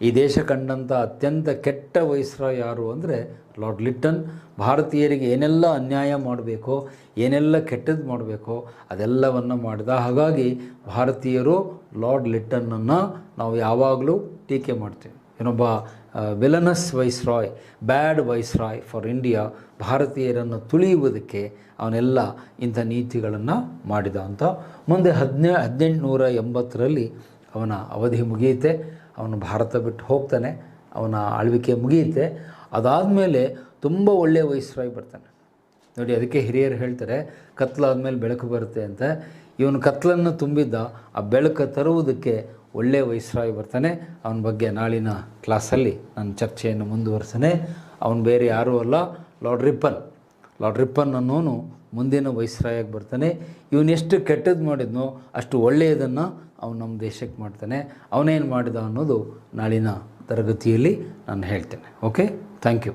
ಈ ದೇಶ ಕಂಡಂಥ ಅತ್ಯಂತ ಕೆಟ್ಟ ವೈಸ್ರಾಯ್ ಯಾರು ಅಂದರೆ ಲಾರ್ಡ್ ಲಿಟ್ಟನ್. ಭಾರತೀಯರಿಗೆ ಏನೆಲ್ಲ ಅನ್ಯಾಯ ಮಾಡಬೇಕೋ, ಏನೆಲ್ಲ ಕೆಟ್ಟದ್ದು ಮಾಡಬೇಕೋ ಅದೆಲ್ಲವನ್ನು ಮಾಡಿದ. ಹಾಗಾಗಿ ಭಾರತೀಯರು ಲಾರ್ಡ್ ಲಿಟ್ಟನನ್ನು ನಾವು ಯಾವಾಗಲೂ ಟೀಕೆ ಮಾಡ್ತೀವಿ. ಏನೊಬ್ಬ villainous viceroy, bad viceroy for India. ಭಾರತೀಯರನ್ನು ತುಳಿಯುವುದಕ್ಕೆ ಅವನೆಲ್ಲ ಇಂಥ ನೀತಿಗಳನ್ನು ಮಾಡಿದ ಅಂತ. ಮುಂದೆ 1880ರಲ್ಲಿ ಅವನ ಅವಧಿ ಮುಗಿಯುತ್ತೆ. ಅವನು ಭಾರತ ಬಿಟ್ಟು ಹೋಗ್ತಾನೆ, ಅವನ ಆಳ್ವಿಕೆ ಮುಗಿಯುತ್ತೆ. ಅದಾದಮೇಲೆ ತುಂಬ ಒಳ್ಳೆಯ ವೈಸ್ರಾಯ್ ಬರ್ತಾನೆ ನೋಡಿ. ಅದಕ್ಕೆ ಹಿರಿಯರು ಹೇಳ್ತಾರೆ ಕತ್ಲಾದ್ಮೇಲೆ ಬೆಳಕು ಬರುತ್ತೆ ಅಂತ. ಇವನು ಕತ್ಲನ್ನು ತುಂಬಿದ್ದ, ಆ ಬೆಳಕು ತರುವುದಕ್ಕೆ ಒಳ್ಳೆಯ ವೈಸ್ರಾಯ್ ಬರ್ತಾನೆ. ಅವನ ಬಗ್ಗೆ ನಾಳಿನ ಕ್ಲಾಸಲ್ಲಿ ನಾನು ಚರ್ಚೆಯನ್ನು ಮುಂದುವರಿಸ್ತೇನೆ. ಅವನು ಬೇರೆ ಯಾರೂ ಅಲ್ಲ, ಲಾರ್ಡ್ ರಿಪ್ಪನ್. ಲಾರ್ಡ್ ರಿಪ್ಪನ್ ಅನ್ನೋನು ಮುಂದಿನ ವೈಸ್ರಾಯಾಗಿ ಬರ್ತಾನೆ. ಇವನೆಷ್ಟು ಕೆಟ್ಟದ್ದು ಮಾಡಿದ್ನೋ ಅಷ್ಟು ಒಳ್ಳೆಯದನ್ನು ಅವನು ನಮ್ಮ ದೇಶಕ್ಕೆ ಮಾಡ್ತಾನೆ. ಅವನೇನು ಮಾಡಿದ ಅನ್ನೋದು ನಾಳಿನ ತರಗತಿಯಲ್ಲಿ ನಾನು ಹೇಳ್ತೇನೆ. Okay, thank you.